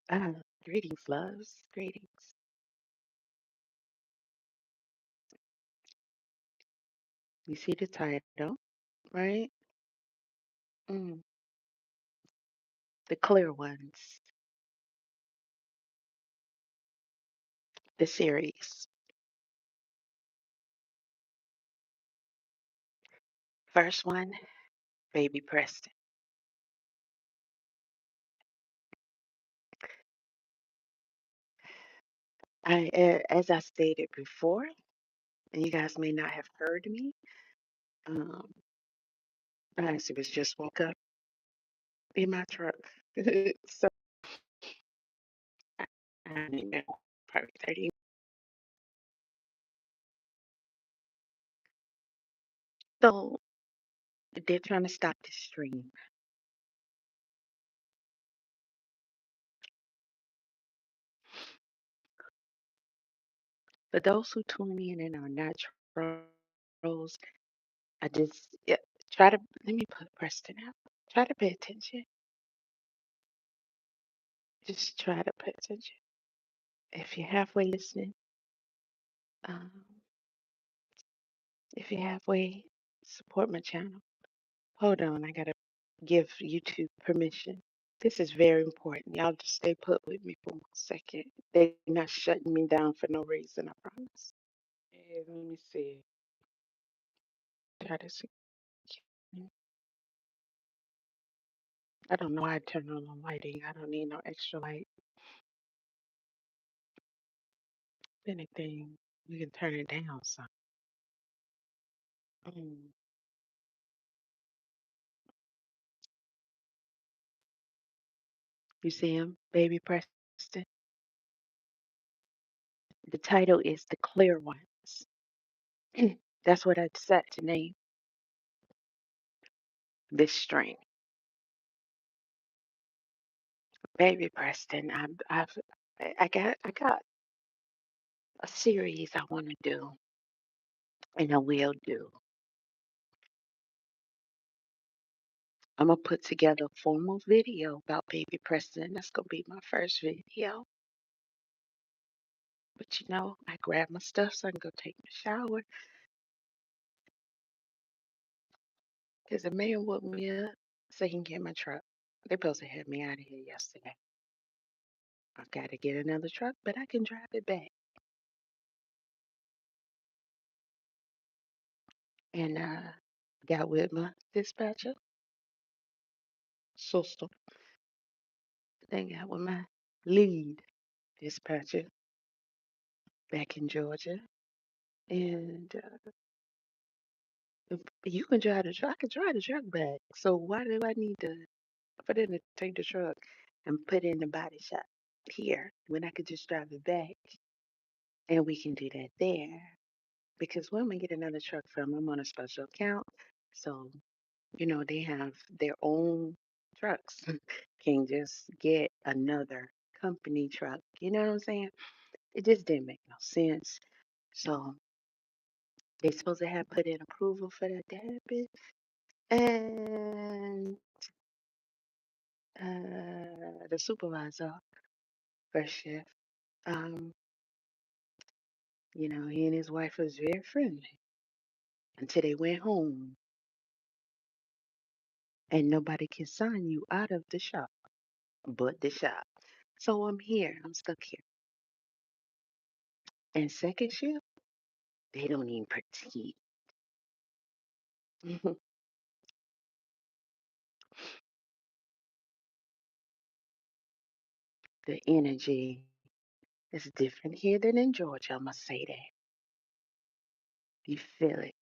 Ah, greetings, loves. Greetings. You see the title, right? Mm, the clear ones, the series. First one, Baby Preston. As I stated before, and you guys may not have heard me, um, I actually was just woke up in my truck. So I don't even know, probably 30. So they're trying to stop the stream. For those who tune in and are not trolls, I just yeah, try to let me put Preston out. Try to pay attention. Just try to pay attention. If you're halfway listening, um, if you're halfway, support my channel. Hold on, I gotta give YouTube permission. This is very important. Y'all just stay put with me for 1 second. They're not shutting me down for no reason, I promise. Let me see. Try to see. I don't know why I turned on the lighting. I don't need no extra light. If anything, you can turn it down some. Mm. You see him, baby Preston? The title is The Clear Ones. That's what I set to name this string. Baby Preston, I got a series I want to do, and I will do. I'm gonna put together a formal video about Baby Preston. That's gonna be my first video. But I grab my stuff so I can go take my shower. Cause a man woke me up so he can get my truck. They supposed to have me out of here yesterday. I gotta get another truck, but I can drive it back. And got with my dispatcher, sister. Then got with my lead dispatcher back in Georgia. And you can drive the truck. I can drive the truck back. So why do I need to for them to take the truck and put it in the body shop here when I could just drive it back and we can do that there? Because when we get another truck from, I'm on a special account. So, they have their own trucks. Can't just get another company truck. You know what I'm saying? It just didn't make no sense. So they supposed to have put in approval for that to happen. And the supervisor first shift, um, he and his wife was very friendly until they went home and nobody can sign you out of the shop but the shop. So I'm here. I'm stuck here. And second shift, they don't even pretend. The energy is different here than in Georgia. I must say that. You feel it.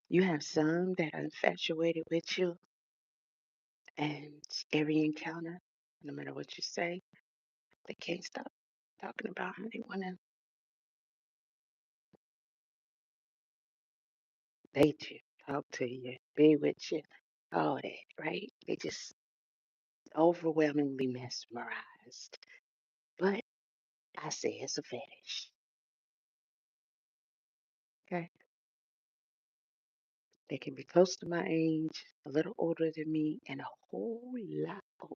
You have some that are infatuated with you, and every encounter, no matter what you say, they can't stop talking about how they want to date you, talk to you, be with you, all that, right? They just overwhelmingly mesmerized. But I say it's a fetish. Okay. They can be close to my age, a little older than me, and a whole lot older.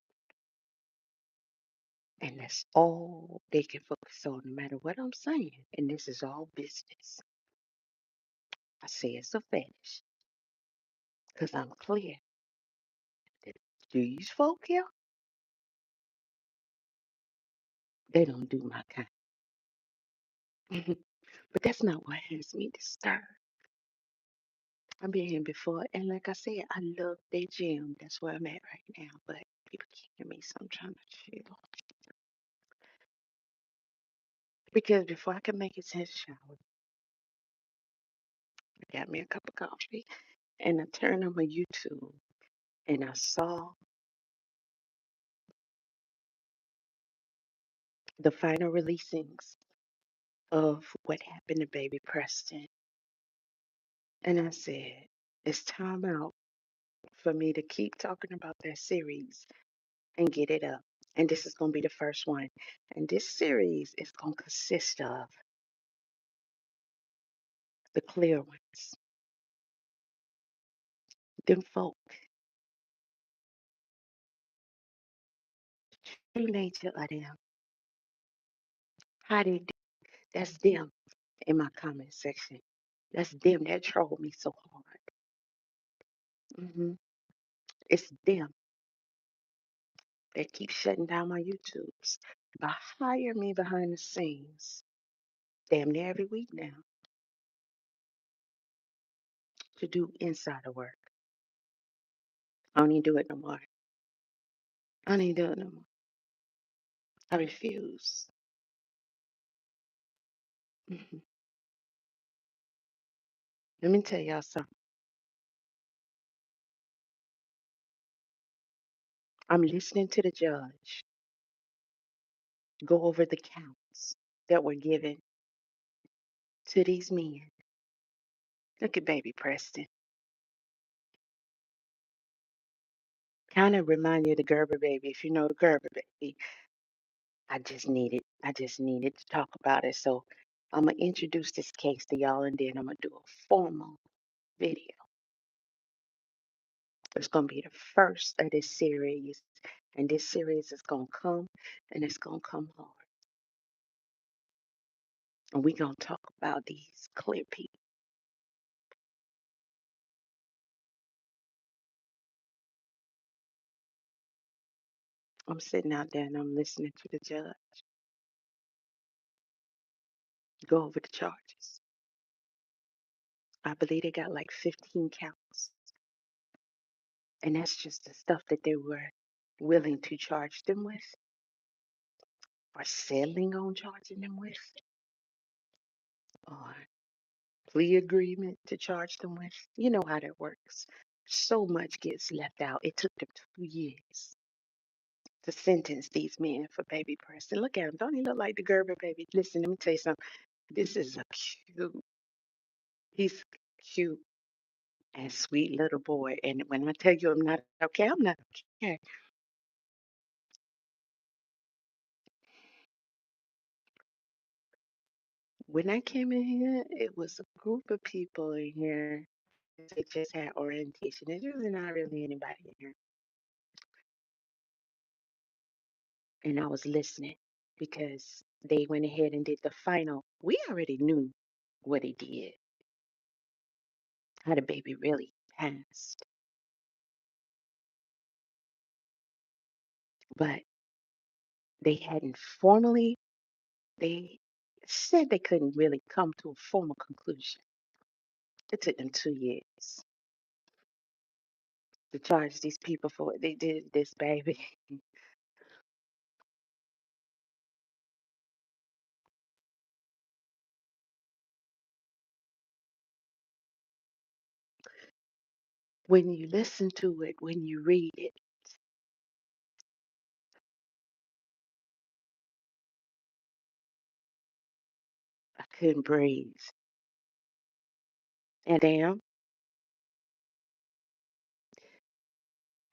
And that's all they can focus on, no matter what I'm saying. And this is all business. I say it's a fetish because I'm clear that these folk here, they don't do my kind. But that's not what has me disturbed. I've been here before, and like I said, I love that gym. That's where I'm at right now. But people can't hear me, so I'm trying to chill. Because before I can make it to the shower, I got me a cup of coffee, and I turned on my YouTube, and I saw the final releasings of what happened to baby Preston. And I said, it's time out for me to keep talking about that series and get it up. And this is going to be the first one. And this series is going to consist of the clear ones, them folk, true nature of them, how they do. That's them in my comment section. That's them that troll me so hard. It's them that keep shutting down my YouTubes by hiring me behind the scenes damn near every week now to do insider work. I don't even do it no more. I don't even do it no more. I refuse. Mhm. Let me tell y'all something. I'm listening to the judge go over the counts that were given to these men. Look at baby Preston. Kind of remind you of the Gerber baby. If you know the Gerber baby, I just needed to talk about it. So I'm gonna introduce this case to y'all, and then I'm gonna do a formal video. It's gonna be the first of this series, and this series is gonna come, and it's gonna come hard. And we're gonna talk about these clear people. I'm sitting out there and I'm listening to the judge go over the charges. I believe they got like 15 counts. And that's just the stuff that they were willing to charge them with or settling on charging them with or plea agreement to charge them with. You know how that works. So much gets left out. It took them 2 years to sentence these men for baby Preston. Look at him. Don't he look like the Gerber baby? Listen, let me tell you something. This is a he's cute and sweet little boy. And when I tell you I'm not okay, I'm not okay. When I came in here, it was a group of people in here. They just had orientation. There's really not really anybody in here. And I was listening because they went ahead and did the final. We already knew what he did, how the baby really passed. But they hadn't formally, they said they couldn't really come to a formal conclusion. It took them 2 years to charge these people for what they did to this baby. When you listen to it, when you read it, I couldn't breathe. And damn,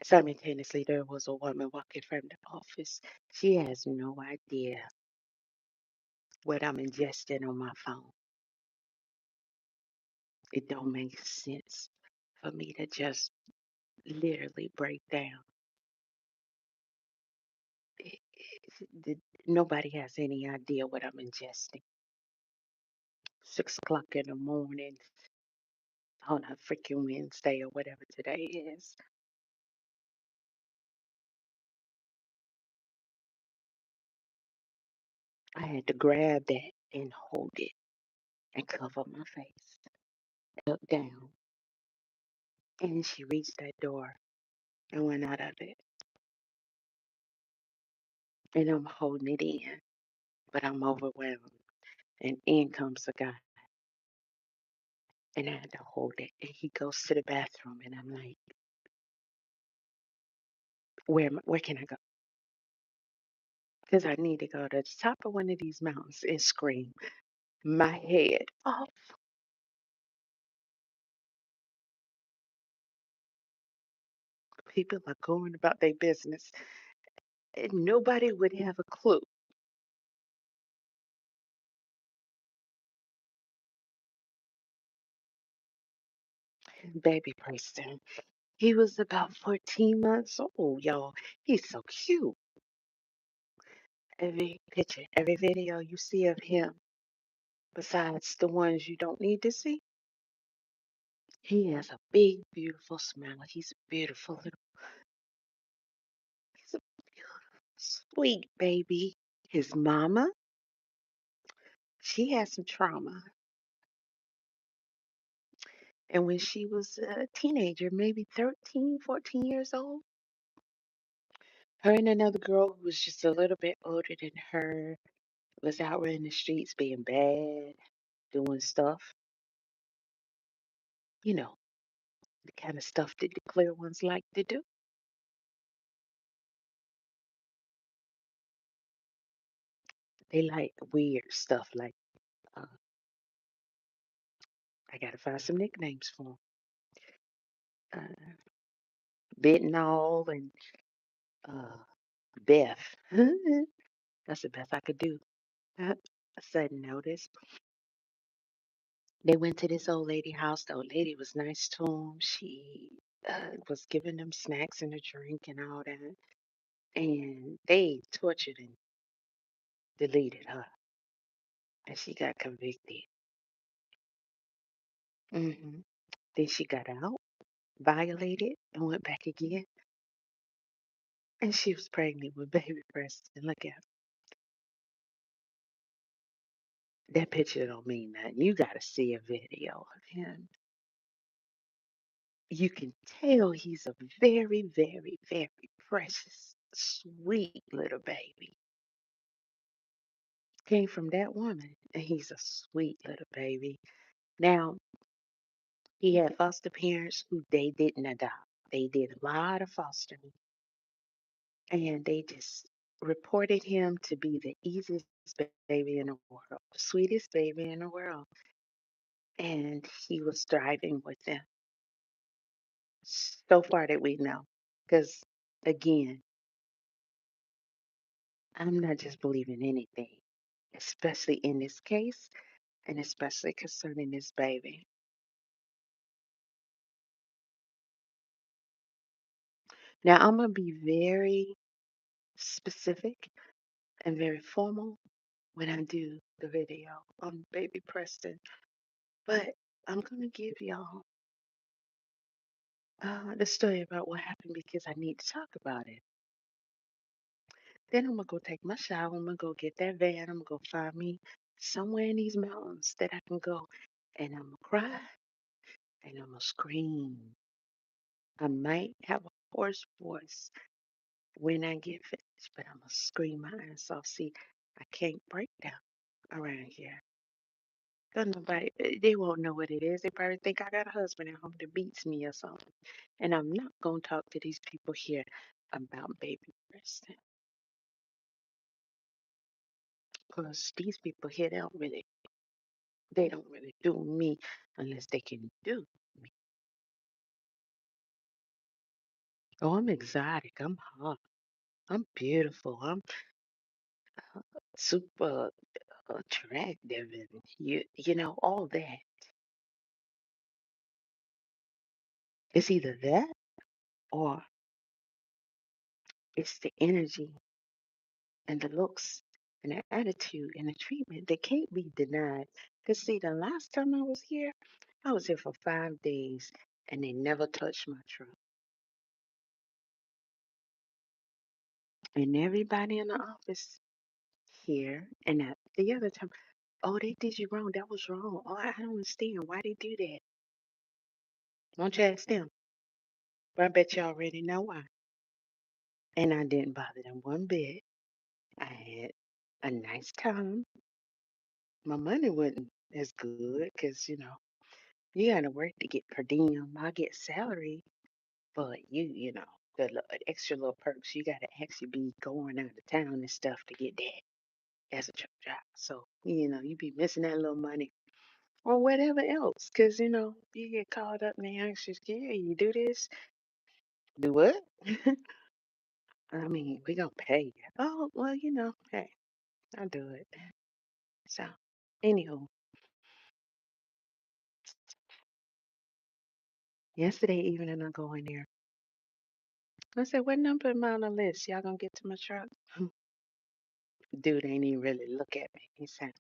simultaneously, there was a woman walking from the office. She has no idea what I'm ingesting on my phone. It don't make sense for me to just literally break down. Nobody has any idea what I'm ingesting. 6 o'clock in the morning on a freaking Wednesday or whatever today is. I had to grab that and hold it and cover my face, look down. And she reached that door and went out of it. And I'm holding it in, but I'm overwhelmed. And in comes a guy, and I had to hold it. And he goes to the bathroom, and I'm like, where can I go? Because I need to go to the top of one of these mountains and scream my head off. People are going about their business, and nobody would have a clue. Baby Preston, he was about 14 months old, y'all. He's so cute. Every picture, every video you see of him, besides the ones you don't need to see, he has a big, beautiful smile. He's a beautiful little, he's a sweet baby. His mama, she had some trauma. And when she was a teenager, maybe 13, 14 years old, her and another girl who was just a little bit older than her was out in the streets being bad, doing stuff, you know, the kind of stuff that the clear ones like to do. They like weird stuff like, uh, I got to find some nicknames for them. Bitten all and uh, Beth. That's the best I could do. A sudden notice. They went to this old lady house. The old lady was nice to them. She was giving them snacks and a drink and all that. And they tortured and deleted her. And she got convicted. Then she got out, violated, and went back again. And she was pregnant with baby Preston. Look at that picture don't mean nothing. You got to see a video of him. You can tell he's a very, very, very precious, sweet little baby. Came from that woman, and he's a sweet little baby. Now, he had foster parents who they didn't adopt. They did a lot of fostering, and they just reported him to be the easiest baby in the world, the sweetest baby in the world. And he was thriving with them so far that we know. Because, again, I'm not just believing anything, especially in this case, and especially concerning this baby. Now, I'm going to be very specific and very formal when I do the video on baby Preston, but I'm going to give y'all the story about what happened because I need to talk about it. Then I'm going to go take my shower. I'm going to go get that van. I'm going to go find me somewhere in these mountains that I can go and I'm going to cry and I'm going to scream. I might have a hoarse voice when I get finished, but I'm going to scream my ass off. See, I can't break down around here. Cause nobody, they won't know what it is. They probably think I got a husband at home that beats me or something. And I'm not gonna talk to these people here about baby Preston. Cause these people here, they don't really do me unless they can do me. Oh, I'm exotic. I'm hot. I'm beautiful. I'm super attractive, and you know all that. It's either that or it's the energy and the looks and the attitude and the treatment that can't be denied. Because, see, the last time I was here for 5 days and they never touched my truck. And everybody in the office here and the other time, oh, they did you wrong. That was wrong. Oh, I don't understand why they do that. Won't you ask them? But I bet you already know why. And I didn't bother them one bit. I had a nice time. My money wasn't as good because, you got to work to get per diem. I get salary, but the extra little perks, you got to actually be going out of town and stuff to get that as a truck job. So, you be missing that little money or whatever else because, you get caught up and they ask you, yeah, you do this, do what? I mean, we gonna pay you. Oh, well, hey, I'll do it. So, anywho, yesterday evening I go in there. I said, what number am I on the list? Y'all gonna get to my truck? Dude ain't even really look at me. He said,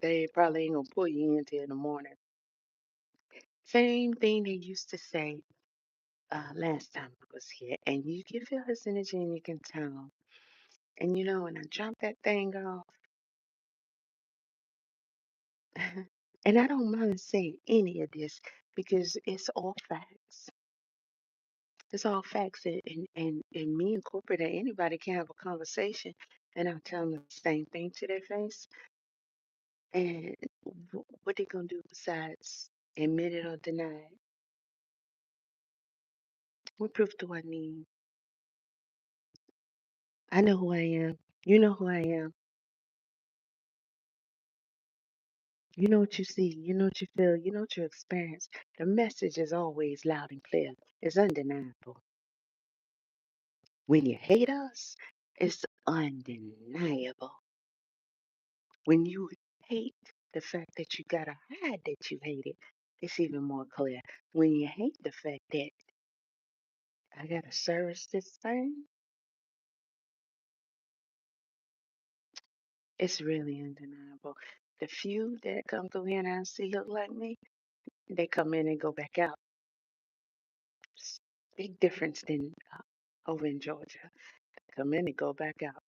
they probably ain't gonna pull you in till the morning. Same thing they used to say last time I was here. And you can feel his energy and you can tell. And when I dropped that thing off, and I don't mind saying any of this because it's all facts. It's all facts, and me and corporate and anybody can have a conversation, and I'll tell them the same thing to their face. And what they gonna do besides admit it or deny it? What proof do I need? I know who I am. You know who I am. You know what you see. You know what you feel. You know what you experience. The message is always loud and clear. It's undeniable. When you hate us, it's undeniable. When you hate the fact that you gotta hide that you hate it, it's even more clear. When you hate the fact that I gotta service this thing, it's really undeniable. The few that come through here and I see look like me, they come in and go back out. It's big difference than over in Georgia. Come in and go back out.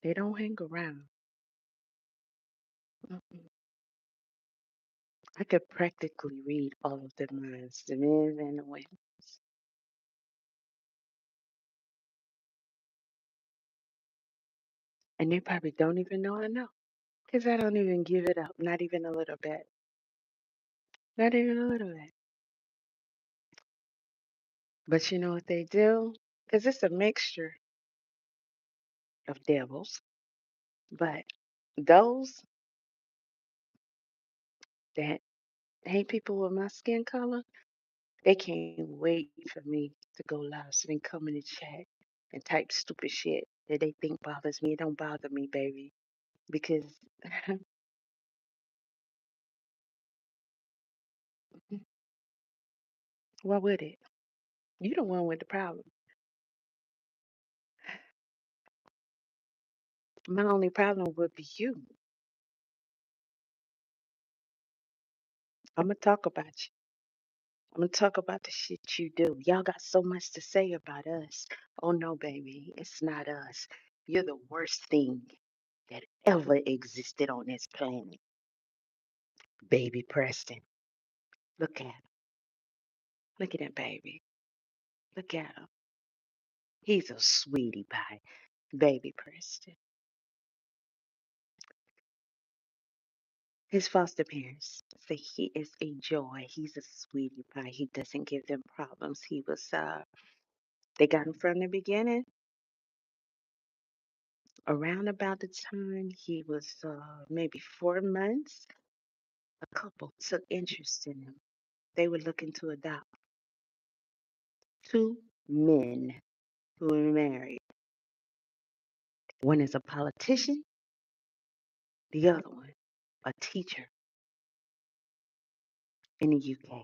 They don't hang around. Mm-mm. I could practically read all of their minds, the men and the women. And they probably don't even know I know. Because I don't even give it up, not even a little bit. Not even a little bit. But you know what they do? Because it's a mixture of devils. But those that hate people with my skin color, they can't wait for me to go live so they can come in the chat and type stupid shit that they think bothers me. It don't bother me, baby. Because why would it? You the one with the problem. My only problem would be you. I'm gonna talk about you. I'm gonna talk about the shit you do. Y'all got so much to say about us. Oh no, baby, it's not us. You're the worst thing that ever existed on this planet. Baby Preston. Look at him. Look at him, baby. Look at him. He's a sweetie pie. Baby Preston. His foster parents say he is a joy. He's a sweetie pie. He doesn't give them problems. They got him from the beginning. Around about the time he was maybe 4 months, a couple took interest in him. They were looking to adopt two men who were married. One is a politician, the other one, a teacher. in the UK.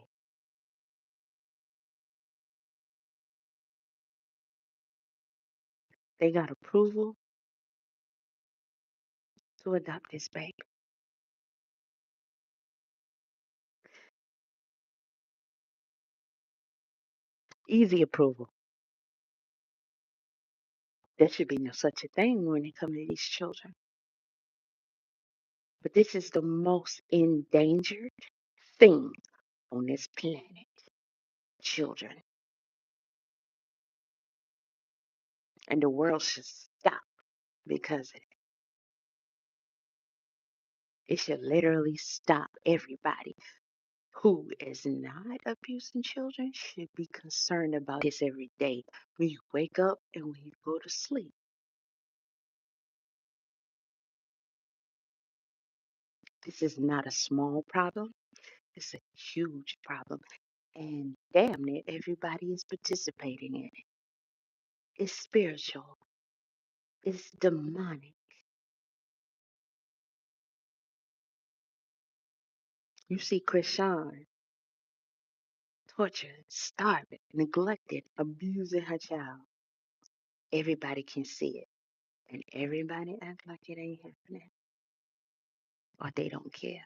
They got approval to adopt this baby. Easy approval. There should be no such a thing when it comes to these children. But this is the most endangered thing on this planet. Children. And the world should stop because of it. It should literally stop. Everybody who is not abusing children should be concerned about this every day when you wake up and when you go to sleep. This is not a small problem. It's a huge problem. And damn near everybody is participating in it. It's spiritual. It's demonic. You see Krishan tortured, starving, neglected, abusing her child. Everybody can see it. And everybody act like it ain't happening. Or they don't care.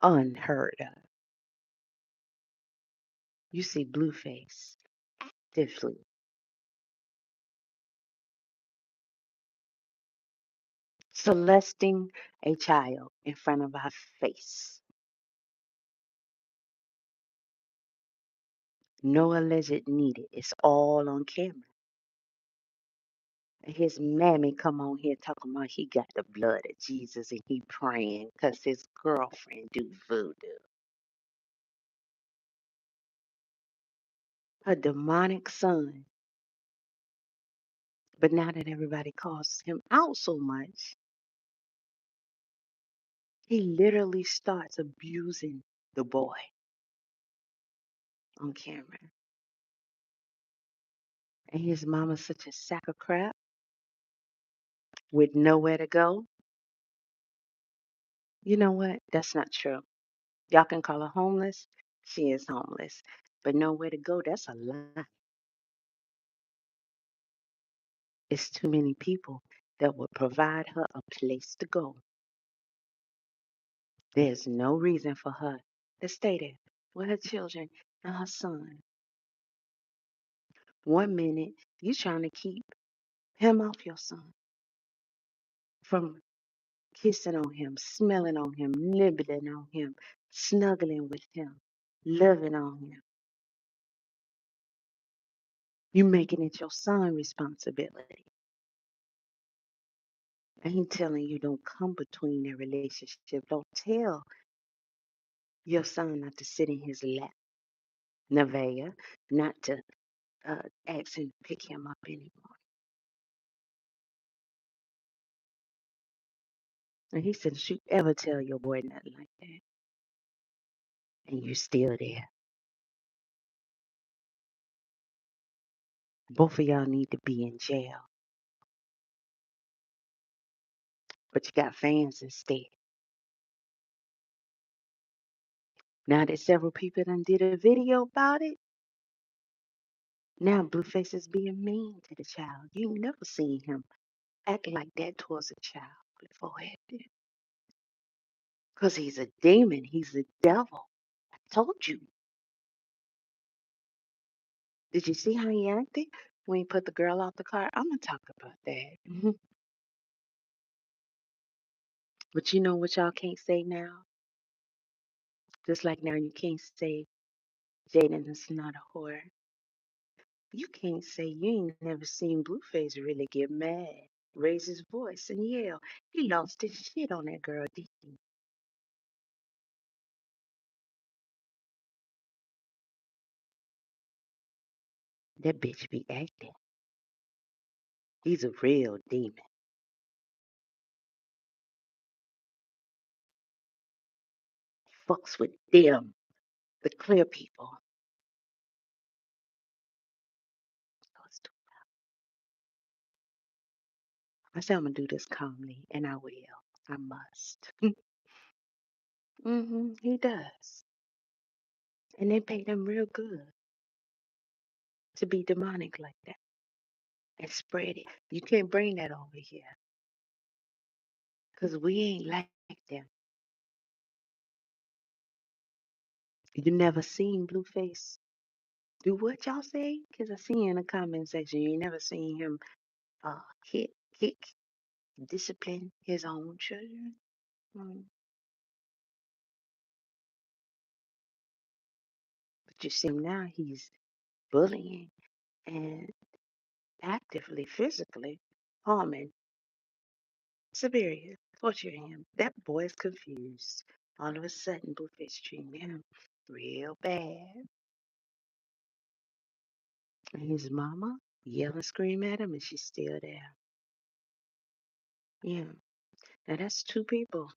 Unheard of. You see Blueface actively celesting a child in front of our face. No alleged needed. It's all on camera. And his mammy come on here talking about he got the blood of Jesus and he praying because his girlfriend do voodoo. Her demonic son. But now that everybody calls him out so much, he literally starts abusing the boy on camera. And his mama's such a sack of crap with nowhere to go. You know what? That's not true. Y'all can call her homeless. She is homeless. But nowhere to go, that's a lie. It's too many people that would provide her a place to go. There's no reason for her to stay there with her children and her son. One minute, you trying to keep him off your son from kissing on him, smelling on him, nibbling on him, snuggling with him, loving on him. You making it your son's responsibility. I ain't telling you don't come between their relationship. Don't tell your son not to sit in his lap, Nevaeh, not to ask him to pick him up anymore. And he said, "Don't you ever tell your boy nothing like that." And you still there. Both of y'all need to be in jail. But you got fans instead. Now that several people done did a video about it, now Blueface is being mean to the child. You never seen him act like that towards a child before, have you? Because he's a demon. He's a devil. I told you. Did you see how he acted when he put the girl off the car? I'm going to talk about that. But you know what y'all can't say now? Just like now you can't say Jaden is not a whore. You can't say you ain't never seen Blueface really get mad, raise his voice, and yell. He lost his shit on that girl, didn't he? That bitch be acting. He's a real demon. Fucks with them, the clear people. I said I'm gonna do this calmly, and I will. I must. He does. And they pay them real good to be demonic like that and spread it. You can't bring that over here because we ain't like them. You never seen Blueface do what y'all say? Because I see in the comment section you ain't never seen him hit, kick, discipline his own children. Mm. But you see him now, he's bullying and actively, physically harming, severely torturing him. That boy's confused. All of a sudden, Blueface treating him real bad. And his mama yell and scream at him, and she's still there. Yeah. Now that's two people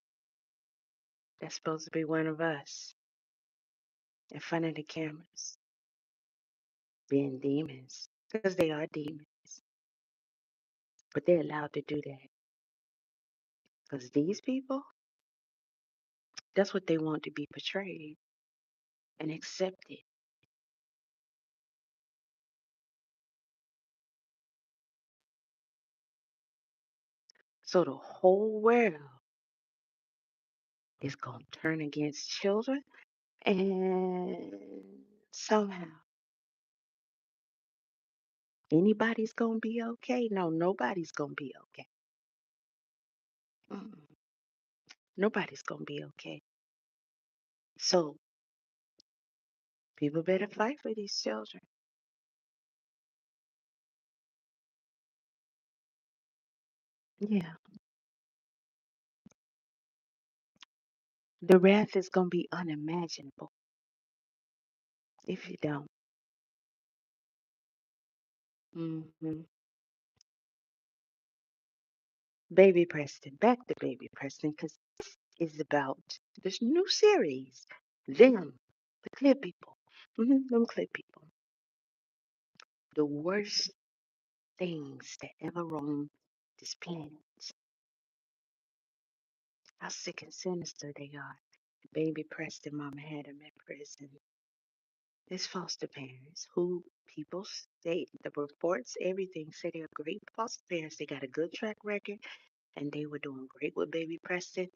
that's supposed to be one of us in front of the cameras being demons because they are demons. But they're allowed to do that because these people, that's what they want to be portrayed and accepted. So the whole world is going to turn against children, and somehow anybody's going to be okay. No, nobody's going to be okay. Mm, nobody's going to be okay. So people better fight for these children. Yeah. The wrath is going to be unimaginable if you don't. hmm Baby Preston, back to Baby Preston, because this is about this new series. Them, the clear people. Them clear people. The worst things that ever roamed this planet. How sick and sinister they are. Baby Preston mama had him in prison. There's foster parents who people state, the reports, everything say they're great foster parents. They got a good track record and they were doing great with baby Preston.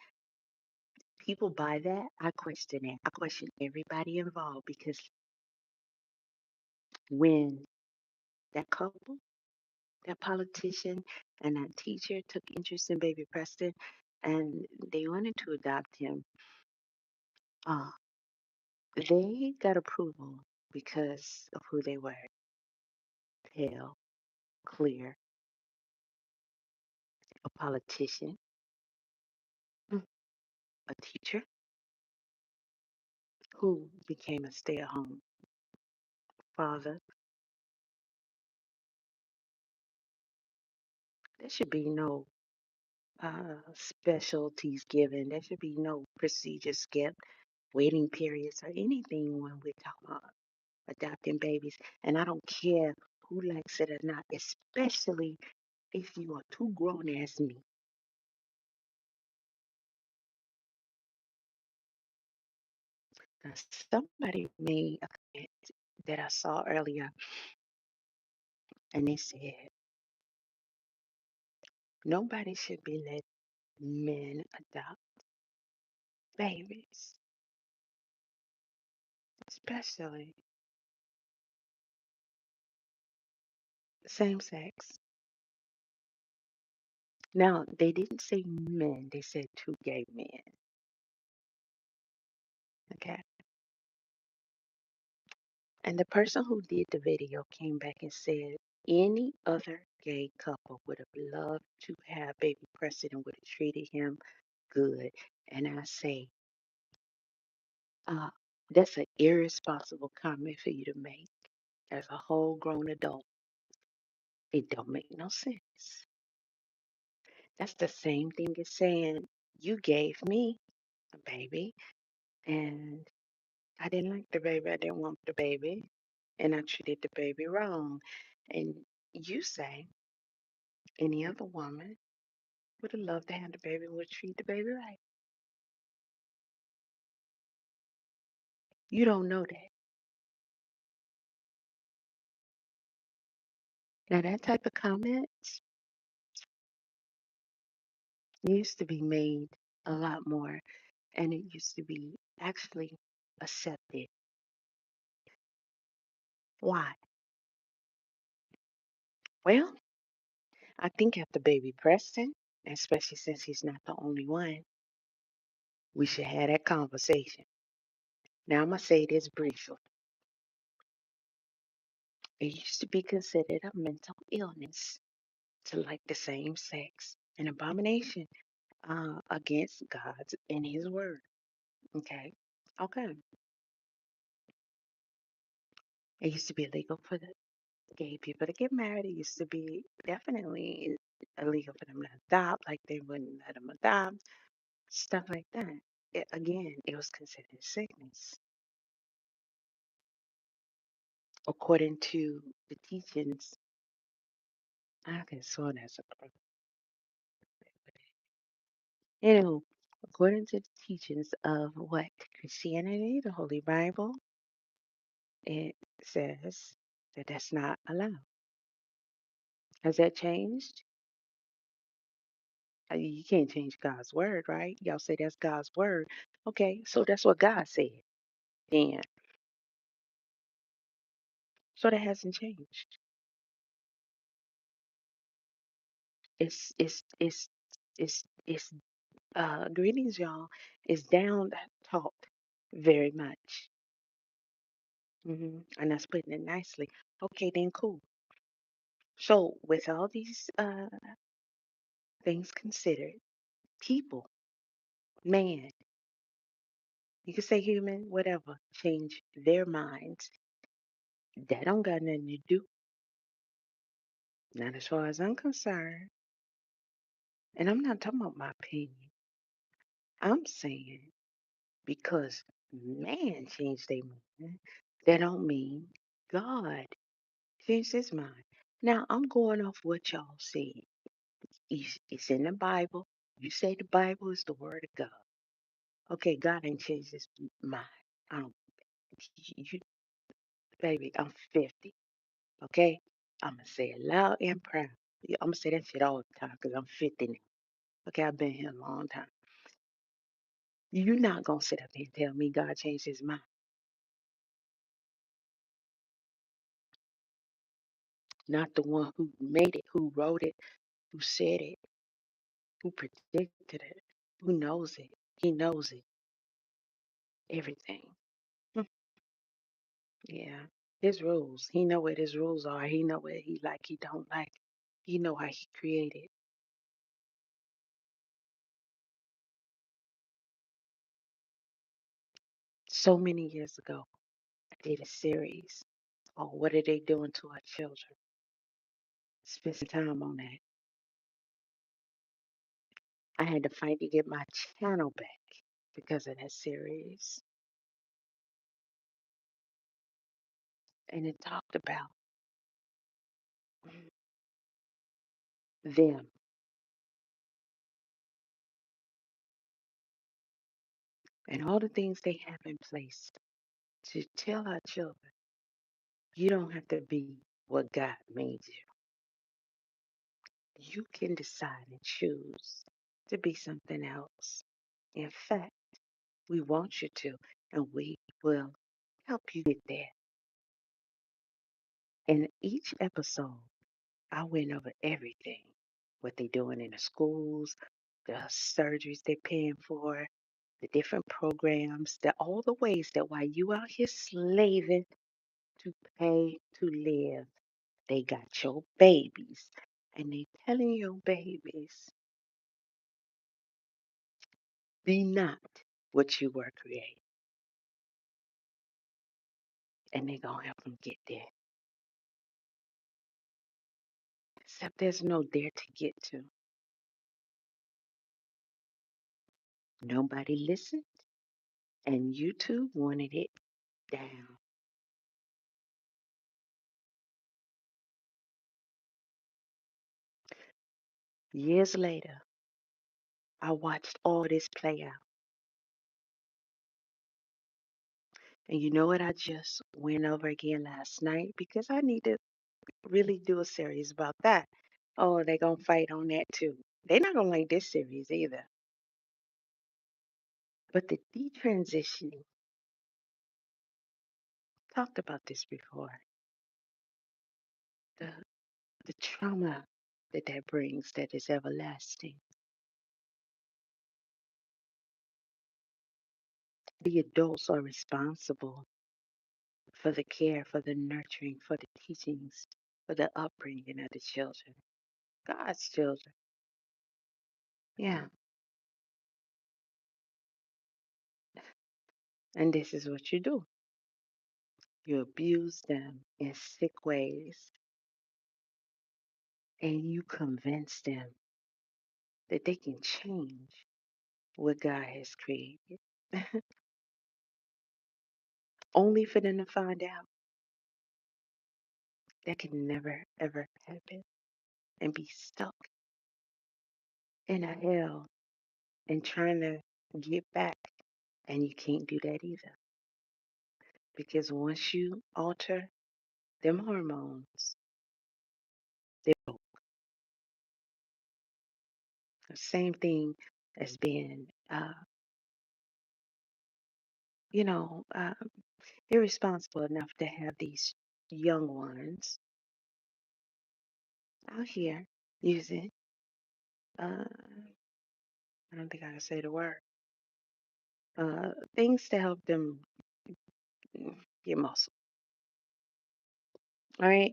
People buy that. I question it. I question everybody involved because when that couple, that politician, and that teacher took interest in baby Preston and they wanted to adopt him, uh, they got approval because of who they were: pale, clear, a politician, mm, a teacher who became a stay at home father. There should be no specialties given. There should be no procedures skipped, waiting periods, or anything when we're talking about adopting babies. And I don't care who likes it or not, especially if you are too grown as me. Now, somebody made a comment that I saw earlier, and they said nobody should be letting men adopt babies, especially same sex. Now, they didn't say men, they said two gay men. Okay. And the person who did the video came back and said any other gay couple would have loved to have baby Preston and would have treated him good. And I say, uh, that's an irresponsible comment for you to make as a whole grown adult. It don't make no sense. That's the same thing as saying you gave me a baby and I didn't like the baby. I didn't want the baby. And I treated the baby wrong. And you say any other woman would have loved to have the baby, would treat the baby right. You don't know that. Now, that type of comments used to be made a lot more, and it used to be actually accepted. Why? Well, I think after baby Preston, especially since he's not the only one, we should have that conversation. Now, I'm going to say this briefly. It used to be considered a mental illness to like the same sex, an abomination against God's and His word. Okay. Okay. It used to be illegal for the gay people to get married. It used to be definitely illegal for them to adopt, like they wouldn't let them adopt, stuff like that. Again, it was considered sickness. According to the teachings, I can swear that's a anywho, according to the teachings of what Christianity, the Holy Bible, it says that that's not allowed. Has that changed? You can't change God's word, right? Y'all say that's God's word. Okay, so that's what God said. Then, so that hasn't changed. It's greetings, y'all. It's down talk very much. And that's putting it nicely. Okay, then cool. So with all these things considered, people, man, you can say human, whatever, change their minds. That don't got nothing to do. Not as far as I'm concerned. And I'm not talking about my opinion. I'm saying because man changed their mind, that don't mean God changed his mind. Now I'm going off what y'all said. It's in the Bible. You say the Bible is the word of God. Okay, God ain't changed his mind. I don't, you, baby, I'm 50. Okay? I'm going to say it loud and proud. Yeah, I'm going to say that shit all the time because I'm 50 now. Okay, I've been here a long time. You're not going to sit up here and tell me God changed his mind. Not the one who made it, who wrote it, who said it, who predicted it, who knows it. He knows it. Everything. Hmm, yeah. His rules. He know what his rules are. He know what he like, he don't like. He know how he created. So many years ago, I did a series on what are they doing to our children. Spent some time on that. I had to fight to get my channel back because of that series. And it talked about them and all the things they have in place to tell our children, you don't have to be what God made you. You can decide and choose to be something else. In fact, we want you to, and we will help you get there. In each episode, I went over everything what they're doing in the schools, the surgeries they're paying for, the different programs, all the ways that while you out here slaving to pay to live, they got your babies. And they telling your babies, be not what you were created. And they gonna help them get there. Except there's no there to get to. Nobody listened, and YouTube wanted it down. Years later, I watched all this play out. And you know what I just went over again last night because I need to really do a series about that. Oh, they gonna fight on that too. They're not gonna like this series either. But the detransitioning, talked about this before. The the trauma that that brings that is everlasting. The adults are responsible for the care, for the nurturing, for the teachings, for the upbringing of the children. God's children. Yeah. And this is what you do. You abuse them in sick ways and you convince them that they can change what God has created, only for them to find out that can never, ever happen and be stuck in a hell and trying to get back. And you can't do that either. Because once you alter them hormones, they're the same thing as being, you know, irresponsible enough to have these young ones out here using, I don't think I can say the word, things to help them get muscle. All right.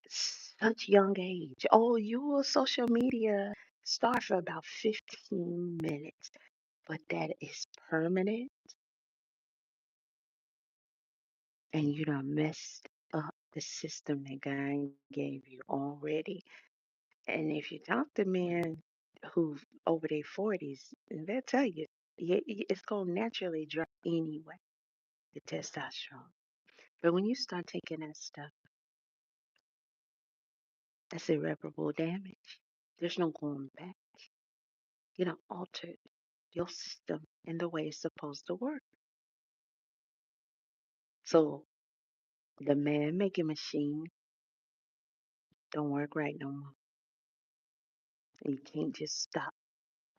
Such young age. Oh, you will social media star for about 15 minutes, but that is permanent and you done messed up the system that God gave you already. And if you talk to men who over their 40s, they'll tell you it's going to naturally drop anyway, the testosterone. But when you start taking that stuff, that's irreparable damage. There's no going back. You know, altered your system in the way it's supposed to work. So the man making machine don't work right no more. And you can't just stop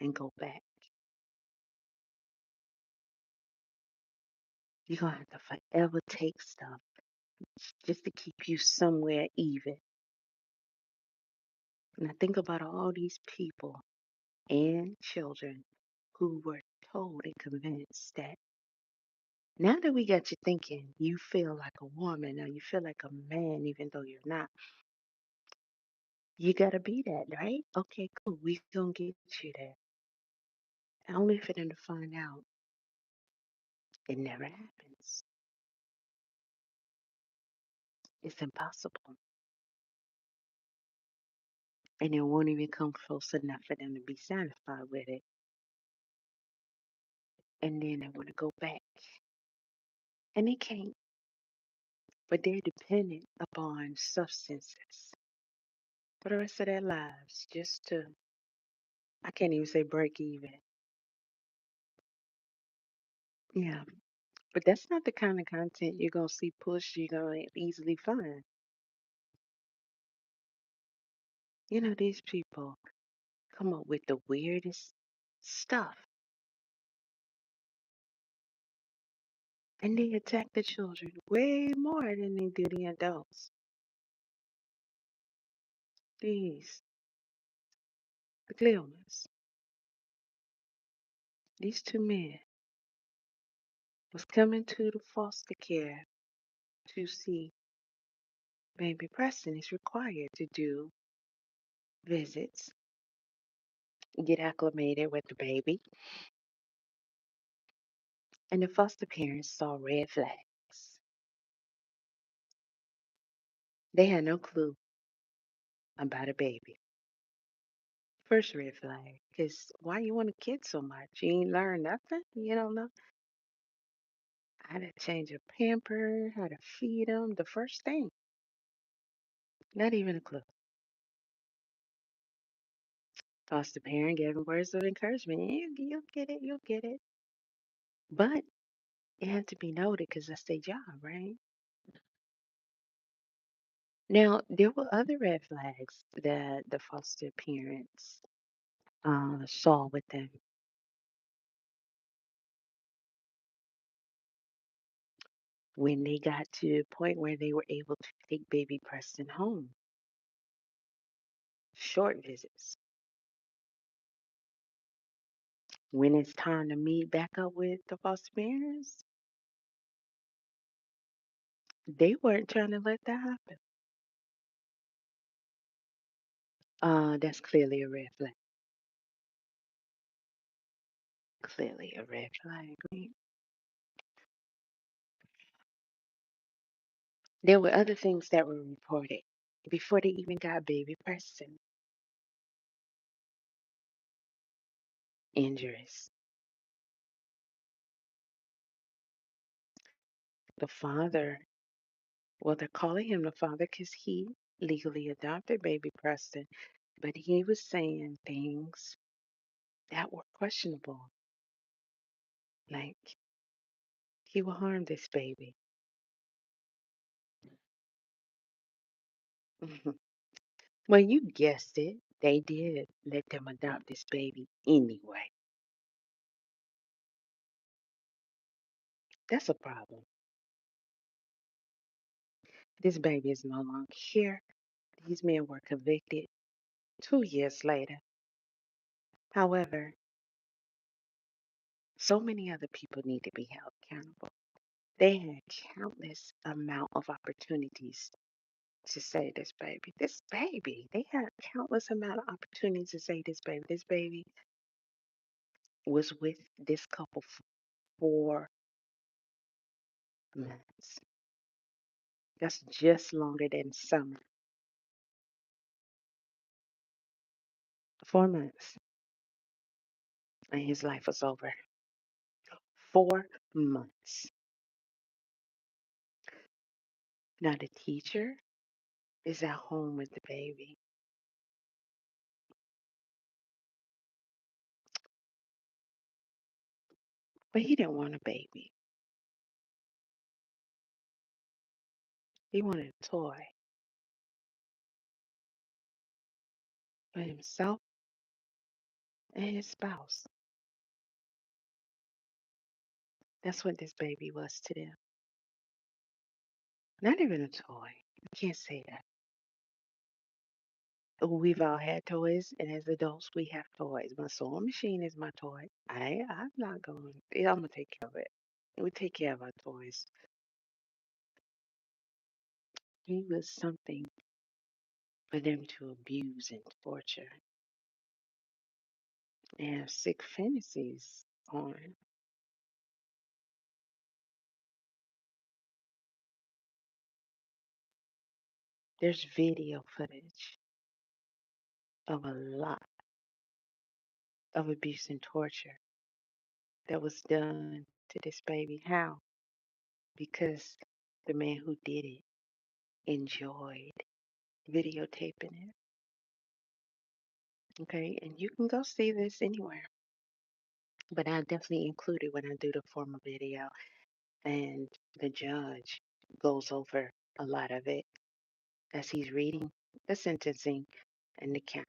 and go back. You're gonna have to forever take stuff just to keep you somewhere even. And I think about all these people and children who were told and convinced that now that we got you thinking you feel like a woman or you feel like a man even though you're not, you gotta be that, right? Okay, cool. We gonna get you there. Only for them to find out it never happens. It's impossible. And it won't even come close enough for them to be satisfied with it. And then they want to go back. And they can't. But they're dependent upon substances for the rest of their lives just to, I can't even say break even. Yeah. But that's not the kind of content you're going to see pushed, you're going to easily find. You know, these people come up with the weirdest stuff and they attack the children way more than they do the adults. These, the Cleomans, these two men was coming to the foster care to see baby Preston is required to do visits, get acclimated with the baby, and the foster parents saw red flags. They had no clue about a baby. First red flag, because why you want a kid so much? You ain't learned nothing? You don't know how to change a pamper, how to feed them, the first thing. Not even a clue. Foster parent gave him words of encouragement. You'll get it, you'll get it. But it had to be noted because that's their job, right? Now, there were other red flags that the foster parents saw with them when they got to the point where they were able to take baby Preston home. Short visits. When it's time to meet back up with the foster parents, they weren't trying to let that happen. That's clearly a red flag. Clearly a red flag. Right? There were other things that were reported before they even got baby Preston. Injuries. The father, well, they're calling him the father because he legally adopted baby Preston, but he was saying things that were questionable, like he will harm this baby. Well, you guessed it. They did let them adopt this baby anyway. That's a problem. This baby is no longer here. These men were convicted 2 years later. However, so many other people need to be held accountable. They had countless amount of opportunities to say this baby. This baby. They had countless amount of opportunities to say this baby. This baby was with this couple for 4 months. That's just longer than summer. 4 months. And his life was over. 4 months. Now the teacher is at home with the baby. But he didn't want a baby. He wanted a toy for himself and his spouse. That's what this baby was to them. Not even a toy. You can't say that. We've all had toys, and as adults, we have toys. My sewing machine is my toy. I'm not going. Yeah, I'm gonna take care of it. We take care of our toys. He was something for them to abuse and torture and have sick fantasies on. There's video footage of a lot of abuse and torture that was done to this baby. How? Because the man who did it enjoyed videotaping it. Okay, and you can go see this anywhere. But I definitely include it when I do the formal video, and the judge goes over a lot of it as he's reading the sentencing and the counts.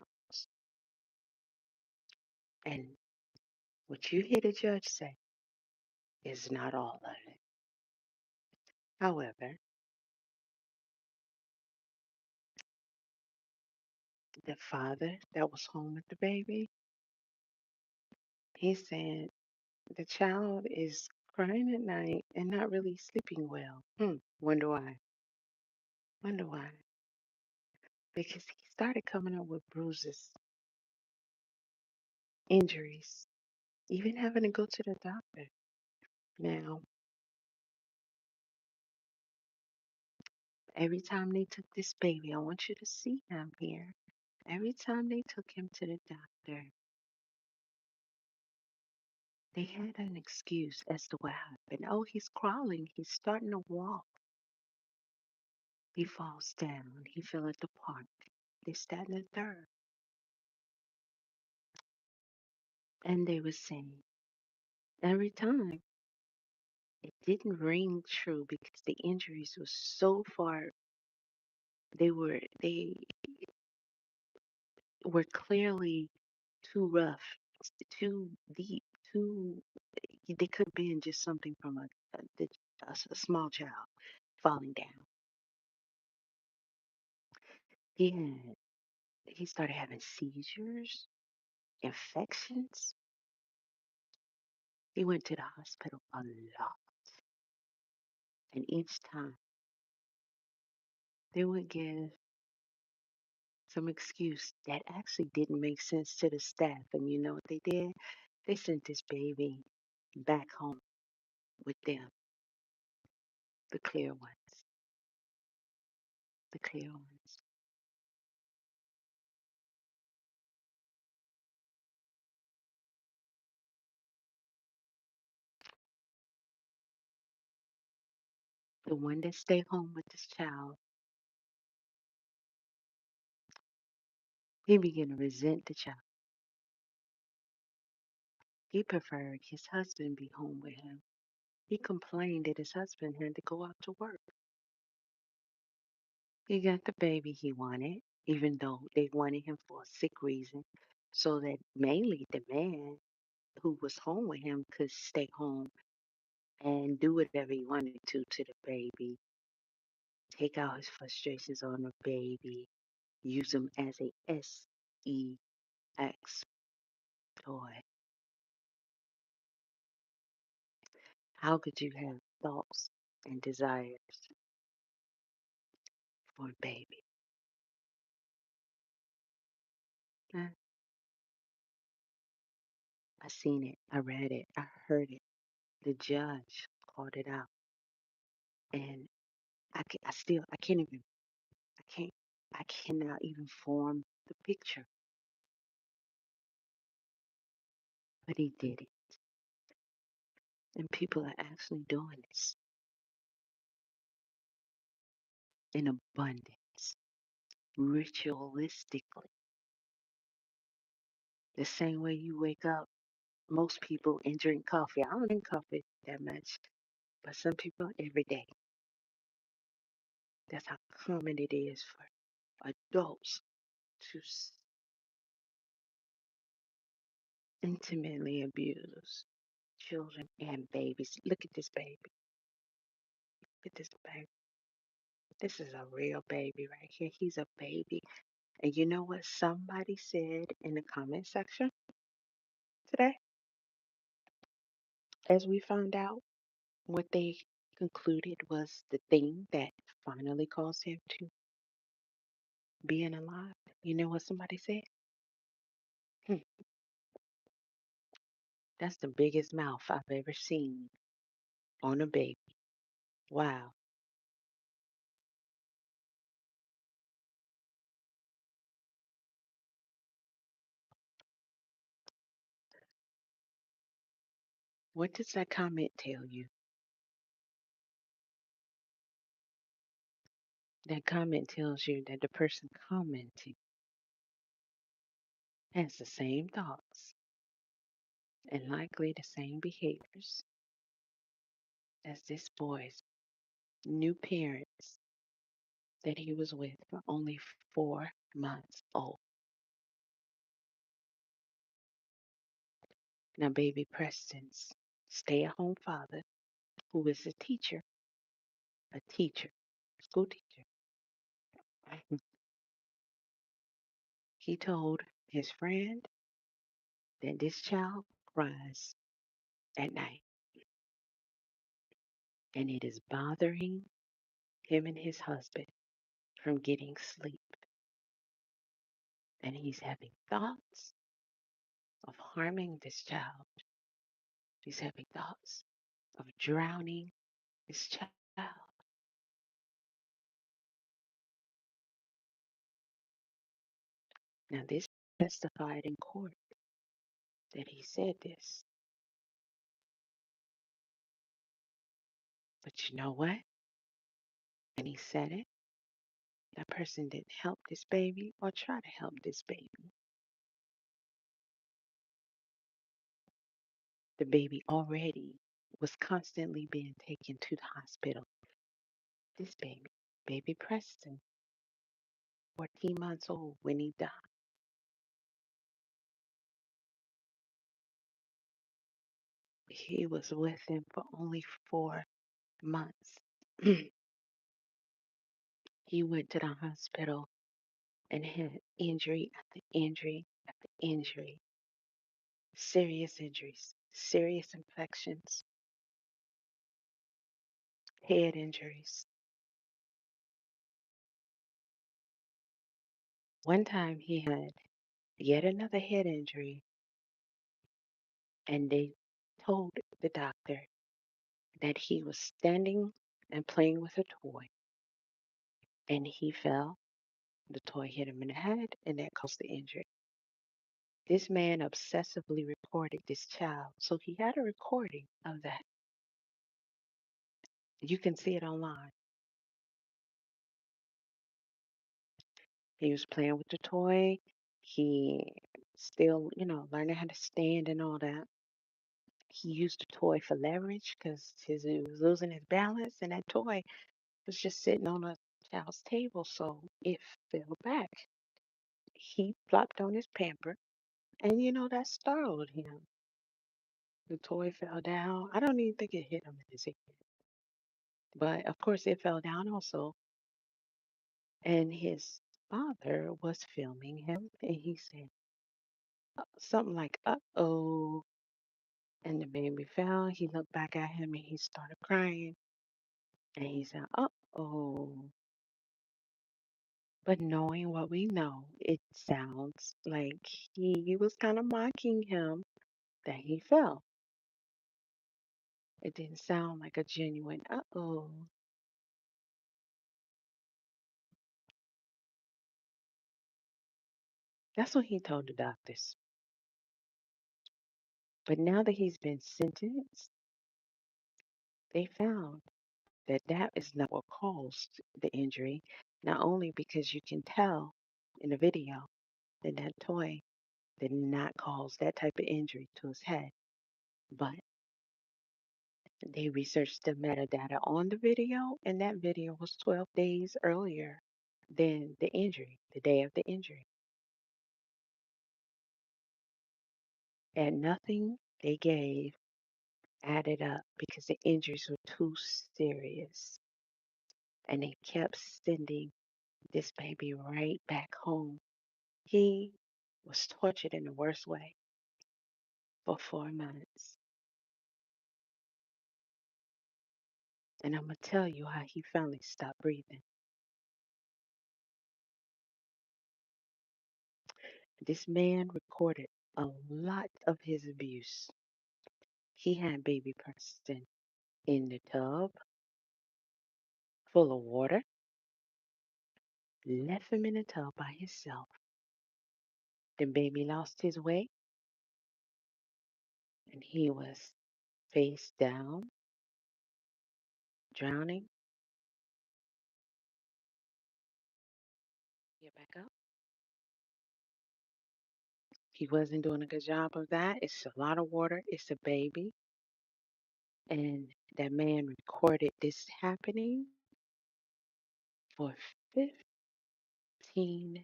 And what you hear the judge say is not all of it. However, the father that was home with the baby, he said the child is crying at night and not really sleeping well. Wonder why? Wonder why? Because he started coming up with bruises, injuries, even having to go to the doctor. Now, every time they took this baby, I want you to see him here. Every time they took him to the doctor, they had an excuse as to what happened. Oh, he's crawling. He's starting to walk. He falls down. He fell at the park. This, that, and the third. And they were saying every time. didn't ring true because the injuries were so far. They were clearly too rough, too deep, too. They could have been just something from a small child falling down. He he started having seizures, infections. He went to the hospital a lot, and each time they would give some excuse that actually didn't make sense to the staff. And you know what they did? They sent this baby back home with them, the clear ones, the clear ones. The one that stayed home with this child, he began to resent the child. He preferred his husband be home with him. He complained that his husband had to go out to work. He got the baby he wanted, even though they wanted him for a sick reason, so that mainly the man who was home with him could stay home and do whatever he wanted to the baby, take out his frustrations on the baby, use him as a sex toy. How could you have thoughts and desires for a baby? Huh? I seen it, I read it, I heard it. The judge called it out, and I can't even, I can't, I cannot even form the picture. But he did it, and people are actually doing this in abundance, ritualistically. The same way you wake up, most people and drink coffee. I don't drink coffee that much, but some people every day. That's how common it is for adults to intimately abuse children and babies. Look at this baby. Look at this baby. This is a real baby right here. He's a baby. And you know what somebody said in the comment section today? As we found out, what they concluded was the thing that finally caused him to being alive. You know what somebody said? Hmm, that's the biggest mouth I've ever seen on a baby. Wow. What does that comment tell you? That comment tells you that the person commenting has the same thoughts and likely the same behaviors as this boy's new parents that he was with for only 4 months old. Now, baby Preston's stay at home father, who is a teacher, school teacher, he told his friend that this child cries at night and it is bothering him and his husband from getting sleep. And he's having thoughts of harming this child. He's having thoughts of drowning this child. Now, this testified in court that he said this. But you know what? And he said it. That person didn't help this baby or try to help this baby. The baby already was constantly being taken to the hospital. This baby Preston, 14 months old when he died, he was with him for only 4 months. He went to the hospital and had injury after injury after injury, serious injuries, serious infections, head injuries. One time he had yet another head injury, and they told the doctor that he was standing and playing with a toy, and he fell. The toy hit him in the head, and that caused the injury. This man obsessively recorded this child, so he had a recording of that. You can see it online. He was playing with the toy. He still, learning how to stand and all that. He used the toy for leverage because he was losing his balance, and that toy was just sitting on a child's table, so it fell back. He flopped on his pamper, and that startled him. The toy fell down. I don't even think it hit him in his head, but of course it fell down also. And his father was filming him, and he said something like, "Uh-oh." And the baby fell. He looked back at him and he started crying. And he said, "Uh-oh." But knowing what we know, it sounds like he was kind of mocking him that he fell. It didn't sound like a genuine uh-oh. That's what he told the doctors. But now that he's been sentenced, they found that that is not what caused the injury. Not only because you can tell in the video that that toy did not cause that type of injury to his head, but they researched the metadata on the video, and that video was 12 days earlier than the injury, the day of the injury. And nothing they gave added up because the injuries were too serious. And they kept sending this baby right back home. He was tortured in the worst way for 4 months. And I'm going to tell you how he finally stopped breathing. This man recorded a lot of his abuse. He had baby Preston in the tub full of water, left him in the tub by himself. The baby lost his way and he was face down, drowning. Get back up. He wasn't doing a good job of that. It's a lot of water. It's a baby. And that man recorded this happening for 15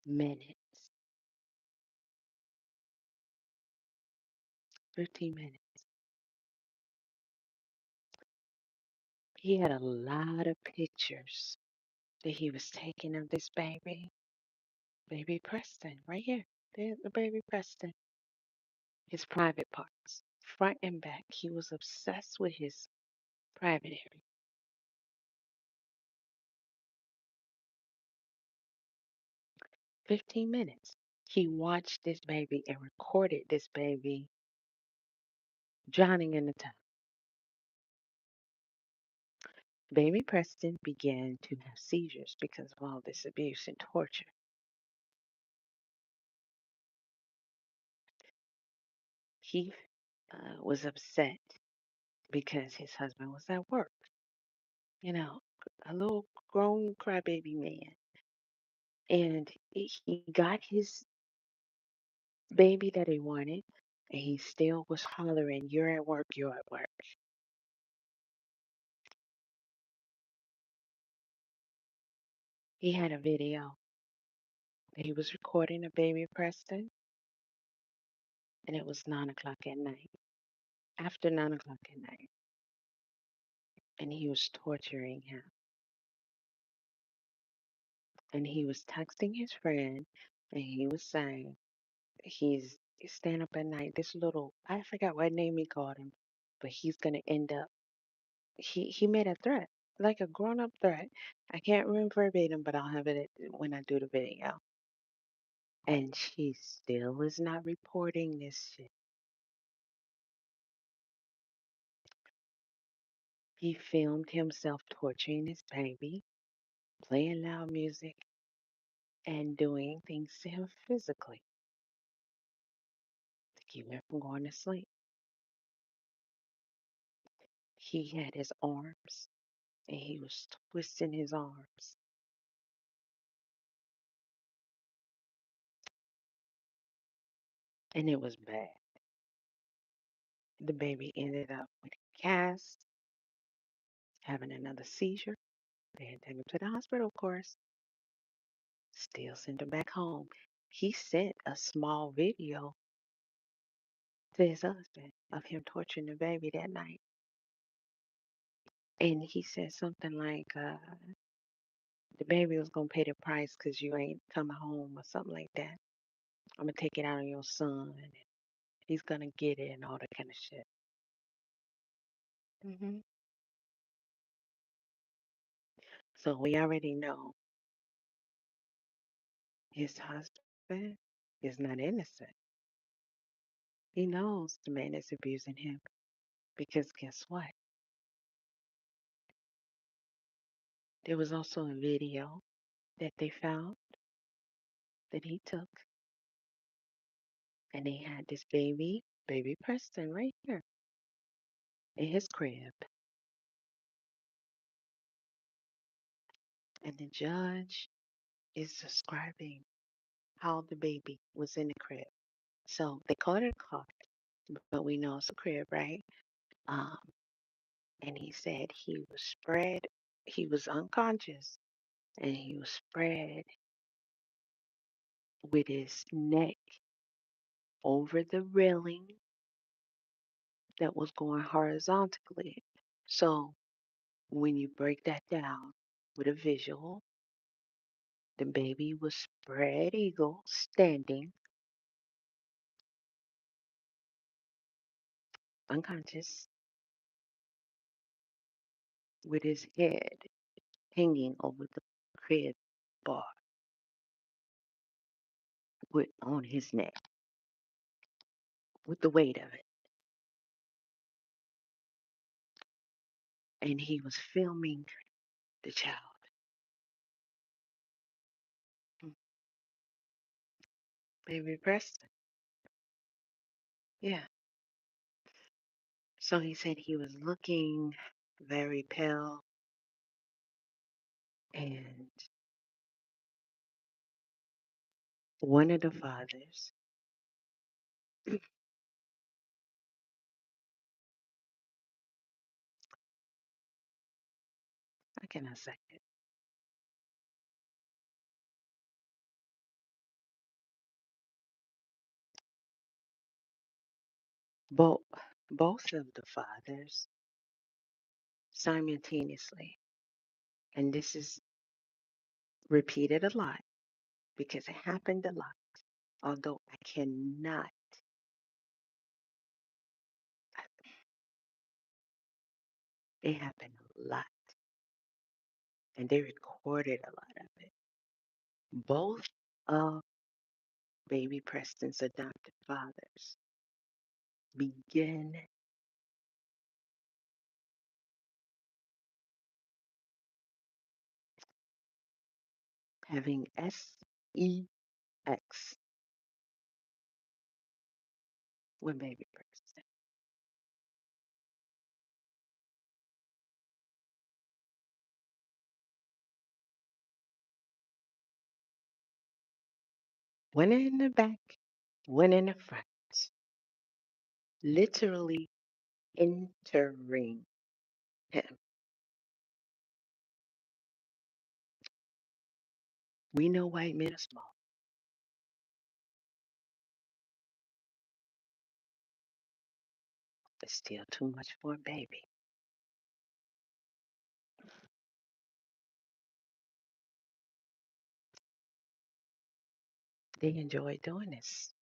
minutes. 15 minutes. He had a lot of pictures that he was taking of this baby Preston, right here. There's the baby Preston. His private parts, front and back. He was obsessed with his private area. 15 minutes. He watched this baby and recorded this baby drowning in the tub. Baby Preston began to have seizures because of all this abuse and torture. He was upset because his husband was at work, you know, a little grown crybaby man. And he got his baby that he wanted, And he still was hollering, "You're at work, you're at work." He had a video that he was recording a baby Preston, and it was 9 o'clock at night, after 9 o'clock at night, and he was torturing him. And he was texting his friend, and he was saying he's staying up at night. This little, I forgot what name he called him, but he's gonna end up. He made a threat, like a grown up threat. I can't remember verbatim, but I'll have it when I do the video. And she still is not reporting this shit. He filmed himself torturing his baby, playing loud music, and doing things to him physically to keep him from going to sleep. He had his arms and he was twisting his arms. And it was bad. The baby ended up with a cast, having another seizure. They had to take him to the hospital, of course. Still sent him back home. He sent a small video to his husband of him torturing the baby that night. And he said something like, the baby was going to pay the price because you ain't coming home or something like that. I'm going to take it out on your son. And he's going to get it and all that kind of shit. So we already know his husband is not innocent. He knows the man is abusing him because guess what? There was also a video that they found that he took, and they had this baby Preston right here in his crib. And the judge is describing how the baby was in the crib. So they call it a cot, but we know it's a crib, right? Um, and he said he was unconscious, and he was spread with his neck over the railing that was going horizontally. So when you break that down with a visual, the baby was spread eagle standing unconscious with his head hanging over the crib bar with on his neck with the weight of it. And he was filming the child. Mm, Baby Preston. Yeah. So he said he was looking very pale, and one of the fathers, how can I say it? Both, both of the fathers simultaneously, and this is repeated a lot because it happened a lot, although I cannot, it happened a lot, and they recorded a lot of it. Both of baby Preston's adopted fathers began having sex with baby Preston. One in the back, one in the front. literally entering him. We know white men are small, but still too much for a baby. They enjoy doing this,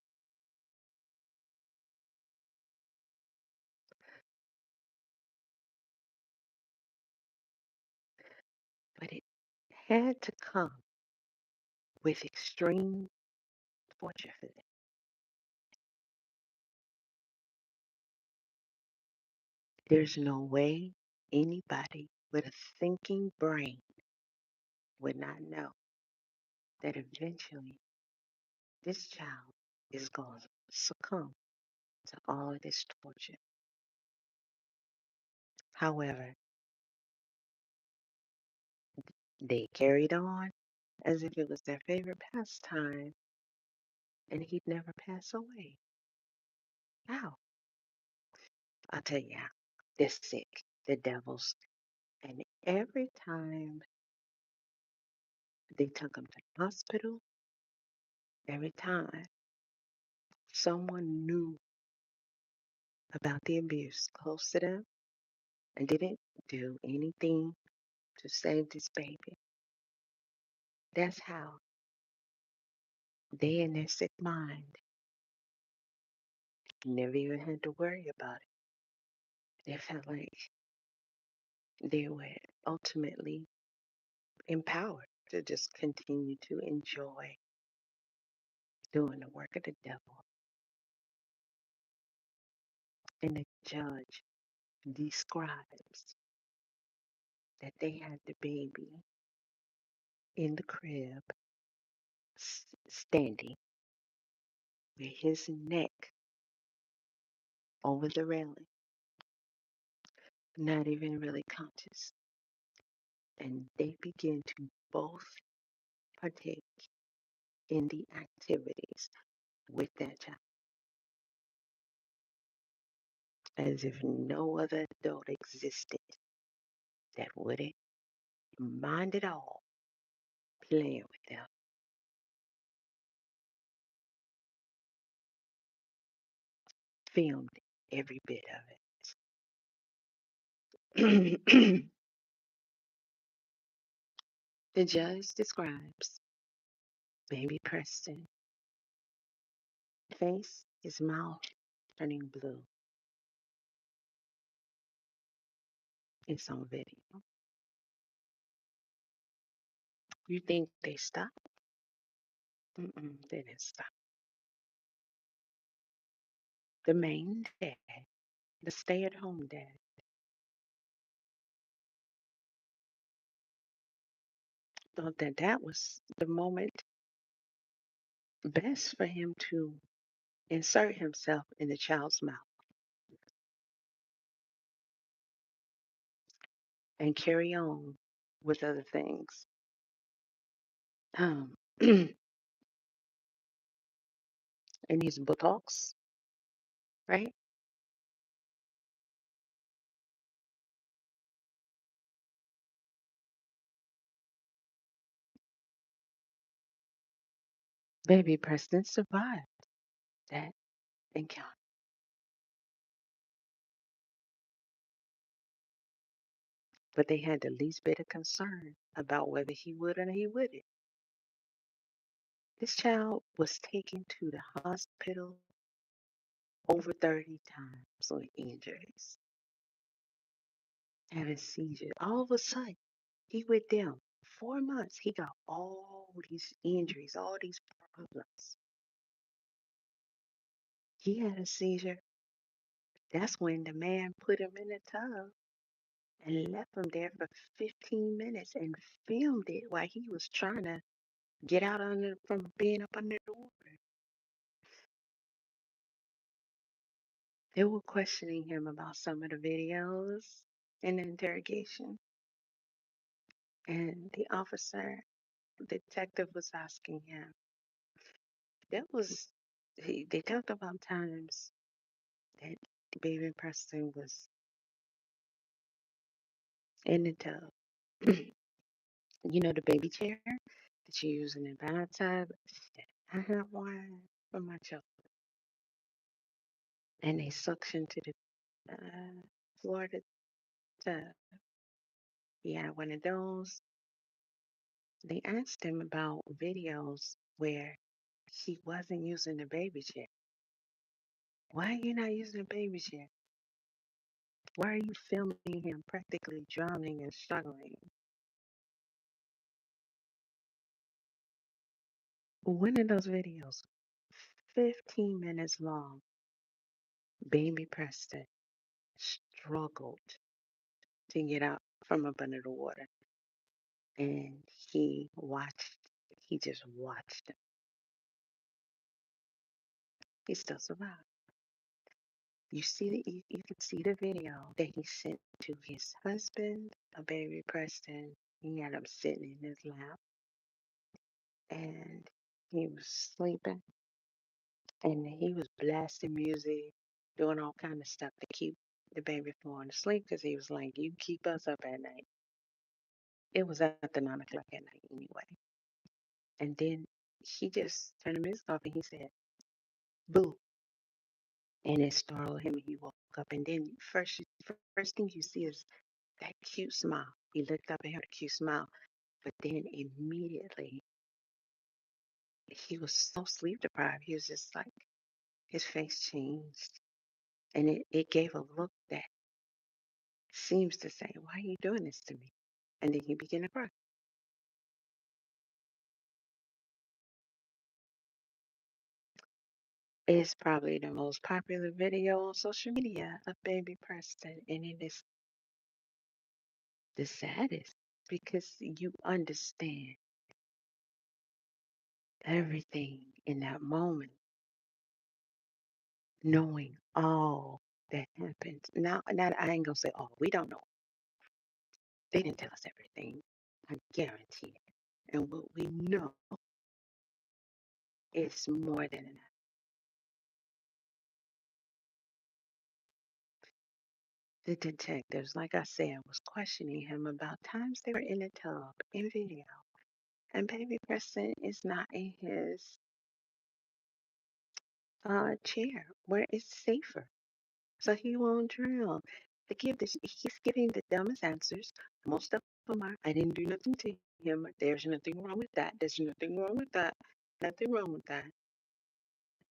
but it had to come with extreme torture for them. There's no way anybody with a thinking brain would not know that eventually this child is going to succumb to all of this torture. However, they carried on as if it was their favorite pastime and he'd never pass away. How? I'll tell you how. They're sick, the devils. And every time they took him to the hospital, every time someone knew about the abuse close to them and didn't do anything to save this baby, that's how they, in their sick mind, never even had to worry about it. They felt like they were ultimately empowered to just continue to enjoy doing the work of the devil. And the judge describes that they had the baby in the crib standing with his neck over the railing, not even really conscious. And they begin to both partake in the activities with that child as if no other adult existed that wouldn't mind at all playing with them. Filmed every bit of it. The judge describes baby Preston, face, his mouth turning blue. It's on video. You think they stopped? Mm-mm, they didn't stop. The main dad, the stay-at-home dad, thought that that was the moment best for him to insert himself in the child's mouth and carry on with other things. Um, in his buttocks, right? Baby Preston survived that encounter, but they had the least bit of concern about whether he would or he wouldn't. This child was taken to the hospital over 30 times with injuries, having seizures. All of a sudden, he with them 4 months. He got all these injuries, all these problems. He had a seizure. That's when the man put him in the tub and left him there for 15 minutes and filmed it while he was trying to get out under from being up under the water. They were questioning him about some of the videos in the interrogation, and the officer, the detective, was asking him. That was they talked about times that baby Preston was in the tub. The baby chair that you use in the bathtub? Shit, I have one for my children. And they suction to the floor of the tub. He had one of those. They asked him about videos where he wasn't using the baby chair. Why are you not using the baby chair? Why are you filming him practically drowning and struggling? One of those videos, 15 minutes long, baby Preston struggled to get out from up under the water. And he just watched him. He still survived. You could see the video that he sent to his husband, a baby Preston. He had him sitting in his lap and he was sleeping and he was blasting music, doing all kind of stuff to keep the baby from going to sleep because he was like, "You keep us up at night." It was after 9 o'clock at night anyway. And then he just turned the music off and he said, "Boo." And it startled him and he woke up. And then first thing you see is that cute smile. He looked up at her, a cute smile. But then immediately he was so sleep deprived. He was just like, his face changed. And it gave a look that seems to say, "Why are you doing this to me?" And then he began to cry. It's probably the most popular video on social media of baby Preston. And it is the saddest because you understand everything in that moment, knowing all that happened. Now I ain't gonna say, "Oh, we don't know." They didn't tell us everything. I guarantee it. And what we know is more than enough. The detectives, like I said, was questioning him about times they were in a tub in video, and baby Preston is not in his chair where it's safer, so he won't drown. He's giving the dumbest answers. Most of them are, "I didn't do nothing to him. There's nothing wrong with that. There's nothing wrong with that. Nothing wrong with that."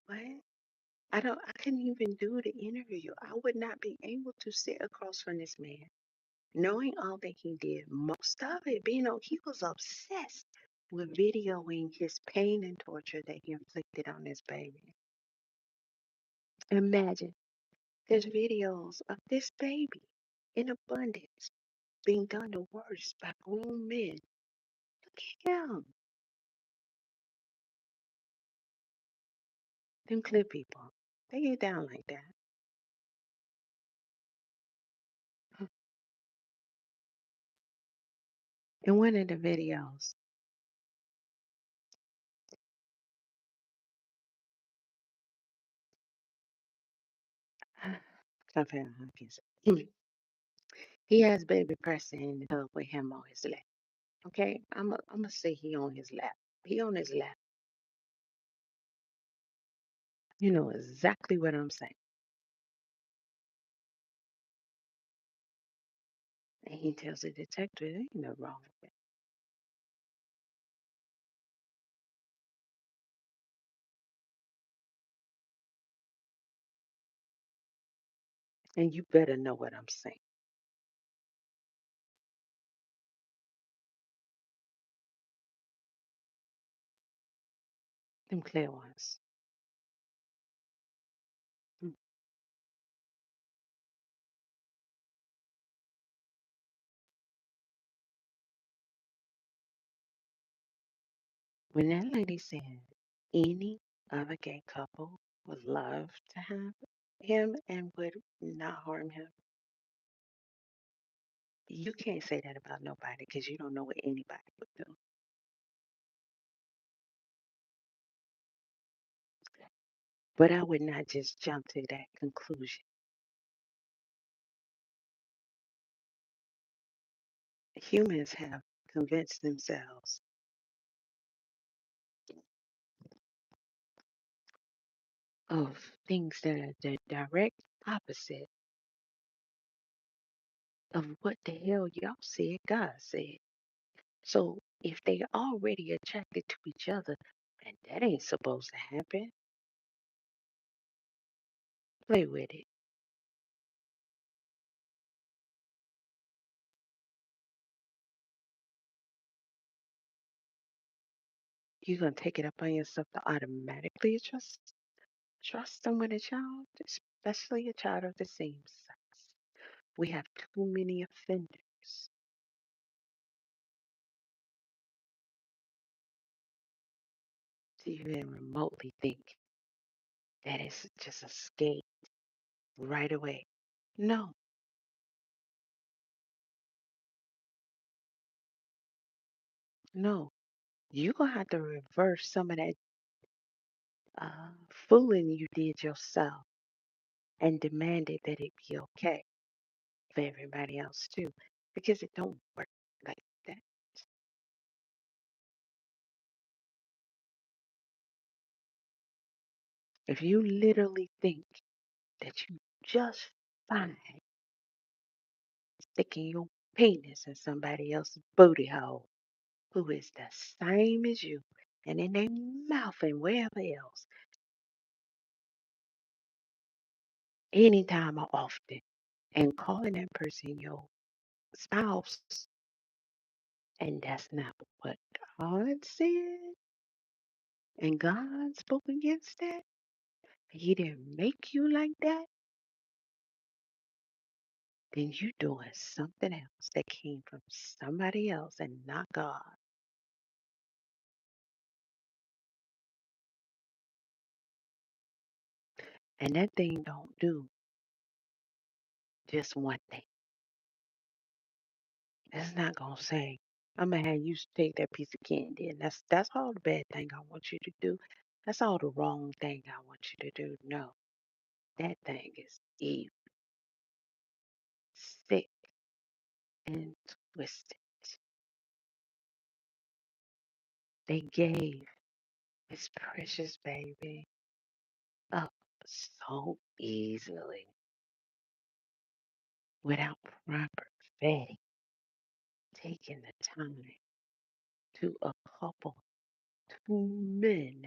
What? I couldn't even do the interview. I would not be able to sit across from this man, knowing all that he did, most of it being he was obsessed with videoing his pain and torture that he inflicted on his baby. Imagine there's videos of this baby in abundance being done the worst by grown men. Look at him. Them clip people, they get down like that. In one of the videos, something I can say. He has baby Preston in the tub with him on his lap. Okay, I'm gonna say he on his lap. He on his lap. You know exactly what I'm saying. And he tells the detective, "There ain't no wrong with it." And you better know what I'm saying. Them clear ones. Mm. When that lady said any other gay couple would love to have him and would not harm him, you can't say that about nobody because you don't know what anybody would do. But I would not just jump to that conclusion Humans have convinced themselves of things that are the direct opposite of what the hell y'all said God said. So if they already attracted to each other, and that ain't supposed to happen, play with it. You're gonna take it upon yourself to automatically trust them with a child, especially a child of the same sex. We have too many offenders. To even remotely think that it's just escape right away. No, no. You're gonna have to reverse some of that fooling you did yourself and demanded that it be okay for everybody else too, because it don't work like that. If you literally think that you just fine sticking your penis in somebody else's booty hole who is the same as you and in their mouth and wherever else, anytime or often, and calling that person your spouse, and that's not what God said, and God spoke against that, He didn't make you like that, then you doing something else that came from somebody else and not God. And that thing don't do just one thing. It's not gonna say, I'm gonna have you take that piece of candy, and that's all the bad thing I want you to do. That's all the wrong thing I want you to do. No, that thing is evil, sick, and twisted. They gave this precious baby up so easily without proper vetting, taking the time to a couple, two men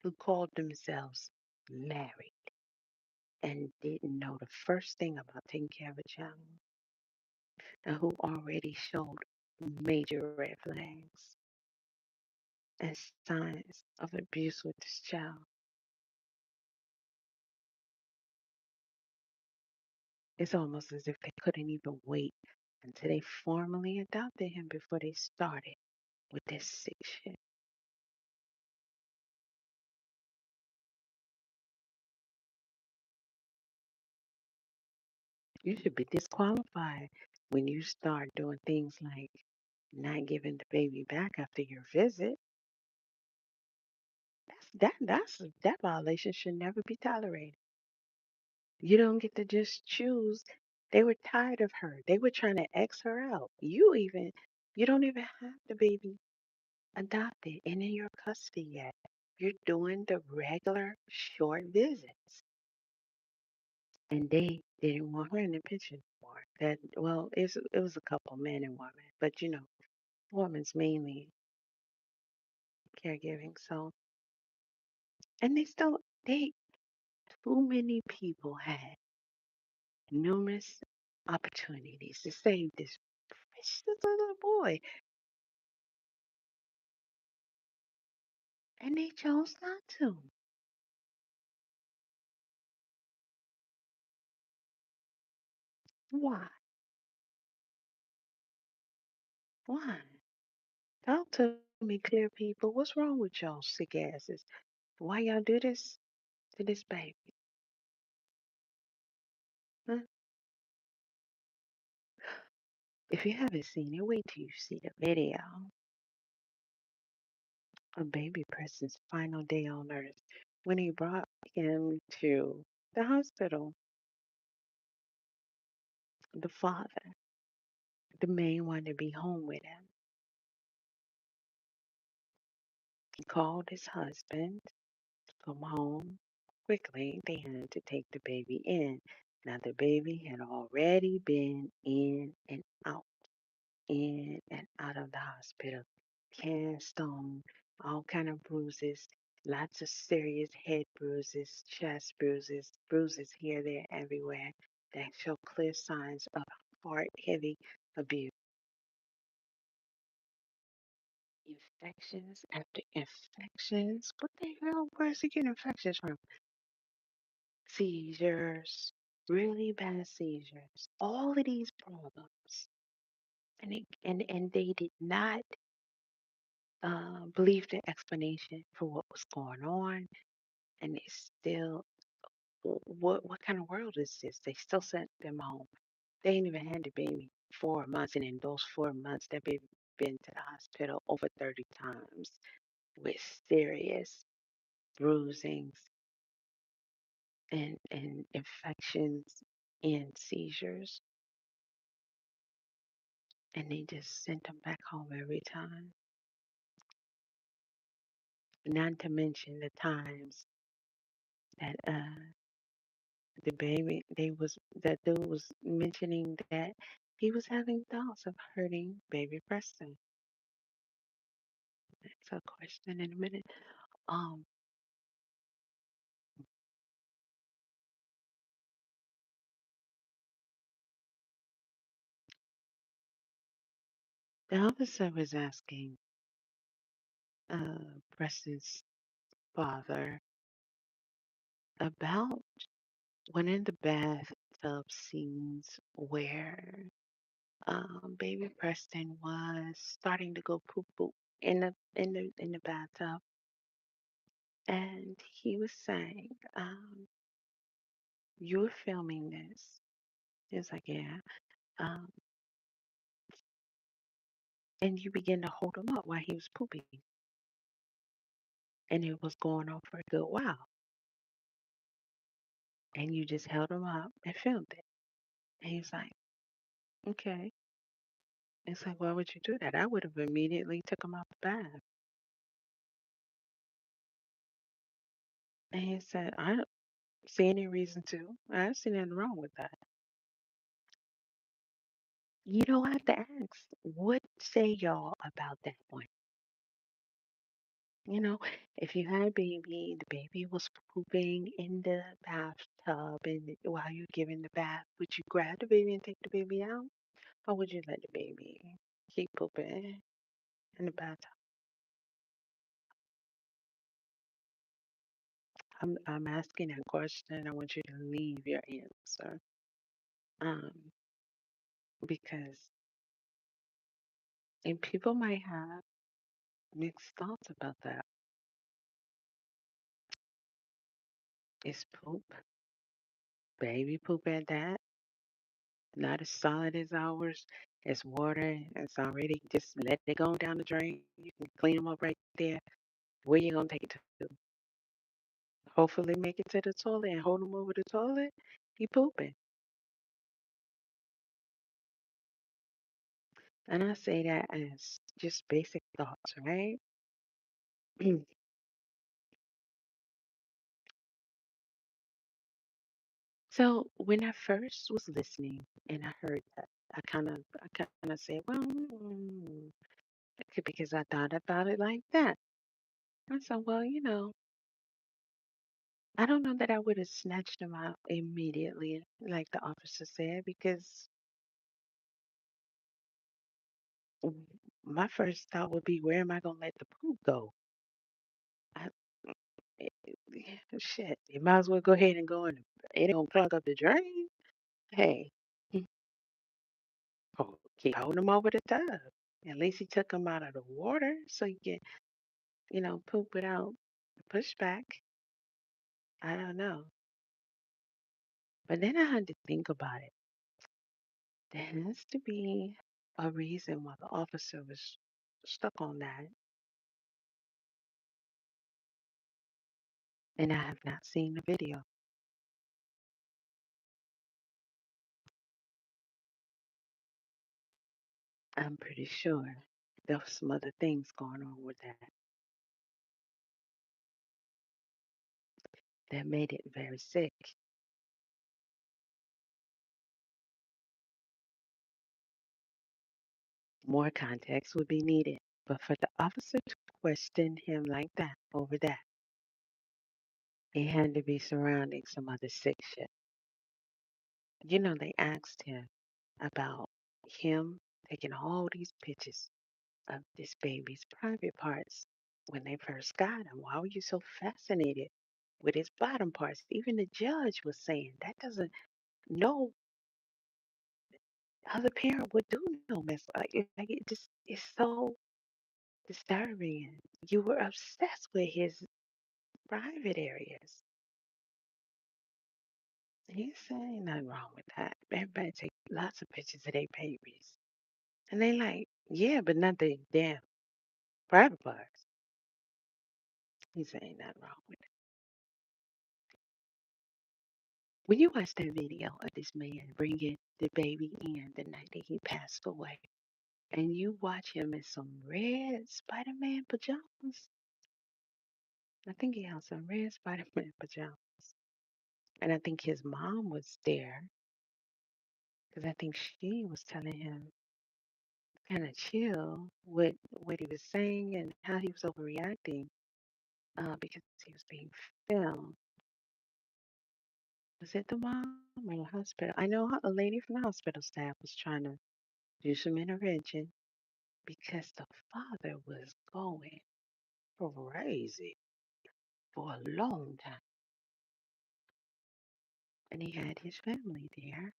who called themselves married and didn't know the first thing about taking care of a child and who already showed major red flags and signs of abuse with this child. It's almost as if they couldn't even wait until they formally adopted him before they started with this sick shit. You should be disqualified when you start doing things like not giving the baby back after your visit. That violation should never be tolerated. You don't get to just choose. They were tired of her. They were trying to X her out. You don't even have the baby adopted and in your custody yet. You're doing the regular short visits. And they didn't want her in the picture anymore. It was a couple, men and women, but women's mainly caregiving. So, and they, too many people had numerous opportunities to save this precious little boy, and they chose not to. Why? Why? Talk to me, clear people. What's wrong with y'all sick asses? Why y'all do this to this baby? Huh? If you haven't seen it, wait till you see the video of baby Preston's final day on earth when he brought him to the hospital. The father the man wanted to be home with him. He called his husband to come home quickly. They had to take the baby in. Now the baby had already been in and out of the hospital, cast on, all kind of bruises, lots of serious head bruises, chest bruises, bruises here, there, everywhere that show clear signs of heart heavy abuse. Infections after infections. What the hell? Where's he getting infections from? Seizures, really bad seizures. All of these problems, and they did not believe the explanation for what was going on, and they still, what kind of world is this? They still sent them home. They ain't even had the baby 4 months, and in those 4 months, that baby been to the hospital over 30 times with serious bruisings and infections and seizures, and they just sent them back home every time. Not to mention the times that the baby they was that dude was mentioning that he was having thoughts of hurting baby Preston. That's a question in a minute. Um, the officer was asking Preston's father about one of the bathtub scenes where baby Preston was starting to go poop poop in the bathtub, and he was saying, "You were filming this." He was like, "Yeah." Um, and you begin to hold him up while he was pooping, and it was going on for a good while, and you just held him up and filmed it. And he's like, "Okay." It's like, "Why would you do that?" I would have immediately took him out the bath. And he said, "I don't see any reason to. I don't see nothing wrong with that." You know, I have to ask, what say y'all about that one? You know, if you had a baby, the baby was pooping in the bathtub, and while you're giving the bath, would you grab the baby and take the baby out? Or would you let the baby keep pooping in the bathtub? I'm asking that question. I want you to leave your answer. Um, because and people might have mixed thoughts about that. Is poop, baby poop at that, not as solid as ours? It's water. It's already just let it go down the drain. You can clean them up right there. Where you gonna take it to? Hopefully, make it to the toilet and hold them over the toilet. He pooping, and I say that as just basic thoughts, right? So when I first was listening and I heard that, I kind of said, well, because I thought about it like that. I said, well, I don't know that I would have snatched him out immediately, like the officer said, because w- my first thought would be, where am I gonna let the poop go? I, shit, you might as well go ahead and go in. It ain't gonna clog up the drain. Hey, keep holding him over the tub. At least he took him out of the water so he can, poop without pushback. I don't know. But then I had to think about it. There has to be a reason why the officer was stuck on that. And I have not seen the video. I'm pretty sure there was some other things going on with that made it very sick. More context would be needed. But for the officer to question him like that over that, he had to be surrounding some other sick shit. They asked him about him taking all these pictures of this baby's private parts when they first got him. Why were you so fascinated with his bottom parts? Even the judge was saying that doesn't, no other parent would do no mess like it just is so disturbing. You were obsessed with his private areas. He's saying nothing wrong with that. Everybody take lots of pictures of their babies. And they like, yeah, but not the damn private parts. He's saying nothing wrong with it. When you watch that video of this man bringing the baby in the night that he passed away, and you watch him in some red Spider-Man pajamas, I think he had some red Spider-Man pajamas. And I think his mom was there because I think she was telling him kind of chill with what he was saying and how he was overreacting because he was being filmed. Was it the mom or the hospital? I know a lady from the hospital staff was trying to do some intervention because the father was going crazy for a long time. And he had his family there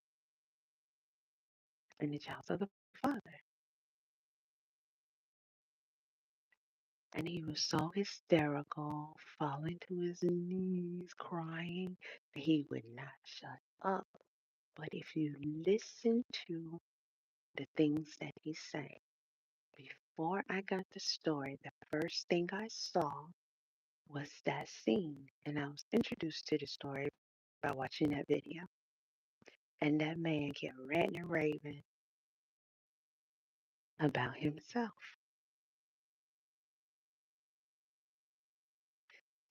in the house of the father. And he was so hysterical, falling to his knees, crying. He would not shut up. But if you listen to the things that he said, before I got the story, the first thing I saw was that scene. And I was introduced to the story by watching that video. And that man kept ranting and raving about himself.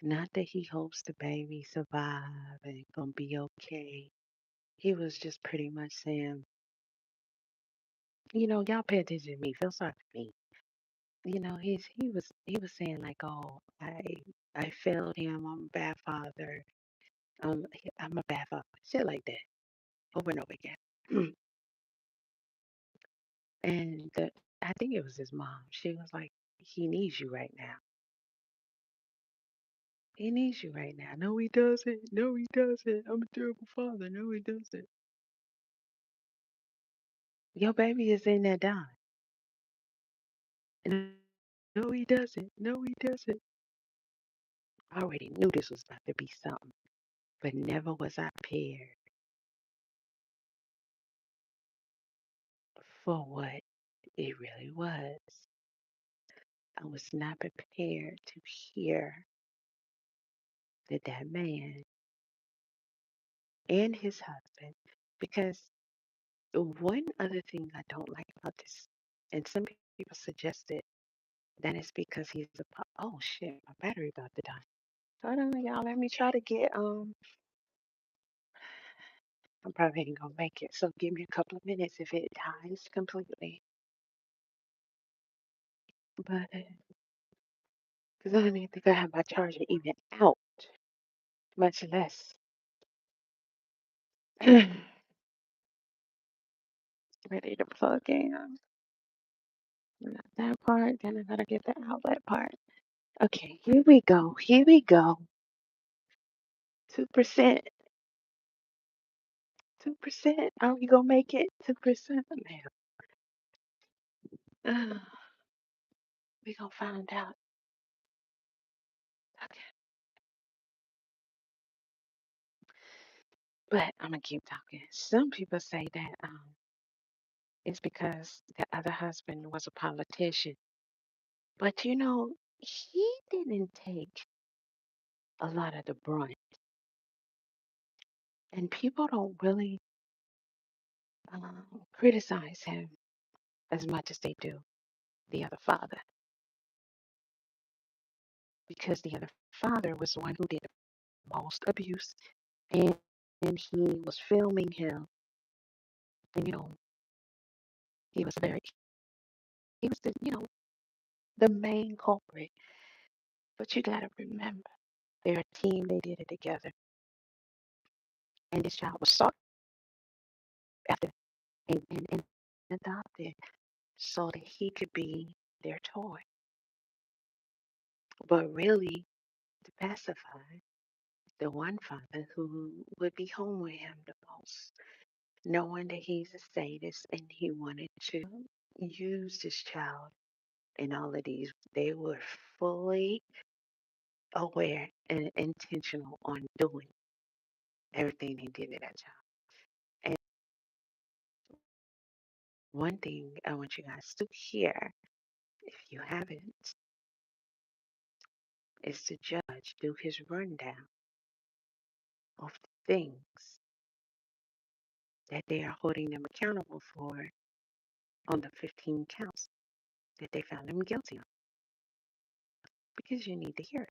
Not that he hopes the baby survive and gonna be okay. He was just pretty much saying, y'all pay attention to me, feel sorry for me. He was saying like, oh, I failed him, I'm a bad father. I'm a bad father. Shit like that. Over and over again. And I think it was his mom. She was like, he needs you right now. He needs you right now. No, he doesn't. No, he doesn't. I'm a terrible father. No, he doesn't. Your baby is in there dying. And no, he doesn't. No, he doesn't. I already knew this was about to be something, but never was I prepared for what it really was. I was not prepared to hear that that man and his husband, because one other thing I don't like about this, and some people suggested that it's because he's oh shit, my battery about to die. Hold on, y'all. Let me try to get I'm probably ain't gonna make it, so give me a couple of minutes if it dies completely. But because I don't even think I have my charger even out, much less ready to plug in. Not that part, then I gotta get the outlet part. Okay, here we go. Here we go. 2%. 2%. Are we gonna make it? 2%? Man, we gonna find out. Okay, but I'm gonna keep talking. Some people say that it's because the other husband was a politician, but he didn't take a lot of the brunt, and people don't really criticize him as much as they do the other father, because the other father was the one who did the most abuse, and, and he was filming him, and he was very, he was the main culprit. But you gotta remember, they're a team, they did it together, and this child was sought after and adopted so that he could be their toy. But really, to pacify the one father who would be home with him the most, knowing that he's a sadist and he wanted to use this child in all of these, they were fully aware and intentional on doing everything they did to that child. And one thing I want you guys to hear, if you haven't, is the judge do his rundown of the things that they are holding them accountable for on the 15 counts that they found them guilty of. Because you need to hear it.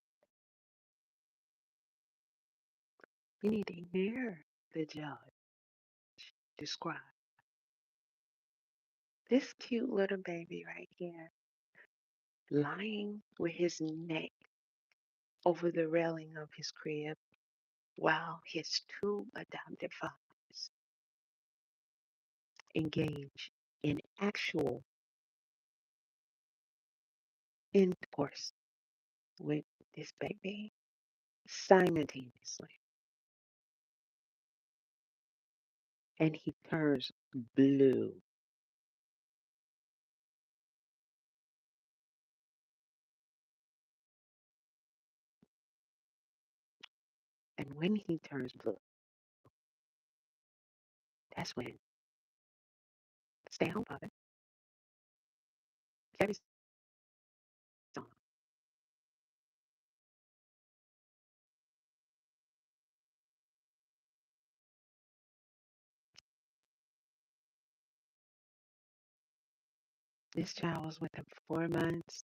You need to hear the judge describe this cute little baby right here lying with his neck over the railing of his crib while his two adopted fathers engage in actual intercourse with this baby simultaneously. And he turns blue. And when he turns blue, that's when stay home father carries on. This child was with him for 4 months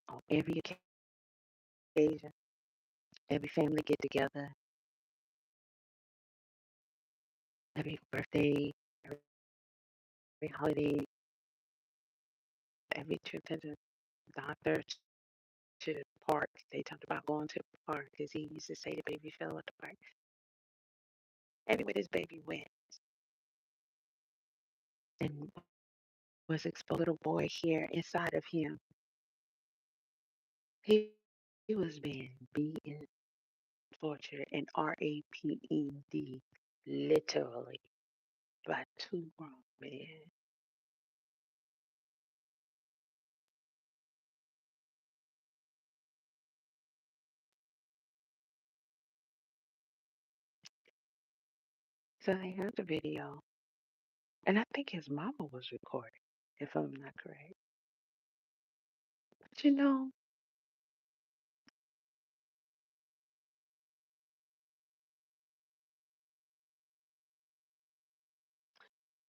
on every occasion, every family get together, every birthday, every holiday, every trip to the doctor, to the park. They talked about going to the park because he used to say the baby fell at the park. Everywhere this baby went and was exposed, little boy here inside of him, he, he was being beaten, tortured, and raped, literally, by two grown men. So they have the video, and I think his mama was recording, if I'm not correct. But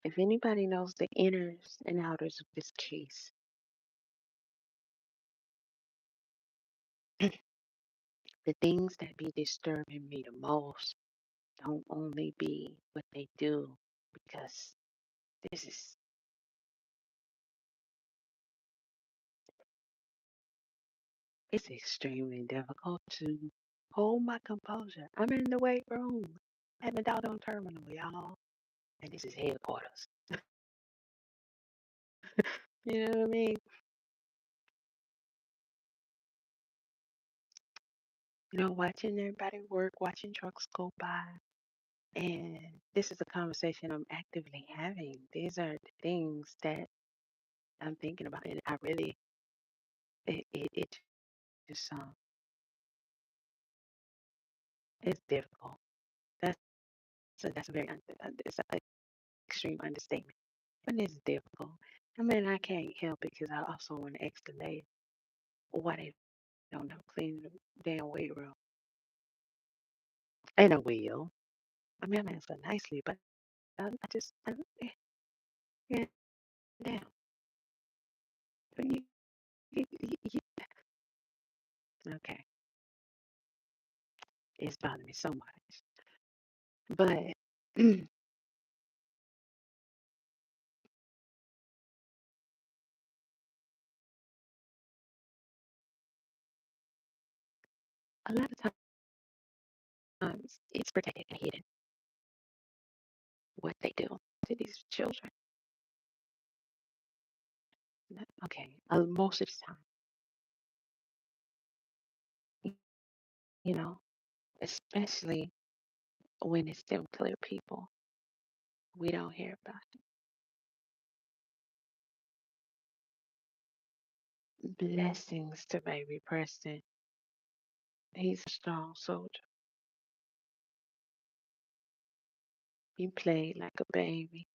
if anybody knows the inners and outers of this case, the things that be disturbing me the most don't only be what they do, because this is, it's extremely difficult to hold my composure. I'm in the weight room at the doggone terminal, y'all, and this is headquarters. You know what I mean? Watching everybody work, watching trucks go by. And this is a conversation I'm actively having. These are the things that I'm thinking about. And I really, it just, it's difficult. That's that's a very, it's an extreme understatement. But it's difficult. I mean, I can't help it because I also want to ask the lady why they don't know clean the damn weight room. And I will. I mean, I'm asking nicely, but I just, yeah, damn. You, okay, it's bothering me so much. But a lot of times it's protected and hidden what they do to these children. Okay, most of the time, you know, especially when it's them clear people, we don't hear about it. Blessings to baby Preston. He's a strong soldier. He played like a baby.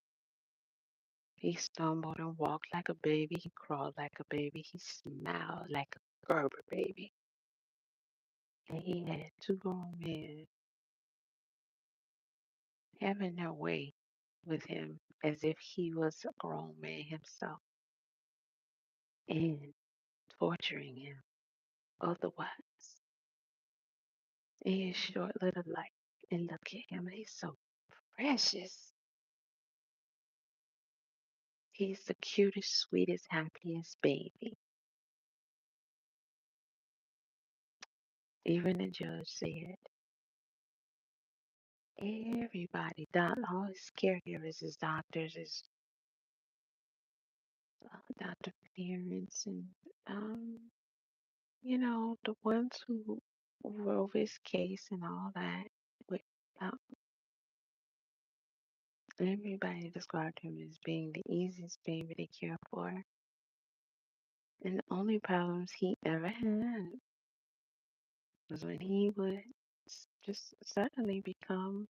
He stumbled and walked like a baby. He crawled like a baby. He smiled like a Gerber baby. And he had two grown men having their way with him as if he was a grown man himself and torturing him otherwise in his short little life. And look at him, he's so precious. He's the cutest, sweetest, happiest baby. Even the judge said, everybody, all his caregivers, his doctors, his doctor parents, and um, the ones who were over his case and all that. With, um, everybody described him as being the easiest baby to care for. And the only problems he ever had was when he would just suddenly become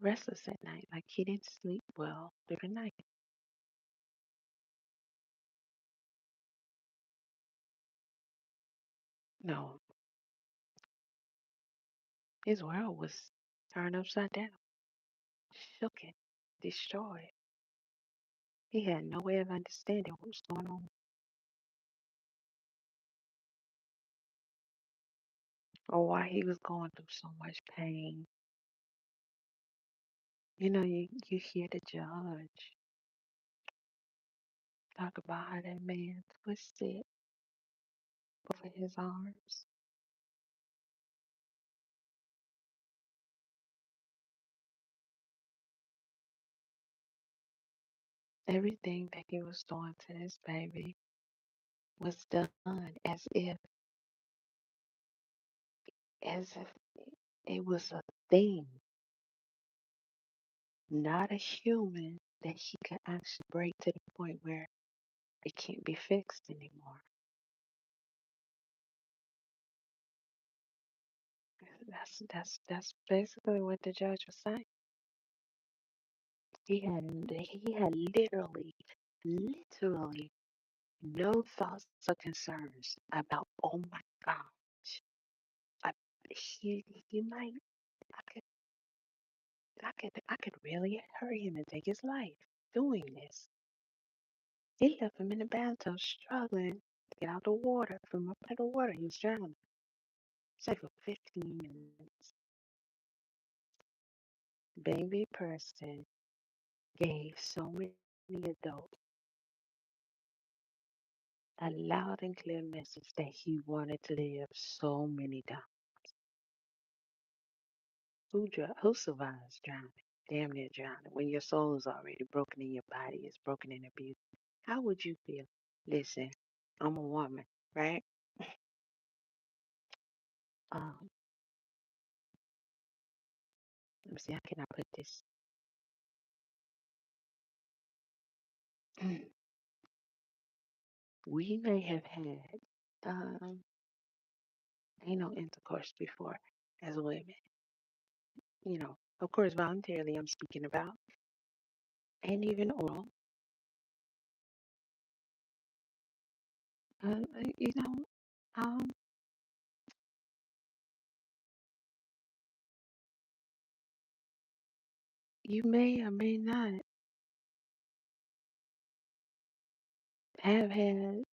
restless at night, like he didn't sleep well through the night. No, his world was turned upside down, shook it, destroyed. He had no way of understanding what was going on or why he was going through so much pain. You hear the judge talk about how that man twisted over his arms. Everything that he was doing to this baby was done as if it was a thing, not a human that he could actually break to the point where it can't be fixed anymore. That's basically what the judge was saying. He had literally no thoughts or concerns about, oh my gosh, I, he might, I could, I could really hurt him and take his life doing this. He left him in the bathtub struggling to get out the water from up out the water. He was drowning. Say for 15 minutes. Baby Preston gave so many adults a loud and clear message that he wanted to live so many times. Who survives drowning? Damn near drowning. When your soul is already broken in your body, it's broken in abuse. How would you feel? Listen, I'm a woman, right? Um, Let me see, how can I put this? We may have had um, anal intercourse before as women. Of course, voluntarily, I'm speaking about, and even oral. Uh, uh, you know, um, you may or may not have had,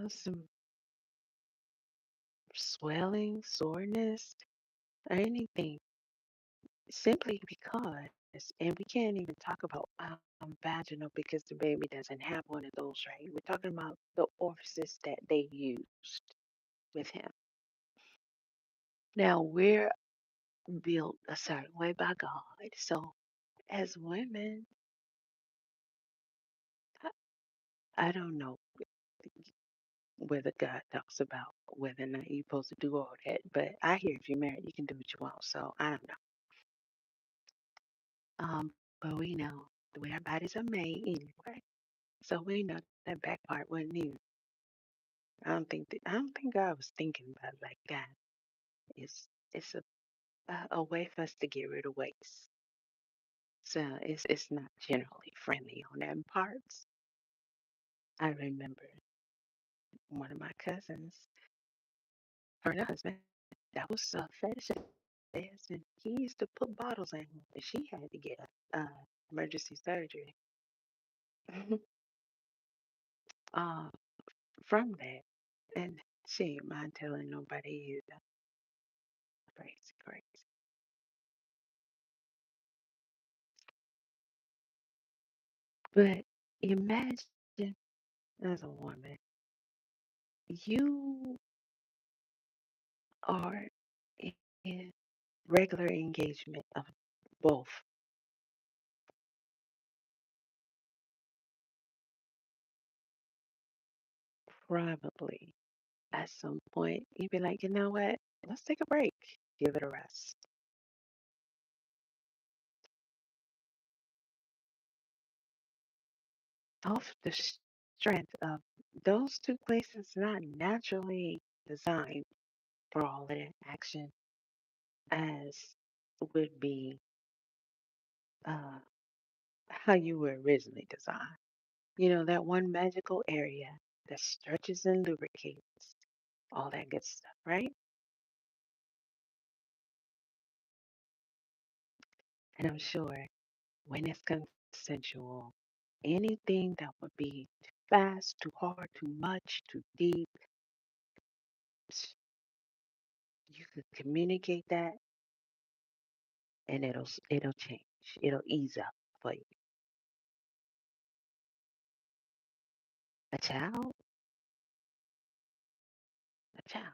some swelling, soreness, or anything, simply because, and we can't even talk about vaginal because the baby doesn't have one of those, right? We're talking about the orifice that they used with him. Now, we're built a certain way by God. So, as women, I, I don't know whether God talks about whether or not you're supposed to do all that, but I hear if you're married, you can do what you want. So, I don't know. But we know the way our bodies are made anyway. So we know that back part wasn't even. I don't think God was thinking about it like that. It's a way for us to get rid of waste. So it's not generally friendly on them parts. I remember one of my cousins, her and her husband, that was a fetish of theirs, and he used to put bottles in her, and she had to get emergency surgery uh, from that. And she ain't mind telling nobody either. Crazy, crazy. But imagine as a woman, you are in regular engagement of both. Probably at some point, you'd be like, you know what? Let's take a break. Give it a rest. Off the strength of those two places not naturally designed for all of that action as would be uh, how you were originally designed. That one magical area that stretches and lubricates, all that good stuff, right? And I'm sure when it's consensual, anything that would be too fast, too hard, too much, too deep, you could communicate that and it'll change. It'll ease up for you. A child, a child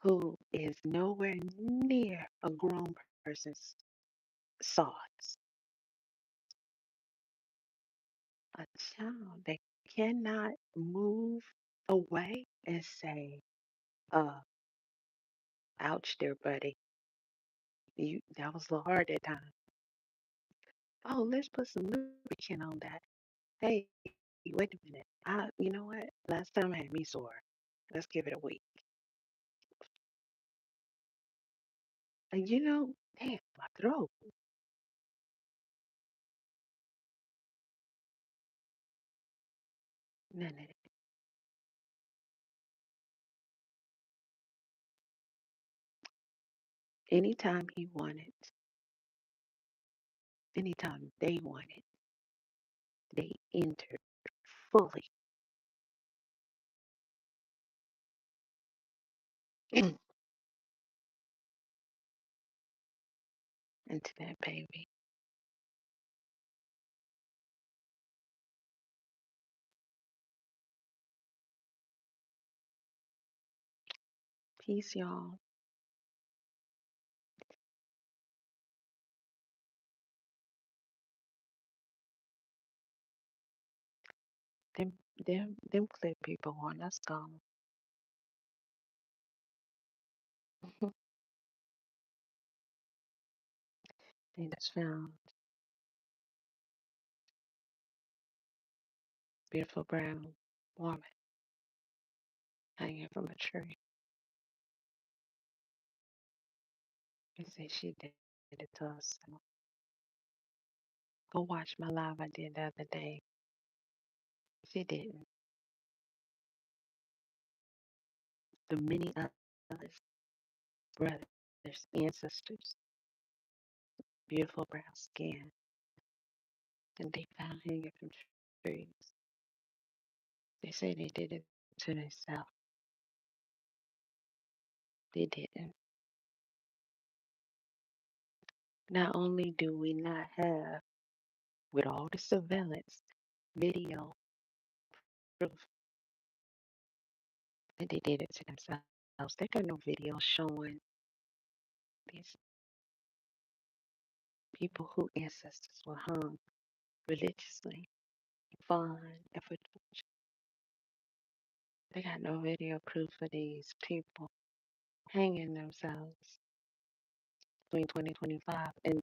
who is nowhere near a grown person's size, a child that cannot move away and say, uh, ouch there, buddy. That was a little hard that time. Oh, let's put some lubricant on that. Hey, wait a minute. You know what? Last time I had me sore. Let's give it a week. And damn, my throat. None of that. Anytime he wanted, anytime they wanted, they entered fully into that baby. Peace, y'all. Them clip people want us gone. They just found beautiful brown woman hanging from a tree. They say she did it to us. So go watch my live I did the other day. She didn't. The many others, brothers and sisters, beautiful brown skin. and they found hanging from trees. They say they did it to themselves. They didn't. Not only do we not have, with all the surveillance, video proof that they did it to themselves, they got no video showing these people whose ancestors were hung religiously, fun, and for torture. They got no video proof of these people hanging themselves between 2025 and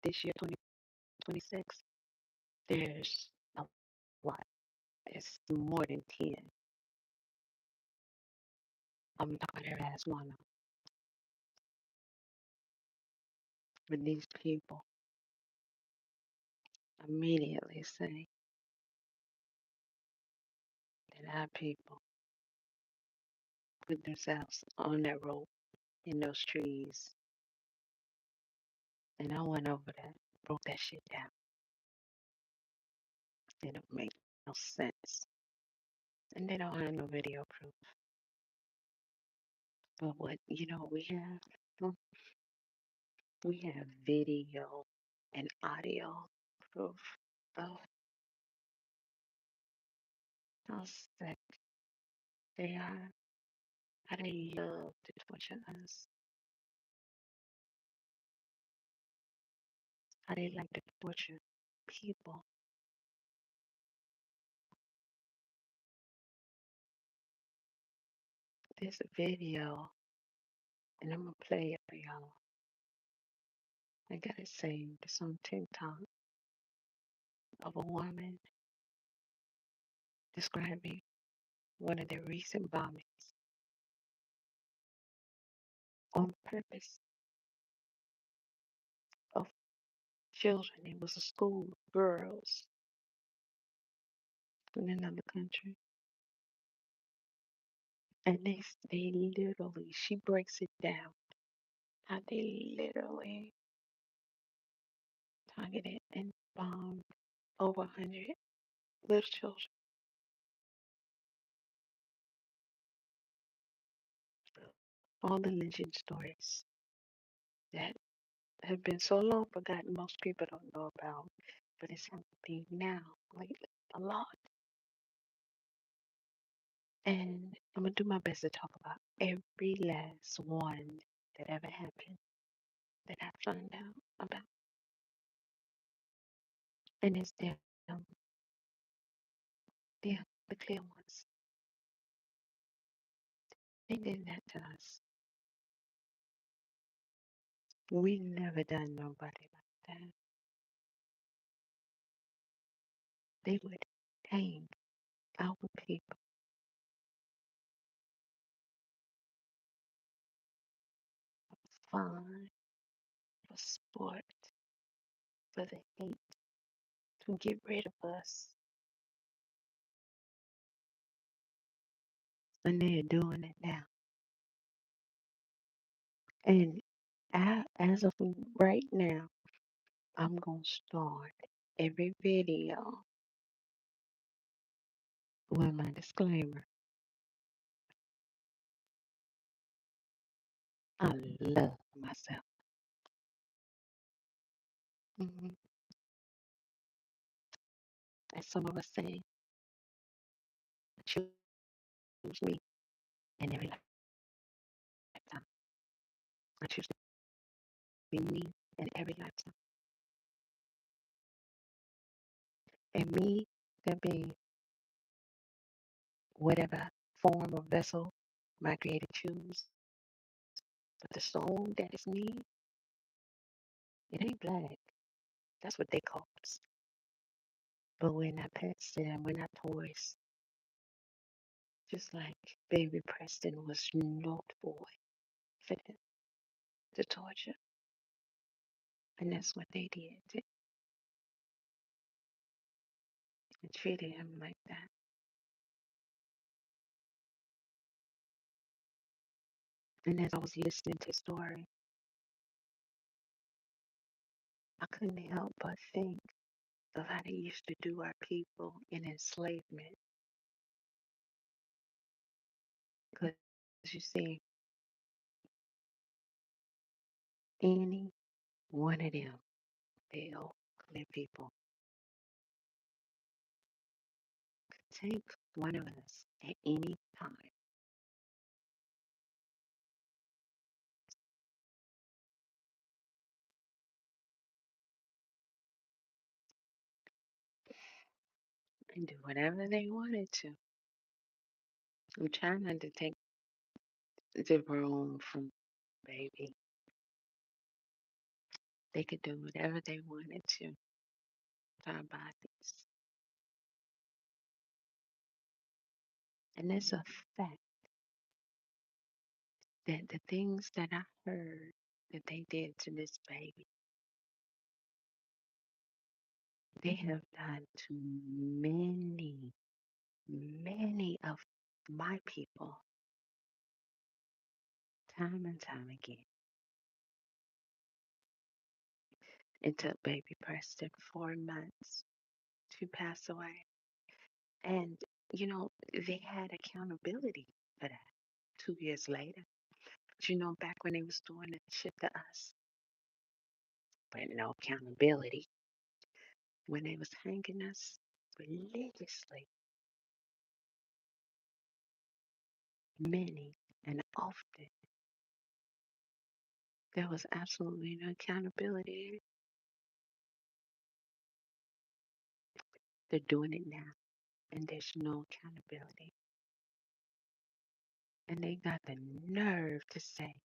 this year, 2026. There's a lot. It's more than 10. I'm not going to ask one of them. But these people immediately say that our people put themselves on that rope in those trees. And I went over there, broke that shit down. It don't make no sense. And they don't have no video proof. But what, we have? Hmm, we have video and audio proof of how sick they are, how they love to torture us, how they like to torture people. This video, and I'm gonna play it for y'all. I got it saved. It's on TikTok of a woman describing one of the recent bombings on purpose of children. It was a school, girls in another country. And they literally, she breaks it down how they literally targeted and bombed over 100 little children. All the legend stories that have been so long forgotten, most people don't know about, but it's happening now, lately, a lot. And I'm gonna do my best to talk about every last one that ever happened that I found out about. And it's them, the clear ones. They did that to us. We never done nobody like that. They would hang our people for fun, for sport, for the hate, to get rid of us. And they're doing it now. And as of right now, I'm going to start every video with my disclaimer. I love myself. hmm As some of us say, I choose me in every lifetime. I choose to be me in every lifetime. And me can be whatever form or vessel my creator choose. But the soul that is me, it ain't black. That's what they call us. But we're not pets and we're not toys. Just like baby Preston was not for the torture. And that's what they did. They treated him like that. And as I was listening to the story, I couldn't help but think of how they used to do our people in enslavement. Because you see, any one of them, they'll clear people, could take one of us at any time and do whatever they wanted to. I'm trying not to take the room from baby. They could do whatever they wanted to our bodies. And it's a fact that the things that I heard that they did to this baby, they have done to many, many of my people time and time again. It took baby Preston 4 months to pass away. And, they had accountability for that 2 years later. But back when they was doing that shit to us, but no accountability, when they was hanging us religiously, many and often, there was absolutely no accountability. They're doing it now, and there's no accountability. And they got the nerve to say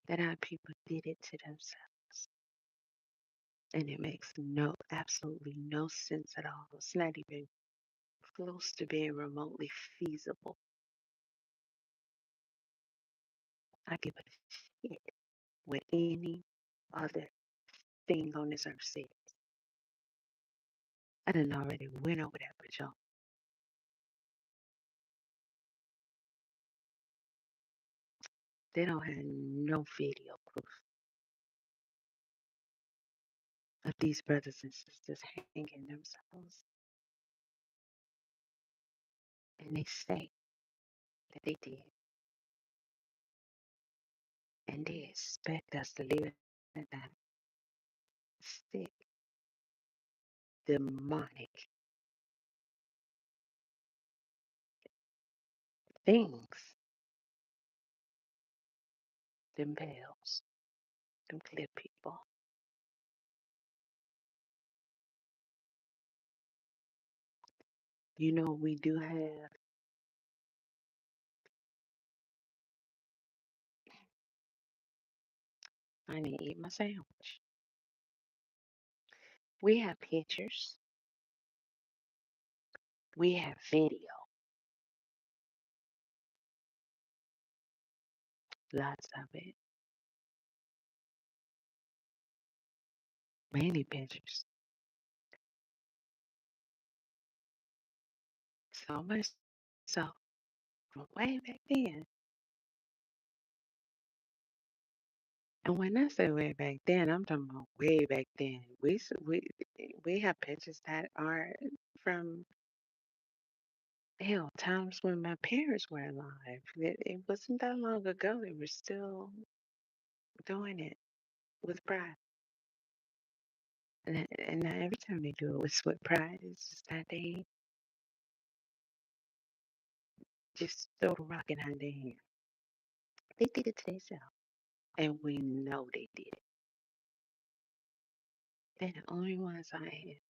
that our people did it to themselves. And it makes absolutely no sense at all. It's not even close to being remotely feasible. I give a shit what any other thing on this earth says. I done already went over that with y'all. They don't have no video proof of these brothers and sisters hanging themselves. And they say that they did. And they expect us to leave it at that. Sick, demonic things, them bells, them clear people. We do have, I need to eat my sandwich. We have pictures, we have video, lots of it, mainly pictures. So much so, from way back then. And when I say way back then, I'm talking about way back then. We have pictures that are from hell times when my parents were alive. It wasn't that long ago. They were still doing it with pride. And now every time they do it with pride, it's just that they just throw the rock in their hand. They did it to themselves. And we know they did it. They're the only ones I had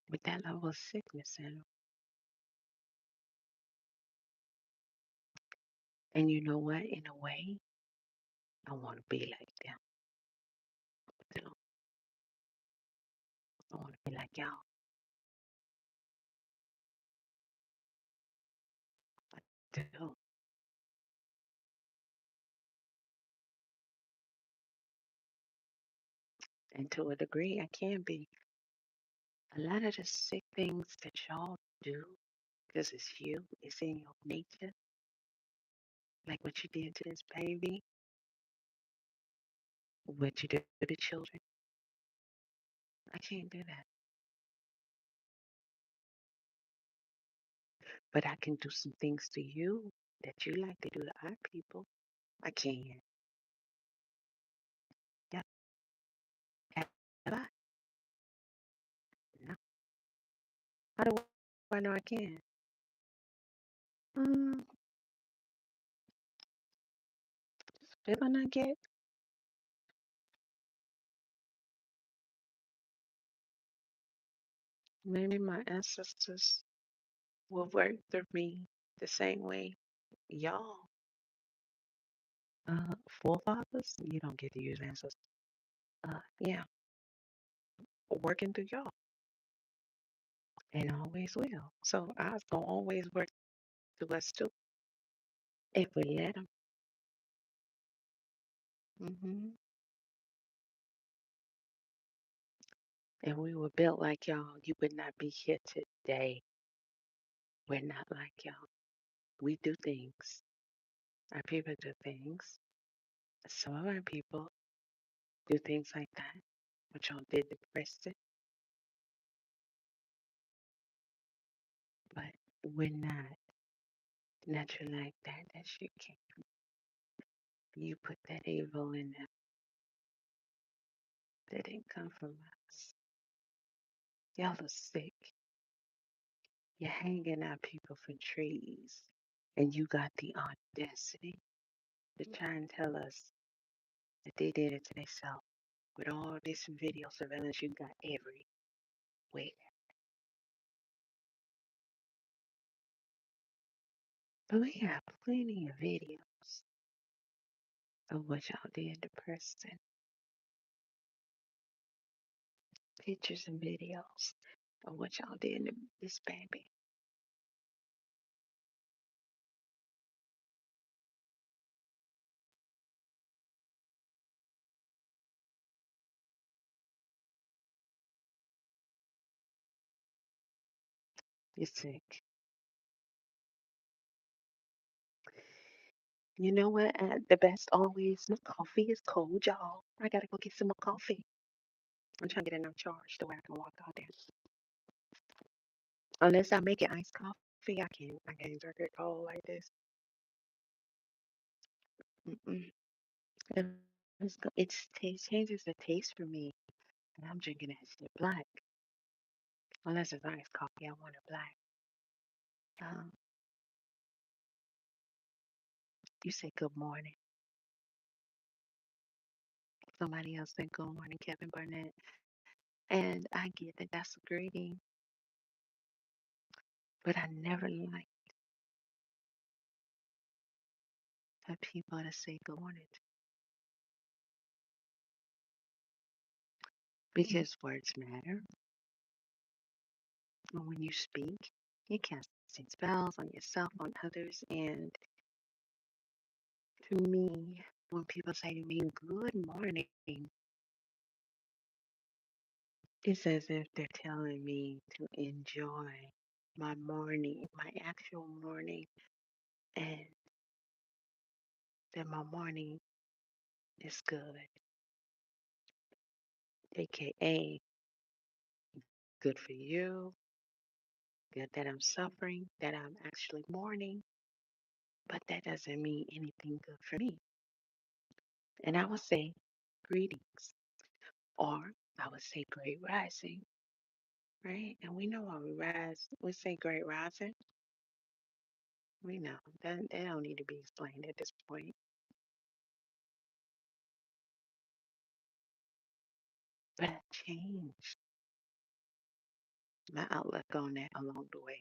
with that level of sickness in them. And you know what? In a way, I want to be like them. You know, I want to be like y'all. I do. And to a degree, I can be. A lot of the sick things that y'all do, because it's in your nature, like what you did to this baby, what you do to the children, I can't do that. But I can do some things to you that you like to do to our people. I can. Yeah. Have I? No. How do I know I can? Mm, did I not get? Maybe my ancestors will work through me the same way y'all, forefathers, you don't get to use ancestors. Yeah, working through y'all and always will. So I's gonna always work through us too if we let them. Hmm. If we were built like y'all, you would not be here today. We're not like y'all. We do things. Our people do things. Some of our people do things like that, what y'all did to Preston, but we're not naturally like that. That shit can't. You put that evil in them. That didn't come from us. Y'all are sick. You're hanging out people for trees, and you got the audacity to try and tell us that they did it to themselves with all this video surveillance you got everywhere. But we got plenty of videos of what y'all did to Preston. Pictures and videos of what y'all did to this baby. You're sick. You know what? The best always, my coffee is cold, y'all. I gotta go get some more coffee. I'm trying to get enough charge to where I can walk out there. Unless I make it iced coffee, I can't drink it cold like this. Mm-mm. If changes the taste for me, and I'm drinking that shit black. Unless it's iced coffee, I want it black. Um, you say good morning. Somebody else said good morning, Kevin Burnett. And I get that that's a greeting, but I never like for people to say good morning because words matter. And when you speak, you're casting spells on yourself, on others. And to me, when people say to me, good morning, it's as if they're telling me to enjoy my morning, my actual morning, and that my morning is good, aka good for you, good that I'm suffering, that I'm actually mourning, but that doesn't mean anything good for me. And I would say greetings, or I would say great rising, right? And we know when we rise, we say great rising. We know that they don't need to be explained at this point. But I changed my outlook on that along the way.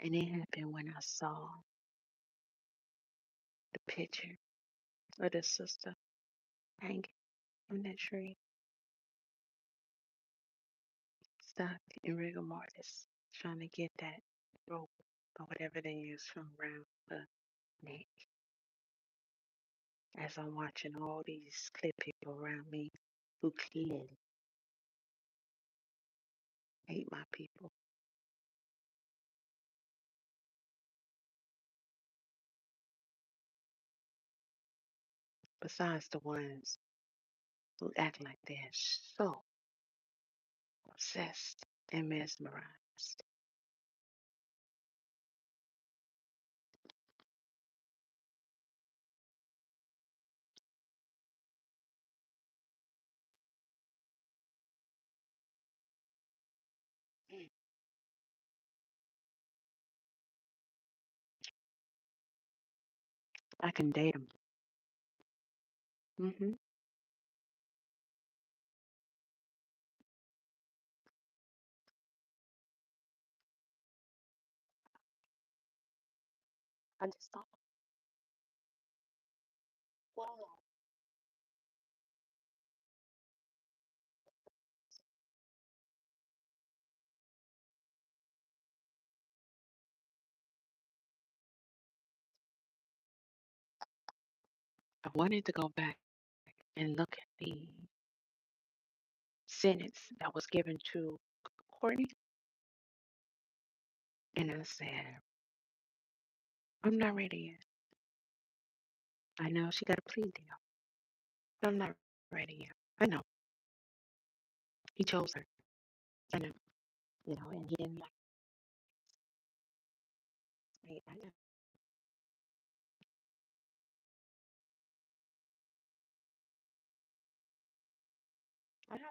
And it happened when I saw the picture of the sister hanging from that tree, stuck in rigor mortis, trying to get that rope or whatever they use from around her neck. As I'm watching all these clear people around me who clearly hate my people. Besides the ones who act like they're so obsessed and mesmerized. Mm. I can date them. I just thought, wow. I wanted to go back and look at the sentence that was given to Courtney, and I said, I'm not ready yet. I know she got a plea deal, but I'm not ready yet. I know he chose her. I know, and he didn't like me. I know, I know,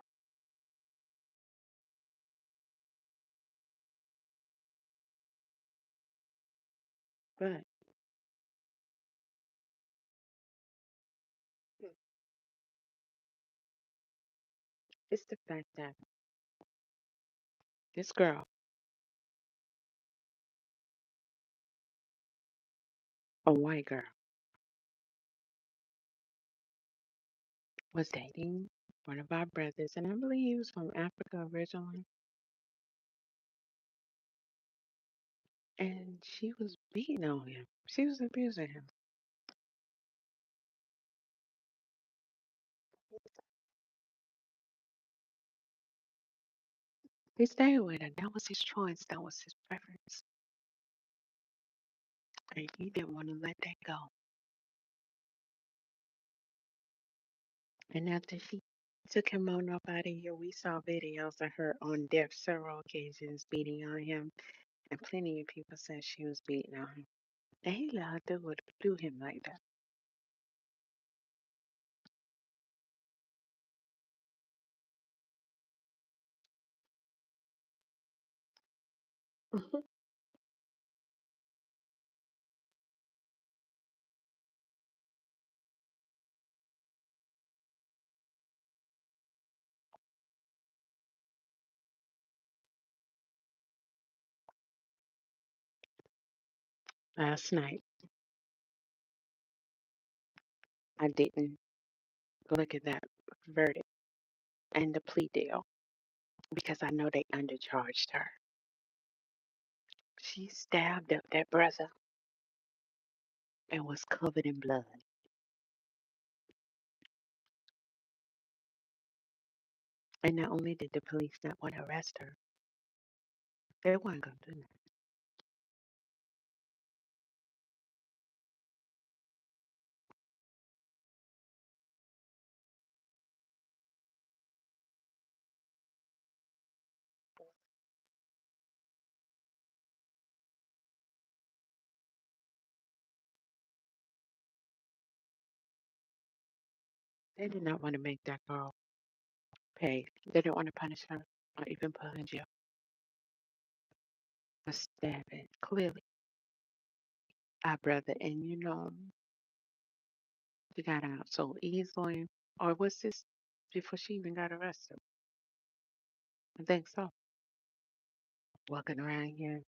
but it's the fact that this girl, a white girl, was dating one of our brothers, and I believe he was from Africa originally, and she was beating on him. She was abusing him. He stayed with her. That was his choice. That was his preference. And he didn't want to let that go. And after she took him on up out of here, we saw videos of her on death several occasions beating on him. And plenty of people said she was beating on him. And he let her do him like that. Last night, I didn't look at that verdict and the plea deal because I know they undercharged her. She stabbed up that brother and was covered in blood. And not only did the police not want to arrest her, they weren't going to do that. They did not want to make that girl pay. They didn't want to punish her or even put her in jail for stabbing clearly our brother. And she got out so easily. Or was this before she even got arrested? I think so. Walking around here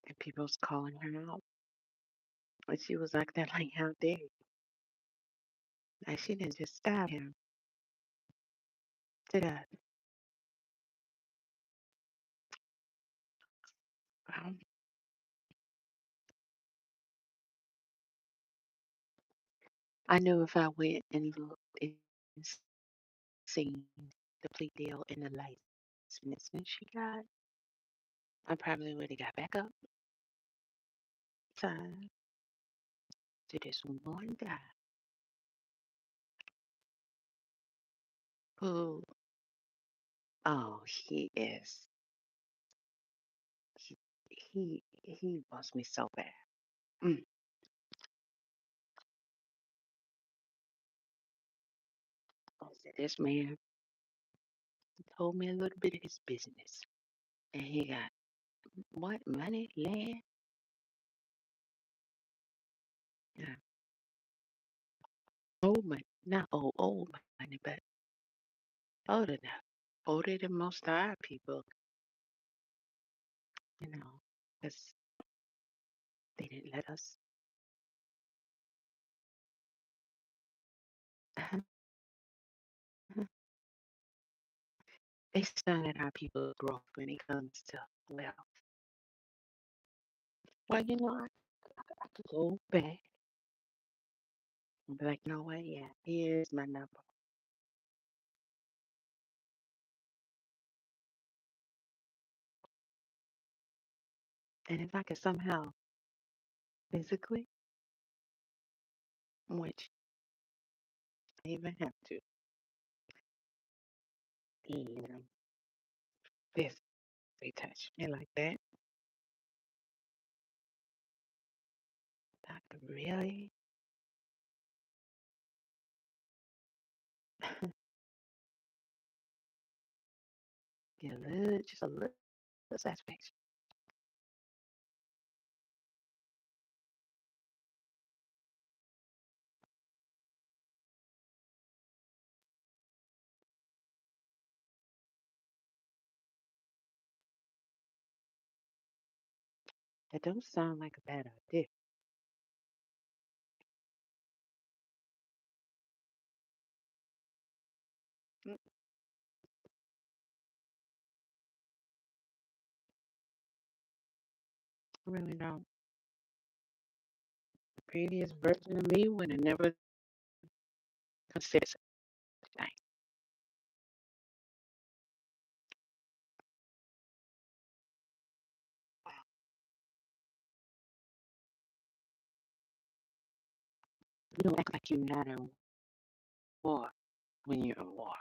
and people was calling her out. And she was like that, like, how dare you? Like she didn't just stab him to death. Um, I knew if I went and looked and seen the plea deal and the license she got, I probably would have got back up time to this one guy. who, oh, he is, he, he wants me so bad. Mm. I said, this man told me a little bit of his business. And he got what? Money, land? Yeah. Old money. Not old money, but old enough. Older than most of our people, you know, because they didn't let us. They stunted our people's growth when it comes to wealth. Well, I could go back and be like, you know what? Yeah, here's my number. And if I could somehow physically, which I even have to, you know, physically touch me like that, I could really get a little, just a little satisfaction. That don't sound like a bad idea. Mm, I really don't. The previous version of me would have never considered such a thing. You don't act like you're not in war when you're in war.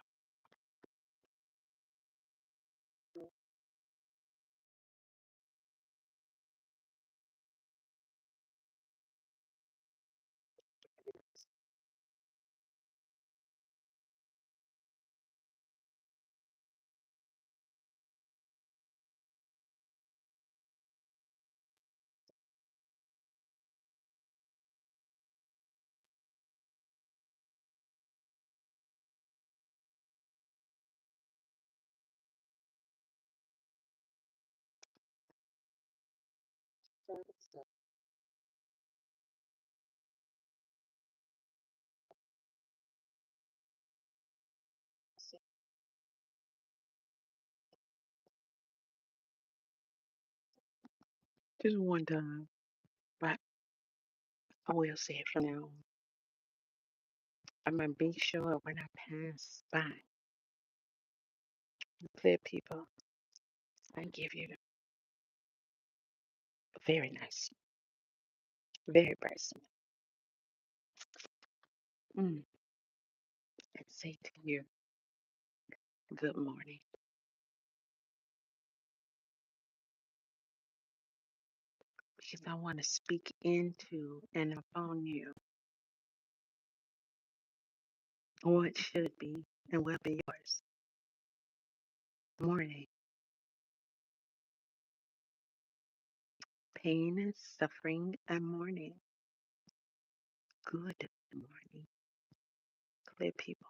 Just one time, but I will say it from now on. I'm gonna be sure when I pass by the clear people, I give you a very nice, very personal. Mm, and say to you, good morning, because I want to speak into and upon you what should be and will be yours. Morning, pain, suffering, and mourning. Good morning, clear people.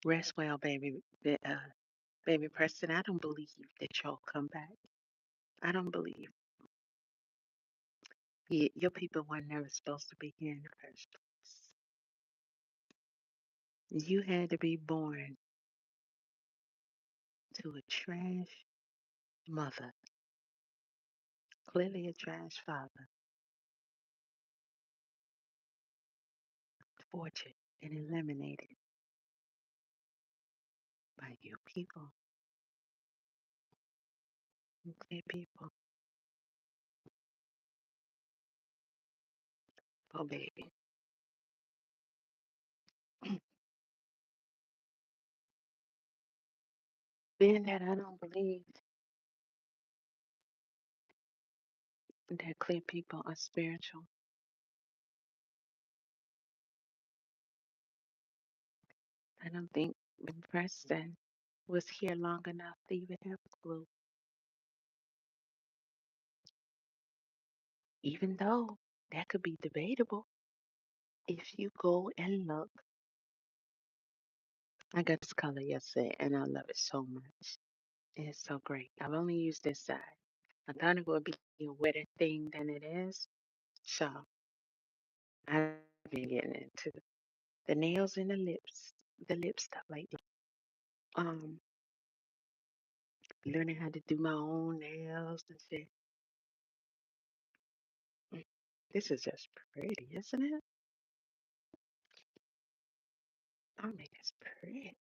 Rest well, baby. Baby Preston, I don't believe that you'll come back. I don't believe your people were never supposed to be here in the first place. You had to be born to a trash mother, clearly a trash father, tortured and eliminated by you people, clear people, Oh, baby. Being that I don't believe that clear people are spiritual, I don't think Preston was here long enough to even have a clue. Even though that could be debatable. If you go and look, I got this color yesterday and I love it so much. It's so great. I've only used this side. I thought it would be a wetter thing than it is. So I've been getting into the nails and the lip stuff lately. Um, Learning how to do my own nails and shit. Mm, This is just pretty, isn't it? I mean, it's pretty.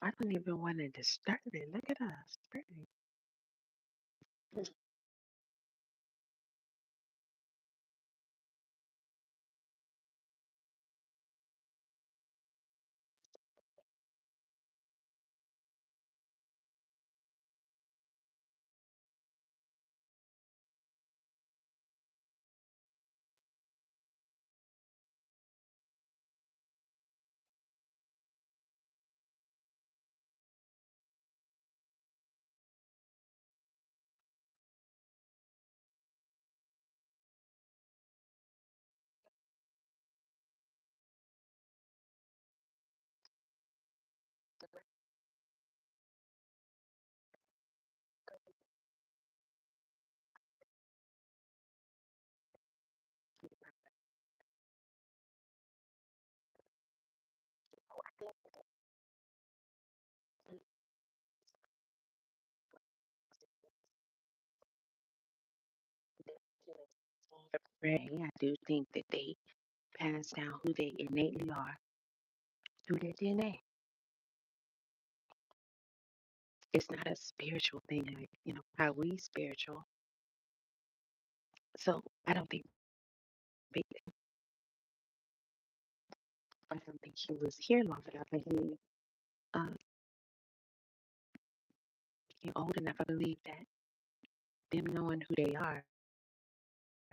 I don't even want to disturb it. Look at us. Pretty. Pretty. I do think that they pass down who they innately are through their DNA. It's not a spiritual thing, like, how we spiritual. So big- I don't think he was here long enough, and uh, he old enough. I believe that them knowing who they are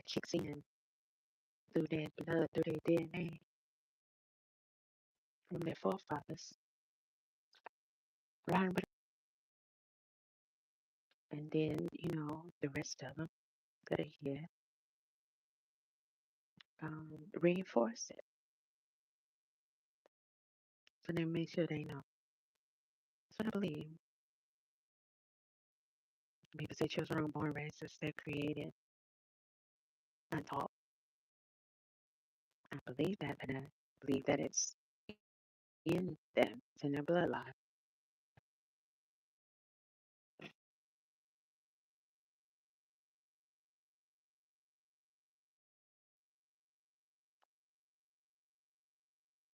kicks in through their blood, through their DNA from their forefathers. Line with, and then the rest of them that are here reinforce it. So they make sure they know. So I believe people say children are born racist, they're created untaught. I believe that, but I believe that it's in them, it's in their bloodline.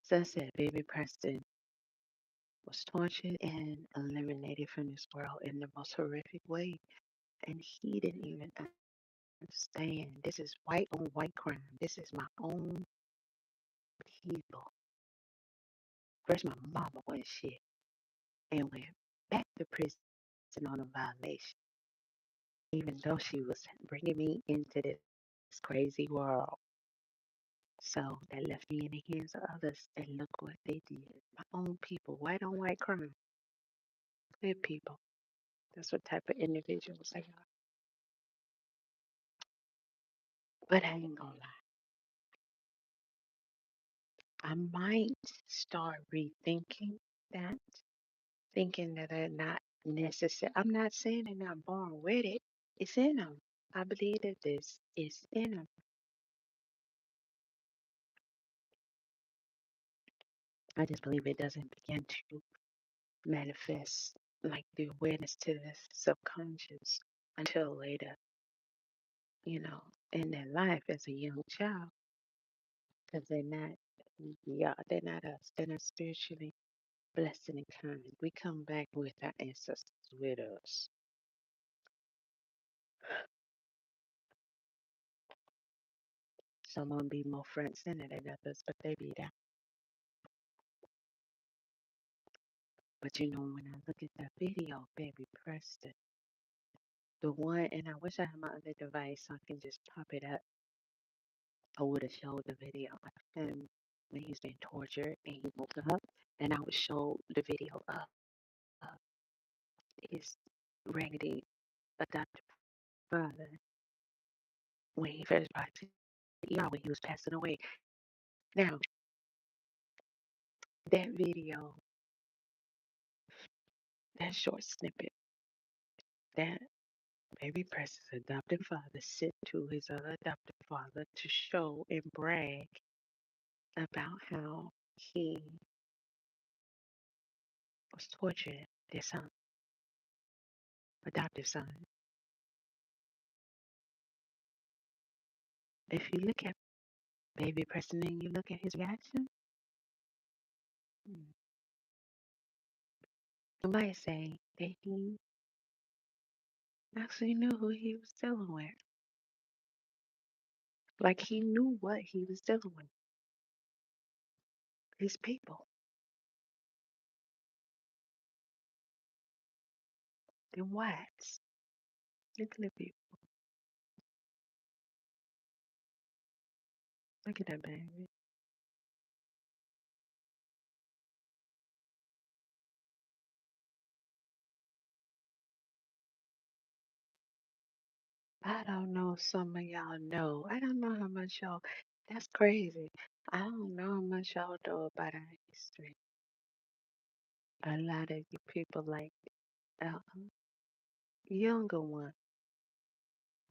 So I said, baby Preston was tortured and eliminated from this world in the most horrific way. And he didn't even understand. This is white on white crime. This is my own people. First, my mama was shit and went back to prison on a violation, even though she was bringing me into this crazy world. So that left me in the hands of others, and look what they did. My own people, white on white crime, clear people. That's what type of individuals they are. But I ain't gonna lie. I might start rethinking that, thinking that they're not necessary. I'm not saying they're not born with it. It's in them. I believe that this is in them. I just believe it doesn't begin to manifest like the awareness to the subconscious until later, in their life as a young child, because they're not us. They're not spiritually blessed and kind. We come back with our ancestors with us. some of them be more front center than others, but they be there. But when I look at that video, baby Preston, the one, and I wish I had my other device so I can just pop it up. I would have showed the video of him when he's been tortured and he woke up, and I would show the video of his raggedy adopted father when he first brought to the ER when he was passing away. Now, that video, that short snippet, that baby Preston's adopted father sent to his other adopted father to show and brag about how he was torturing their son, adopted son. If you look at baby Preston and you look at his reaction, you might say that he actually knew who he was dealing with. Like he knew what he was dealing with. His people. The whites. Look at the people. Look at that baby. I don't know if some of y'all know. I don't know how much y'all, that's crazy. I don't know how much y'all know about our history. A lot of you people like uh, younger one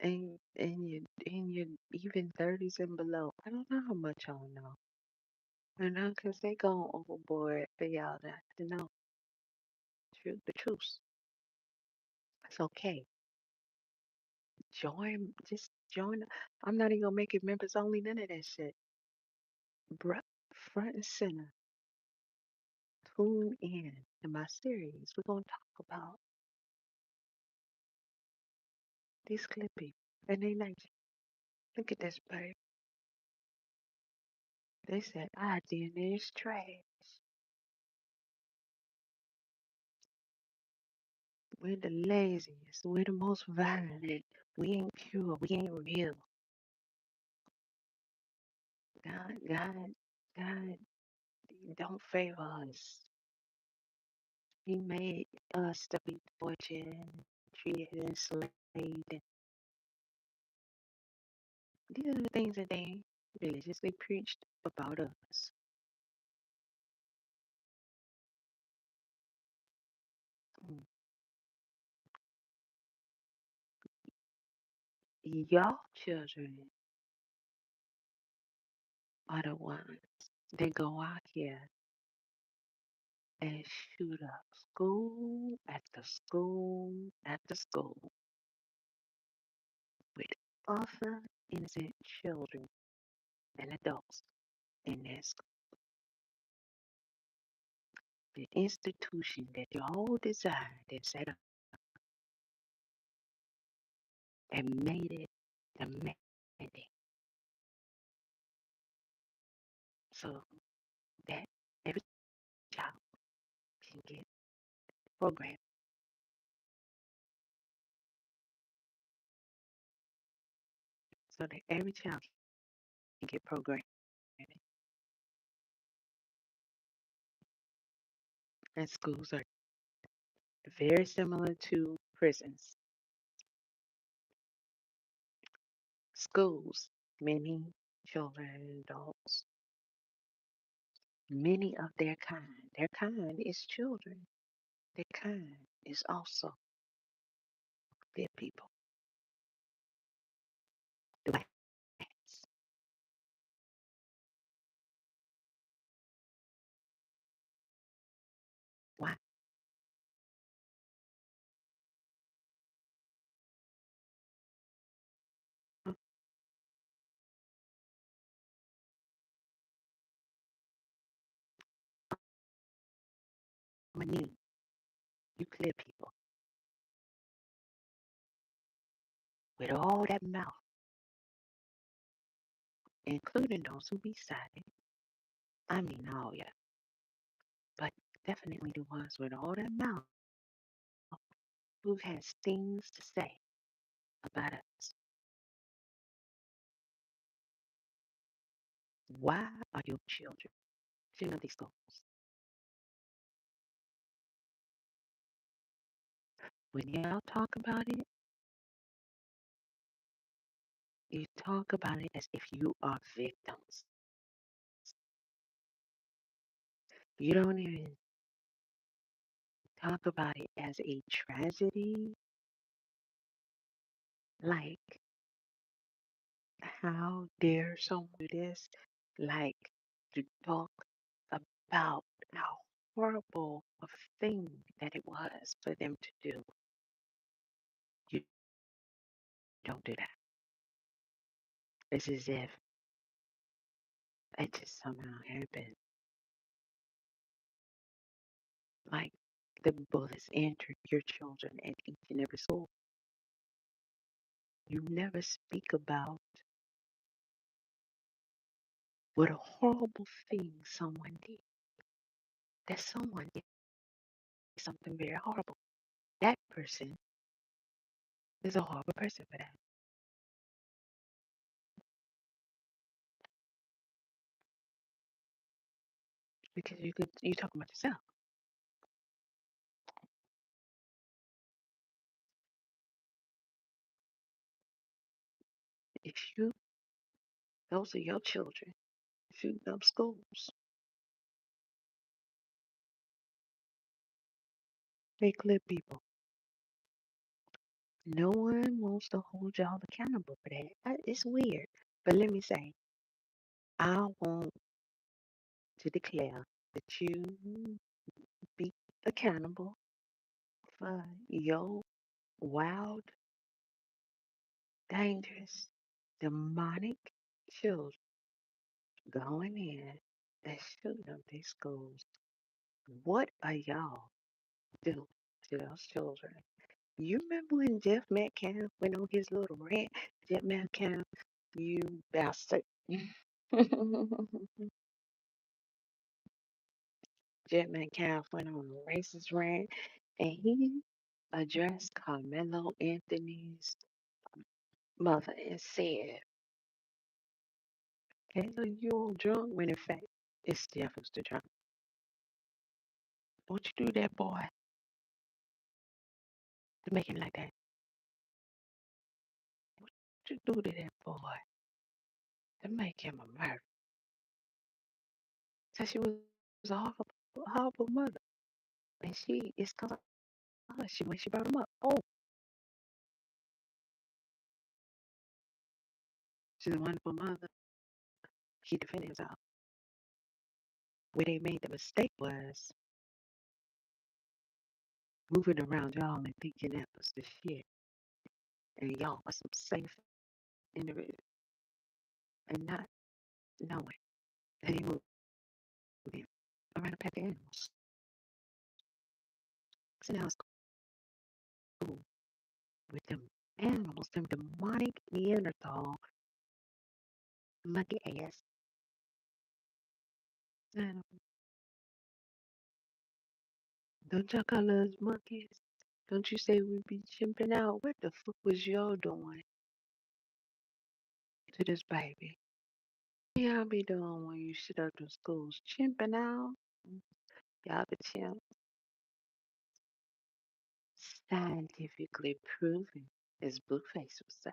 and you even 30s and below. I don't know how much y'all know. Because they going overboard for y'all not to know the truth. It's okay. Just join. I'm not even gonna make it members only, none of that shit. Bruh, front and center. Tune in to my series. We're gonna talk about these clippy. And they like, look at this, babe. They said our DNA is trash. We're the laziest. We're the most violent. We ain't pure. We ain't real. God don't favor us. He made us to be tortured, treated, enslaved. And these are the things that they religiously preached about us. Mm. Y'all children are the ones that go out here and shoot up school after school after school with other innocent children and adults in their school. The institution that y'all designed and set up and made it demanding so that every child can get programmed, so that every child can get programmed. And schools are very similar to prisons. Schools, many children and adults, many of their kind is children. Their kind is also their people, the whites. Why? Many you clear people with all that mouth including those who be silent. I mean, all yeah, but definitely the ones with all that mouth who has things to say about us. Why are your children filling these schools? When y'all talk about it, you talk about it as if you are victims. You don't even talk about it as a tragedy. Like, how dare someone do this? Like, to talk about how horrible of a thing that it was for them to do. You don't do that. It's as if it just somehow happened. Like, the bullets entered your children at each and every school. You never speak about what a horrible thing someone did. That someone did something very horrible. That person is a horrible person for that. Because you talk about yourself. If you those are your children shooting up schools, they clip people. No one wants to hold y'all accountable for that. It's weird. But let me say, I want to declare that you be accountable for your wild, dangerous, demonic children going in and shooting up these schools. What are y'all doing to those children? You remember when Jeff Metcalf went on his little rant? Jeff Metcalf, you bastard. Jeff Metcalf went on a racist rant and he addressed Carmelo Anthony's mother and said, Kayla, you all drunk when in fact it's Jeff who's the drunk. Don't you do that, boy, to make him like that. What you do to that boy to make him a murderer? So she was a horrible, horrible mother. And she is cause she when she brought him up. Oh, she's a wonderful mother. He defended himself. Where they made the mistake was moving around y'all and thinking that was the shit. And y'all are some safe individuals and not knowing that he moved him around a pack of animals. So now it's cool with them animals, them demonic Neanderthal monkey ass animals. Don't y'all call us monkeys? Don't you say we be chimping out? What the fuck was y'all doing to this baby? What y'all be doing when you sit up in schools? Chimping out? Y'all be chimp. Scientifically proven, as Blueface would say.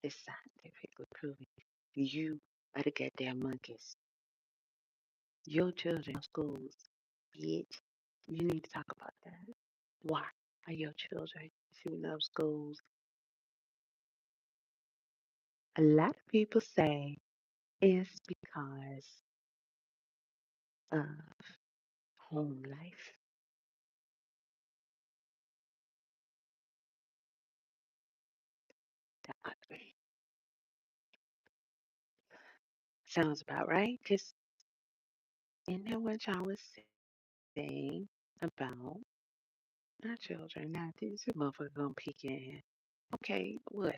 It's scientifically proven. You are the goddamn monkeys. Your children in schools, bitch. You need to talk about that. Why are your children shooting up schools? A lot of people say it's because of home life. That sounds about right. Because in there what y'all was saying about our children, now these motherfuckers gonna peek in. Okay, what?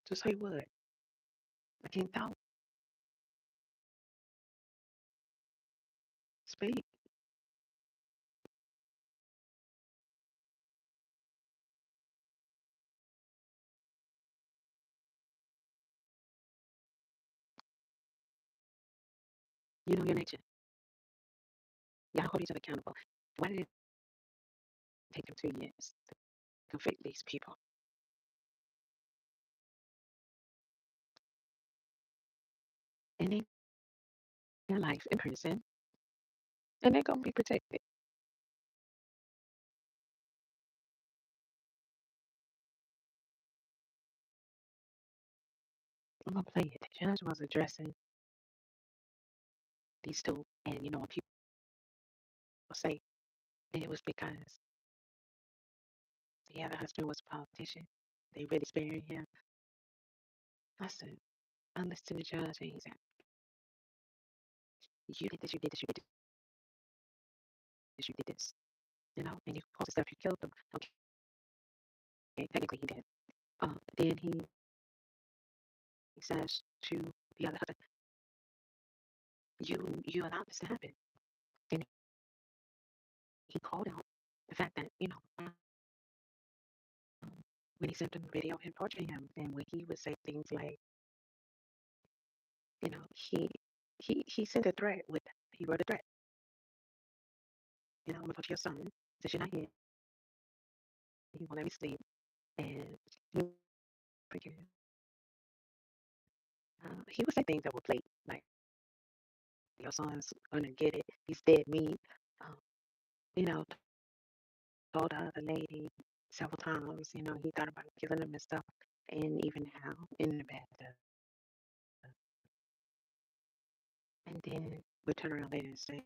To say what? I can't talk, speak. You know your nature. Y'all hold each other accountable. Why did it take them 2 years to convict these people? And their life in prison, and they're gonna be protected. I'm gonna play it. The judge was addressing these two, and when people say it was because the other husband was a politician, they really sparing him. I said, I listened to the judge, and he said, "You did this, you did this, you did this, you did this." And you caused stuff, you killed them. Okay, technically he did. Then he says to the other husband, "You allowed this to happen." And he called out the fact that when he sent them the video of him torturing him, and when he would say things like, he sent a threat with he wrote a threat. I'm gonna talk to your son since you're not here. He won't let me sleep, and he freaking he would say things that would play like your son's gonna get it. He's dead meat. Um, you know, told the other lady several times. He thought about killing him and stuff, and even now in the bathtub. And then would turn around later and say,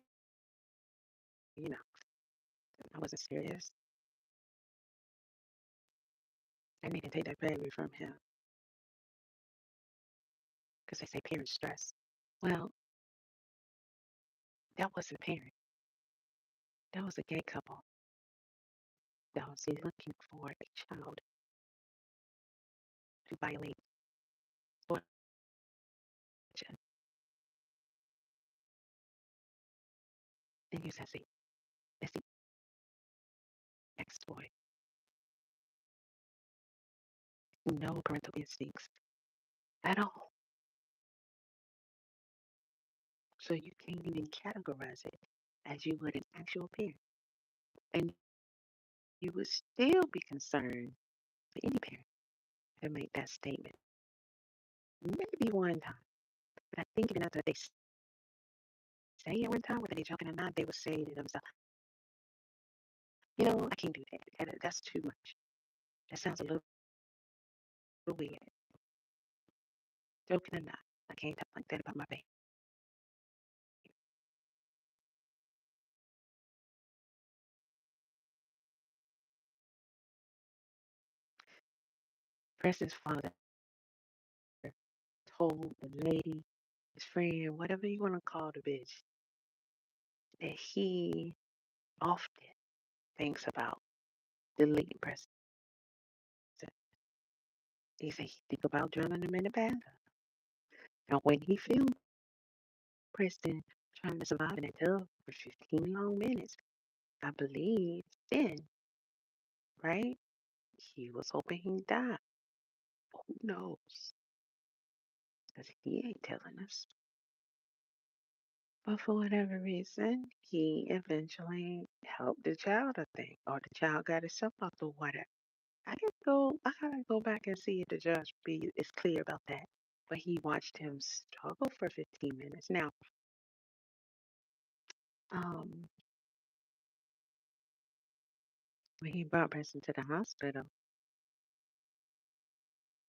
you know, I wasn't serious. I need to take that baby from him because they say parents stress. Well, that wasn't a parent. That was a gay couple that was looking for a child to violate torture. Then you said, see, that's the ex-boy. No parental instincts at all. So you can't even categorize it as you would an actual parent. And you would still be concerned for any parent to make that statement. Maybe one time. But I think even after they say it one time, whether they're joking or not, they would say to themselves, I can't do that. That's too much. That sounds a little weird. Joking or not, I can't talk like that about my baby. Preston's father told the lady, his friend, whatever you want to call the bitch, that he often thinks about deleting Preston. He said he think about drowning him in the bathtub. Now, when he filmed Preston trying to survive in that tub for 15 long minutes, I believe then, right? He was hoping he'd die. Who knows? Because he ain't telling us. But for whatever reason, he eventually helped the child, I think, or the child got itself out the water. I gotta go back and see if the judge is clear about that. But he watched him struggle for 15 minutes. Now, um, when he brought Preston to the hospital,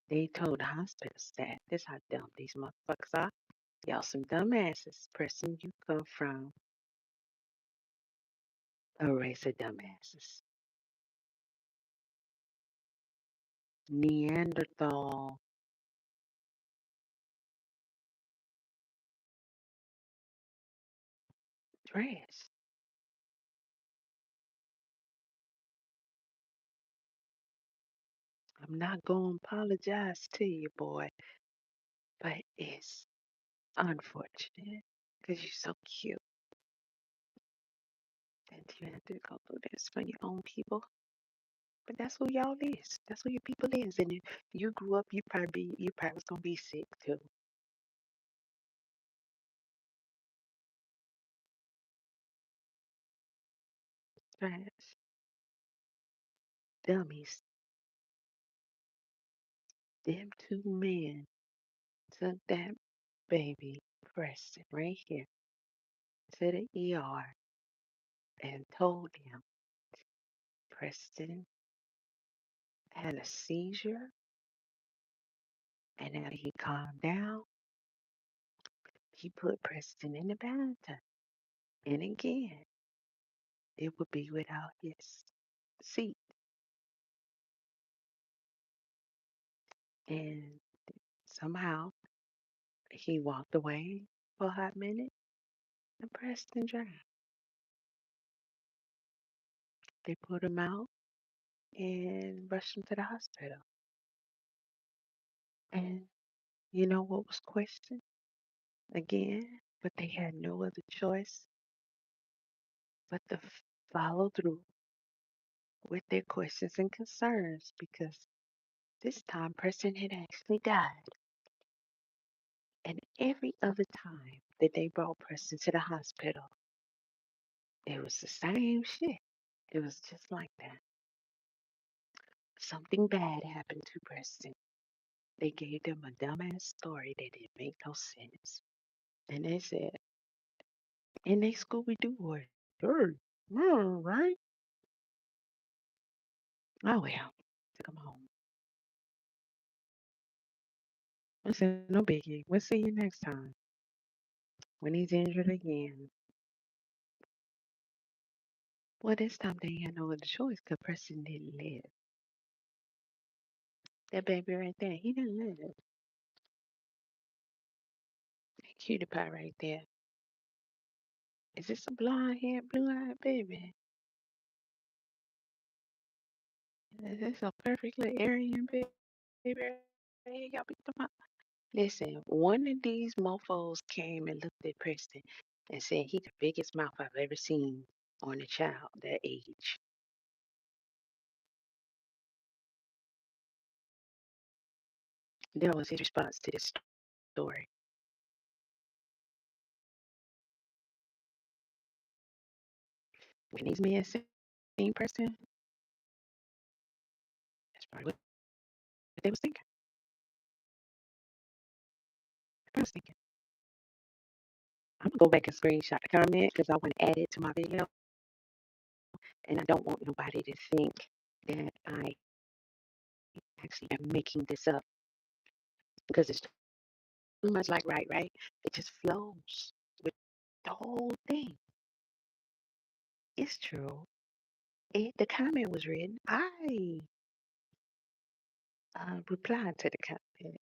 they told the hospital staff, this how dumb these motherfuckers are. Y'all some dumbasses. Preston, you come from a race of dumbasses. Neanderthal trash. I'm not gonna apologize to you, boy. But it's unfortunate because you're so cute that you have to go through this for your own people. But that's who y'all is. That's who your people is. And if you grew up, you probably was gonna be sick too. Trash. Dummies. Them two men took that baby Preston right here to the ER and told him Preston had a seizure, and after he calmed down, he put Preston in the bathtub. And again, it would be without his seat. And somehow he walked away for a hot minute and Preston drowned. They put him out and rushed him to the hospital. And you know what was questioned? Again, but they had no other choice but to follow through with their questions and concerns because this time Preston had actually died. And every other time that they brought Preston to the hospital, it was the same shit. It was just like that. Something bad happened to Preston. They gave them a dumbass story that didn't make no sense. And they said, in they Scooby Doo voice, "Hey, right? Oh well, took him home. I said, no biggie. We'll see you next time when he's injured again. Well, this time they had no other choice because Preston didn't live. That baby right there, he didn't live. That cutie pie right there. Is this a blonde haired, blue eyed baby? Is this a perfect little Aryan baby right here? Y'all be talking about? Listen, one of these mofos came and looked at Preston and said he the biggest mouth I've ever seen on a child that age. That was his response to this story. When these men seen Preston, that's probably what they was thinking. I was thinking, I'm gonna go back and screenshot the comment because I want to add it to my video, and I don't want nobody to think that I actually am making this up because it's too much like right. It just flows with the whole thing. It's true. The comment was written. I replied to the comment.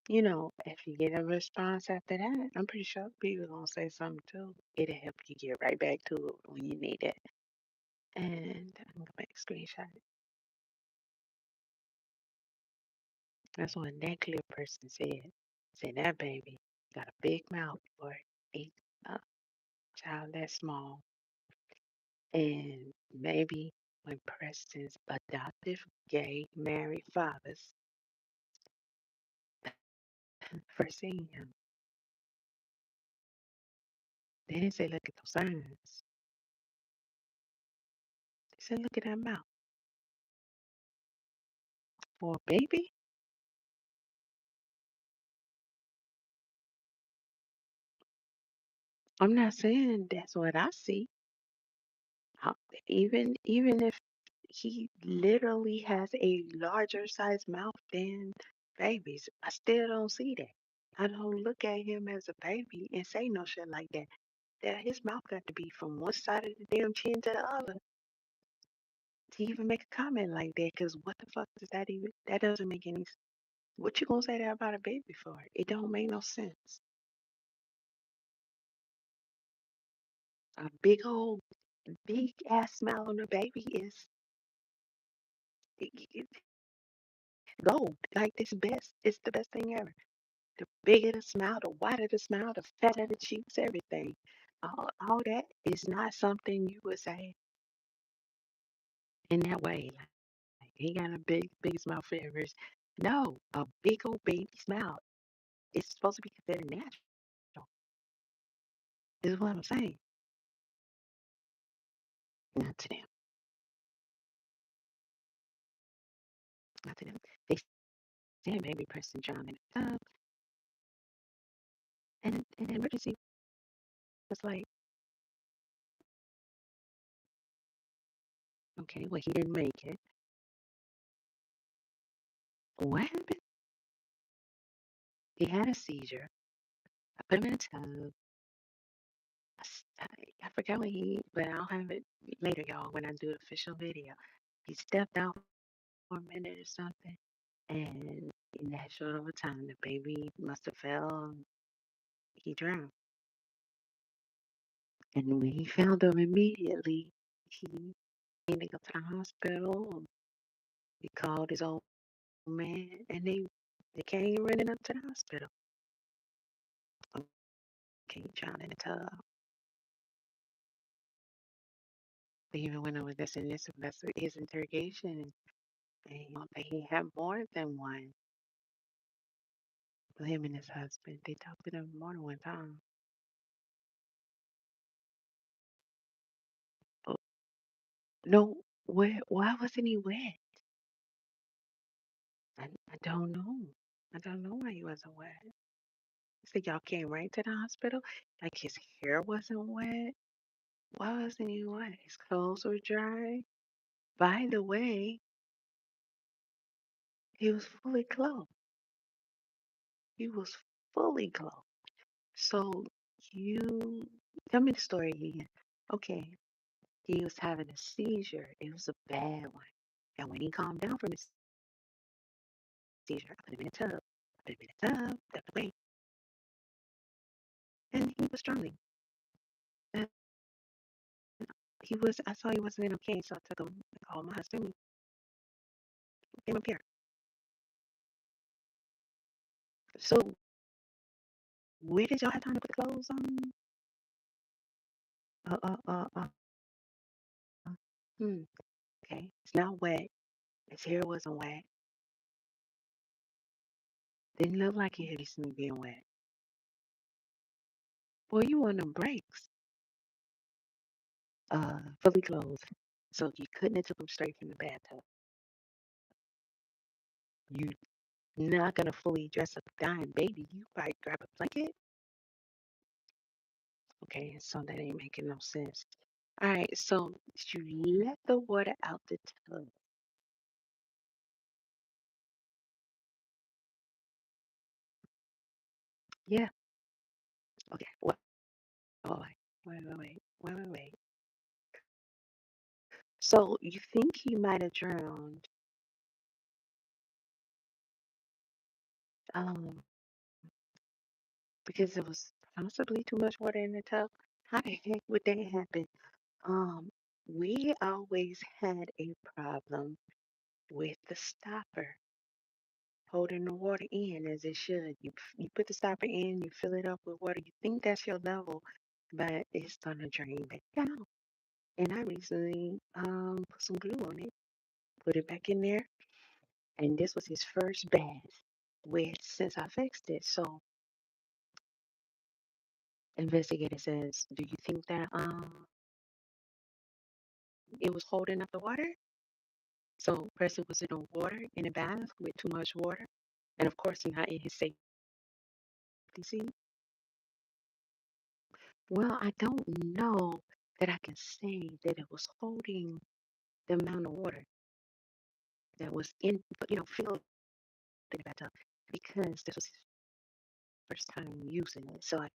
You know, if you get a response after that, I'm pretty sure people gonna say something too. It'll help you get right back to it when you need it. And I'm gonna make a screenshot. That's what that clear person said. Said that baby got a big mouth for a child that small. And maybe when Preston's adoptive gay married fathers first seen him, they didn't say look at those signs. They said look at that mouth. For a baby, I'm not saying that's what I see. How- even if he literally has a larger size mouth than babies, I still don't see that. I don't look at him as a baby and say no shit like that. That his mouth got to be from one side of the damn chin to the other to even make a comment like that. Cause what the fuck does that even? That doesn't make any. What you gonna say that about a baby for? It don't make no sense. A big old, big ass smile on a baby is. gold. Like this best. It's the best thing ever. The bigger the smile, the wider the smile, the fatter the cheeks, everything. All that is not something you would say in that way. Like he got a big smile for everyone. No, a big old baby smile. It's supposed to be considered natural, is what I'm saying. Not to them. Not to them. They said maybe Preston drowned in the tub, and the emergency was like, okay, well, he didn't make it. What happened? He had a seizure. I put him in a tub. I forgot what he, but I'll have it later, y'all, when I do the official video. He stepped out for a minute or something, and in that short of a time, the baby must have fell. And he drowned. And when he found him immediately, he had to go to the hospital. He called his old man, and they came running up to the hospital. Okay, he drowned in the tub. They even went over this in his interrogation, and that he had more than one. Him and his husband, they talked to them more than one time. Oh, no, why wasn't he wet? I don't know. I don't know why he wasn't wet. So y'all came right to the hospital? Like his hair wasn't wet? Why wasn't he wet? His clothes were dry. By the way, he was fully clothed. He was fully clothed. So you tell me the story again. Okay, he was having a seizure. It was a bad one. And when he calmed down from his seizure, I put him in a tub. I put him in a tub, stepped away, and he was drowning. And I saw he wasn't in okay, so I took him, I called my husband, came up here. So where did y'all have time to put the clothes on? Uh, uh, uh, uh, uh. Hmm. Okay, it's not wet. His hair wasn't wet. Didn't look like he had recently been wet. Boy, you on them breaks. Fully clothed. So you couldn't have took him straight from the bathtub. You not gonna fully dress up a dying baby. You probably grab a blanket. Okay, so that ain't making no sense. All right, so you let the water out the tub. Yeah. Okay. Oh, wait. So you think he might have drowned um because there was possibly too much water in the tub? How the heck would that happen? Um, we always had a problem with the stopper holding the water in as it should. You put the stopper in, you fill it up with water. You think that's your level, but it's gonna drain back out. And I recently put some glue on it, put it back in there, and this was his first bath with since I fixed it. So investigator says, do you think that it was holding up the water? So Preston was in the water in a bath with too much water, and of course he's not in his safety seat. Well, I don't know that I can say that it was holding the amount of water that was in, filled in the bathtub because this was his first time using it. So I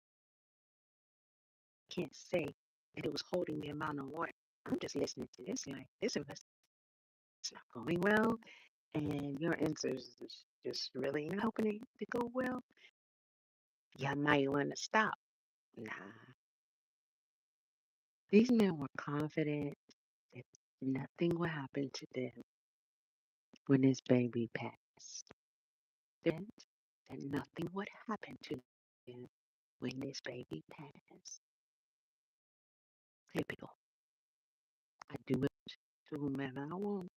can't say that it was holding the amount of water. I'm just listening to this like this investment's not going well, and your answers is just really not helping it to go well. You might want to stop. Nah, these men were confident that nothing will happen to them when this baby passed. Then that nothing would happen to them when this baby passed. Typical. I do it to whomever I want.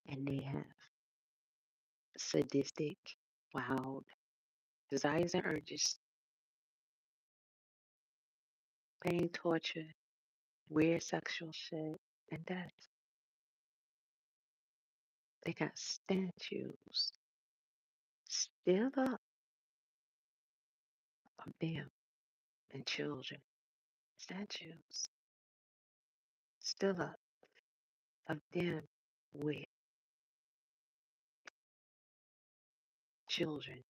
And they have sadistic, wild desires and urges, pain, torture, weird sexual shit, and death. They got statues still up of them and children. Statues still up of them with children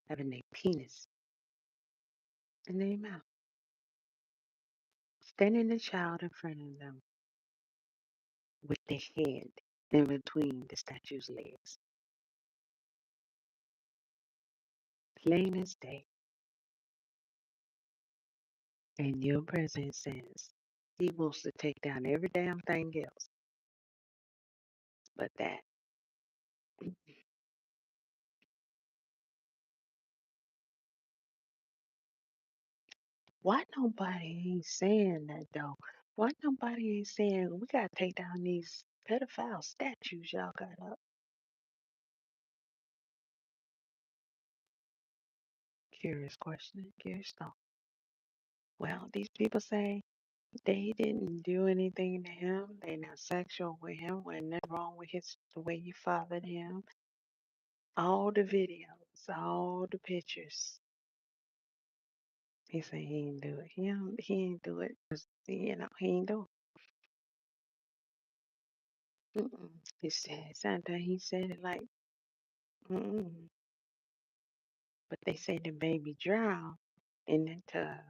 having their penis in their mouth. Standing the child in front of them with their head in between the statue's legs. Plain as day. And your president says he wants to take down every damn thing else but that. Why nobody ain't saying that though? Why nobody ain't saying we gotta take down these pedophile statues y'all got up? Curious question, curious thought. Well, these people say they didn't do anything to him. They not sexual with him. Wasn't nothing wrong with the way you fathered him. All the videos, all the pictures. He said he ain't do it. He ain't do it. 'Cause, he ain't do it. Mm-mm. He said something. He said it like, mm-mm. But they say the baby drowned in the tub.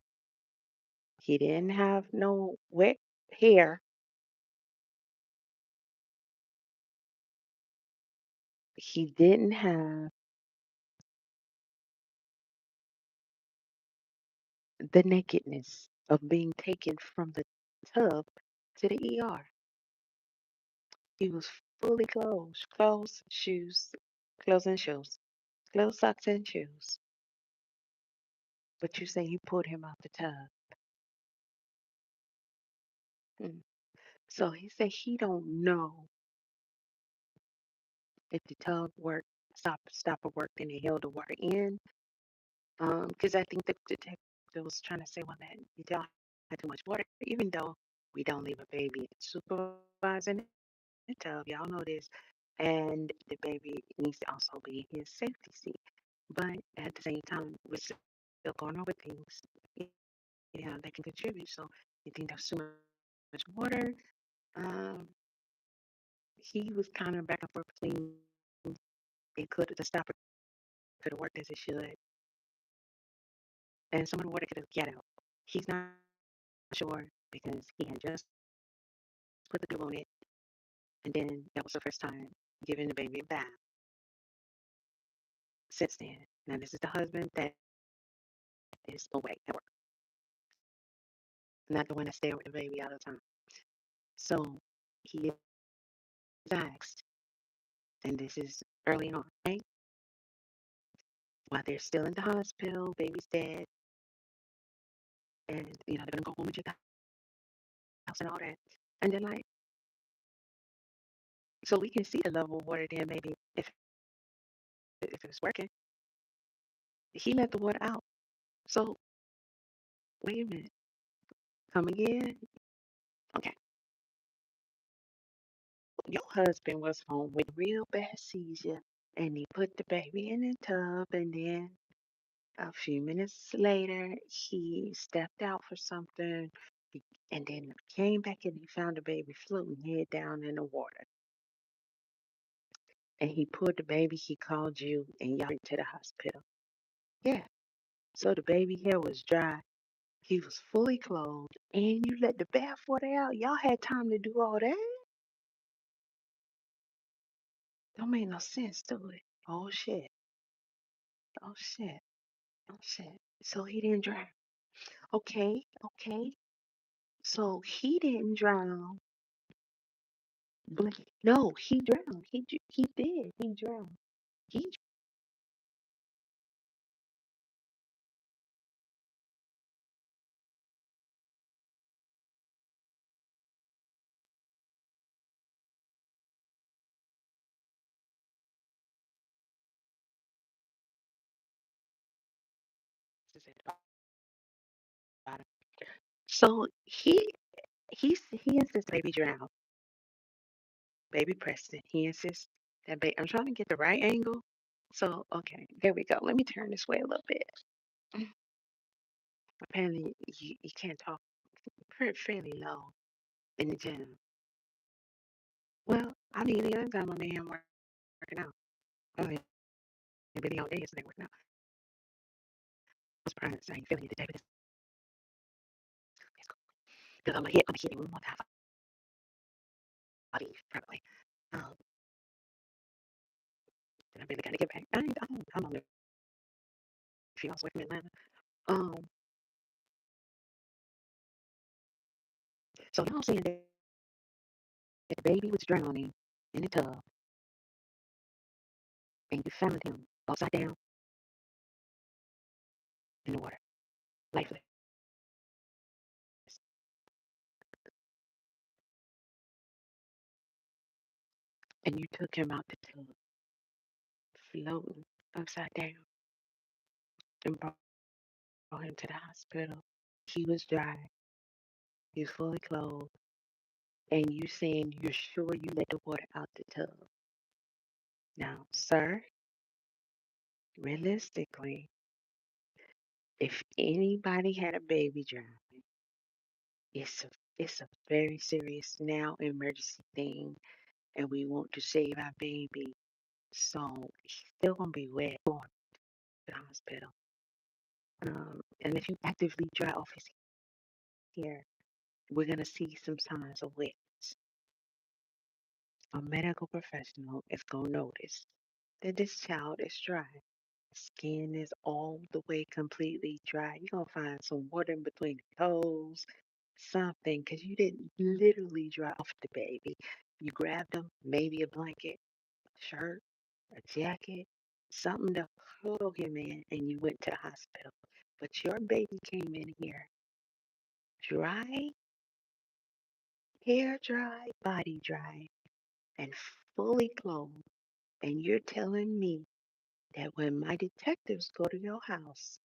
He didn't have no wet hair. He didn't have the nakedness of being taken from the tub to the ER. He was fully clothed, clothes, shoes, clothes and shoes, clothes, socks and shoes. But you say you pulled him out the tub. Hmm. So he said he don't know if the tub worked, stopper worked, and it held the water in. Because I think the detective was trying to say, well, that you don't have too much water, even though we don't leave a baby supervised in the tub. Y'all know this. And the baby needs to also be in his safety seat. But at the same time, we're still going over things, that can contribute. So you think there's too much water? Um, he was kind of back and forth between the stopper could have worked as it should, and some of the water could have get out. He's not sure because he had just put the glue on it, and then that was the first time giving the baby a bath since then. Now this is the husband that is away at work, not the one that's there with the baby all the time. So he is asked, and this is early on, right? While they're still in the hospital, baby's dead, and they're gonna go home and check the house and all that. And they're like, so we can see the level of water there, maybe if it's working. He let the water out. So wait a minute, come again? Okay, your husband was home with real bad seizure, and he put the baby in the tub, and then a few minutes later, he stepped out for something, and then came back and he found the baby floating head down in the water. And he pulled the baby, he called you, and y'all went to the hospital. Yeah, so the baby hair was dry. He was fully clothed, and you let the bath water out. Y'all had time to do all that? Don't make no sense to it. Oh shit. Oh shit. Oh shit. So he didn't drown. Okay, okay. So he didn't drown No, he drowned. He did. He drowned. He drowned at the bottom. So he insists baby drowned. Baby Preston. He insists that baby. I'm trying to get the right angle. So okay, there we go. Let me turn this way a little bit. Apparently, you can't talk fairly low in the gym. Well, I mean, the other time my man working out. I was in a video day yesterday working out. I was trying to say feeling today, but it's cool. Because I'm gonna hit it one more time. I'll leave probably. Um, and I really gotta get back. I don't know if she was working in Atlanta. Um, so y'all saying that the baby was drowning in the tub, and you found him upside down in the water, lifeless, and you took him out the tub, floating upside down, and brought him to the hospital. He was dry. He was fully clothed, and you saying you're sure you let the water out the tub. Now, sir, realistically, if anybody had a baby drowning, it's a very serious now emergency thing, and we want to save our baby. So he's still gonna be wet going to the hospital. And if you actively dry off his hair, we're gonna see some signs of wetness. A medical professional is gonna notice that this child is dry. Skin is all the way completely dry. You're gonna find some water in between the toes, something, because you didn't literally dry off the baby. You grabbed him, maybe a blanket, a shirt, a jacket, something to cuddle him in, and you went to the hospital. But your baby came in here dry, hair dry, body dry, and fully clothed. And you're telling me that when my detectives go to your house,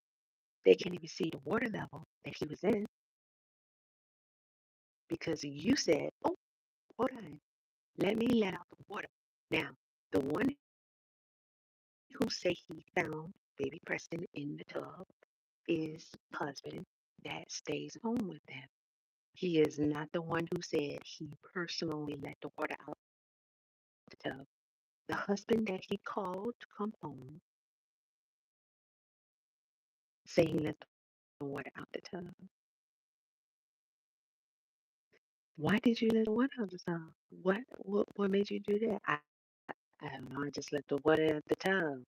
they can't even see the water level that he was in because you said, "Oh, hold on, let me let out the water." Now, the one who say he found baby Preston in the tub is husband that stays home with them. He is not the one who said he personally let the water out the tub. The husband that he called to come home say he let the water out the tub. Why did you let the water out the tub? What made you do that? I don't know. I just let the water out the tub.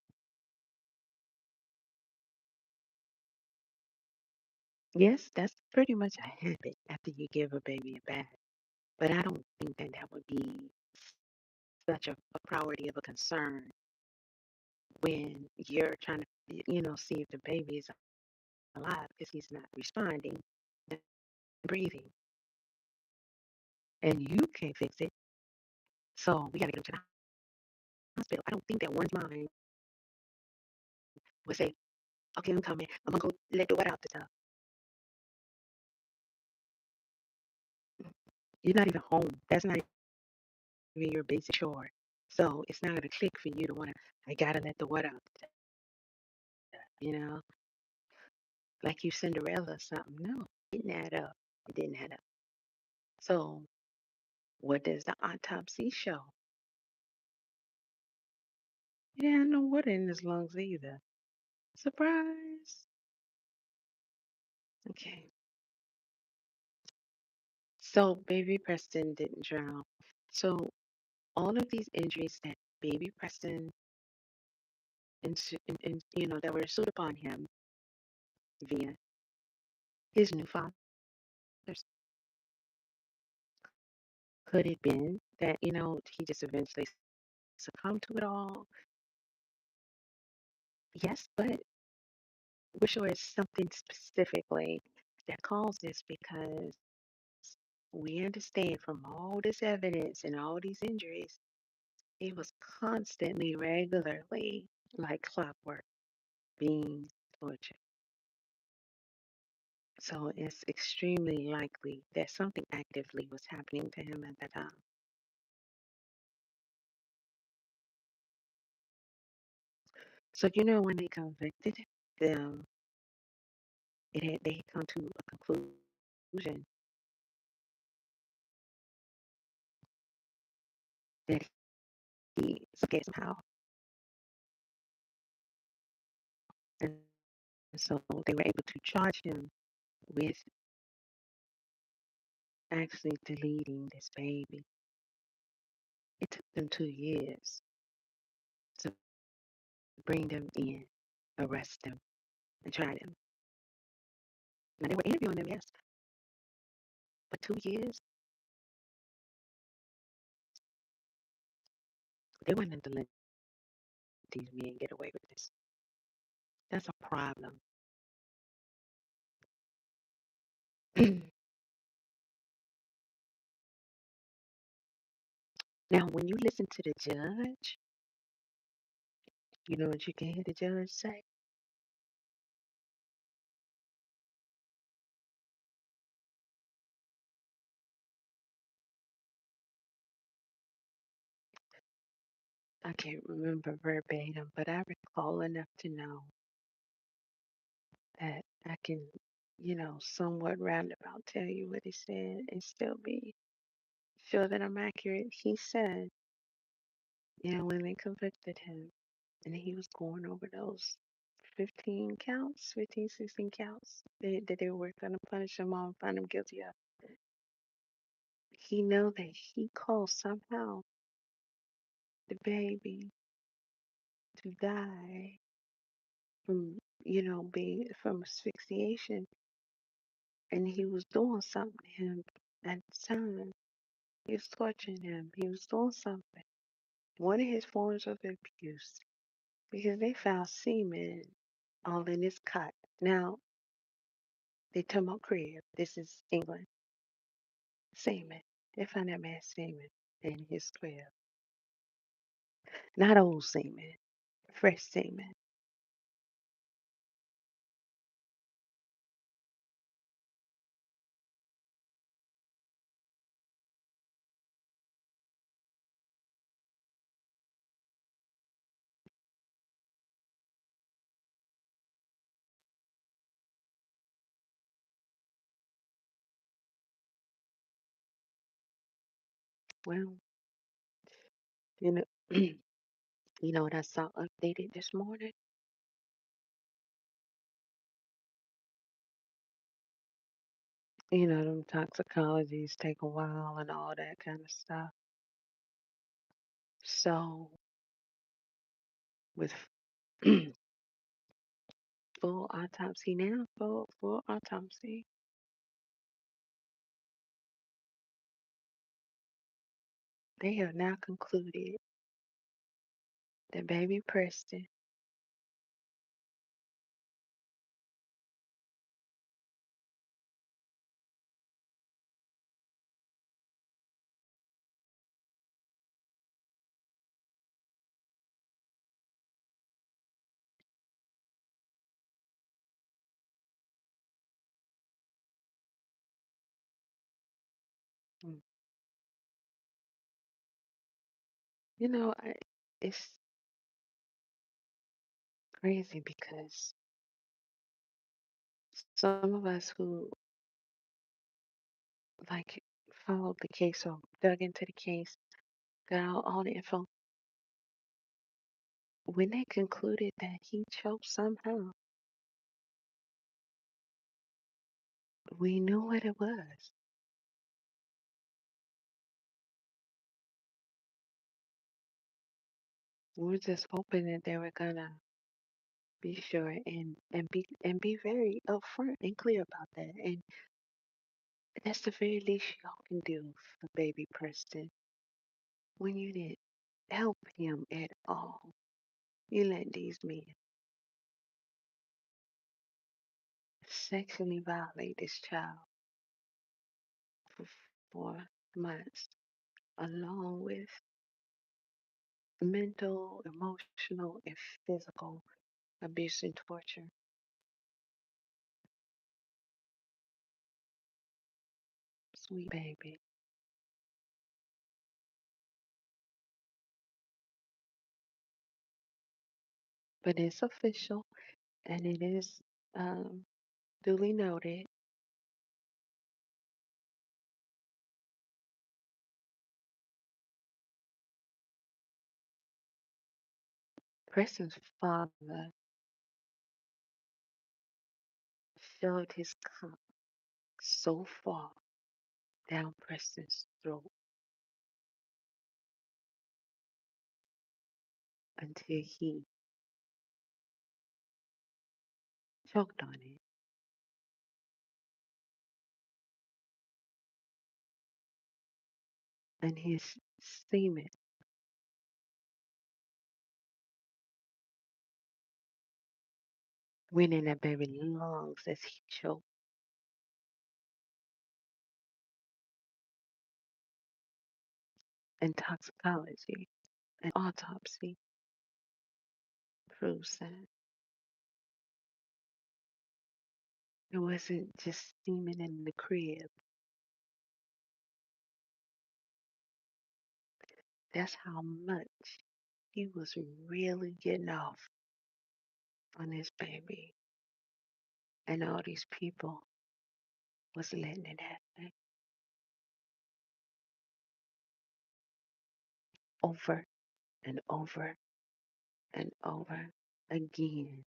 Yes, that's pretty much a habit after you give a baby a bath. But I don't think that that would be such a priority of a concern when you're trying to, see if the baby is alive because he's not responding, and breathing, and you can't fix it. So we got to get him to the hospital. I don't think that one mind would say, "Okay, I'm coming. I'm gonna go let the water out the tub." You're not even home. That's not even your basic chore. So it's not gonna click for you to wanna. I gotta let the water out the tub. Like you Cinderella or something. No, it didn't add up. It didn't add up. So what does the autopsy show? You didn't have no water in his lungs either. Surprise. Okay. So baby Preston didn't drown. So all of these injuries that baby Preston that were ensued upon him via his new father's Could it been that, he just eventually succumbed to it all? Yes, but we're sure it's something specifically that caused this because we understand from all this evidence and all these injuries, he was constantly, regularly, like clockwork, being tortured. So it's extremely likely that something actively was happening to him at the time. So when they convicted them, they had come to a conclusion that he escaped somehow, and so they were able to charge him with actually deleting this baby. It took them 2 years to bring them in, arrest them, and try them. Now they were interviewing them, yes, but 2 years, they weren't to let these men get away with this. That's a problem. Now, when you listen to the judge, you know what you can hear the judge say? I can't remember verbatim, but I recall enough to know that I can, somewhat roundabout tell you what he said and still be sure that I'm accurate. He said, when they convicted him and he was going over those 15 counts, 15, 16 counts that they were going to punish him on, find him guilty of, he know that he caused somehow the baby to die from, being from asphyxiation, and he was doing something to him at the time. He was torturing him. He was doing something. One of his forms of abuse, because they found semen all in his cot. Now, they talking about crib. This is England. Semen. They found that man's semen in his crib. Not old semen, fresh semen. Well, you know, what I saw updated this morning? Them toxicologies take a while and all that kind of stuff. So, with full autopsy now, full autopsy, they have now concluded that baby Preston, mm, it's crazy because some of us who like followed the case or dug into the case, got all the info, when they concluded that he choked somehow, we knew what it was. We were just hoping that they were gonna be sure and be very upfront and clear about that. And That's the very least y'all can do for baby Preston. When you didn't help him at all, you let these men sexually violate this child for 4 months, along with mental, emotional, and physical abuse and torture. Sweet baby. But it's official and it is um, duly noted. Preston's father shoved his cock so far down Preston's throat until he choked on it. And his semen went in that baby's lungs as he choked. And toxicology and autopsy proves that it wasn't just semen in the crib. That's how much he was really getting off on this baby. And all these people was letting it happen over and over and over again.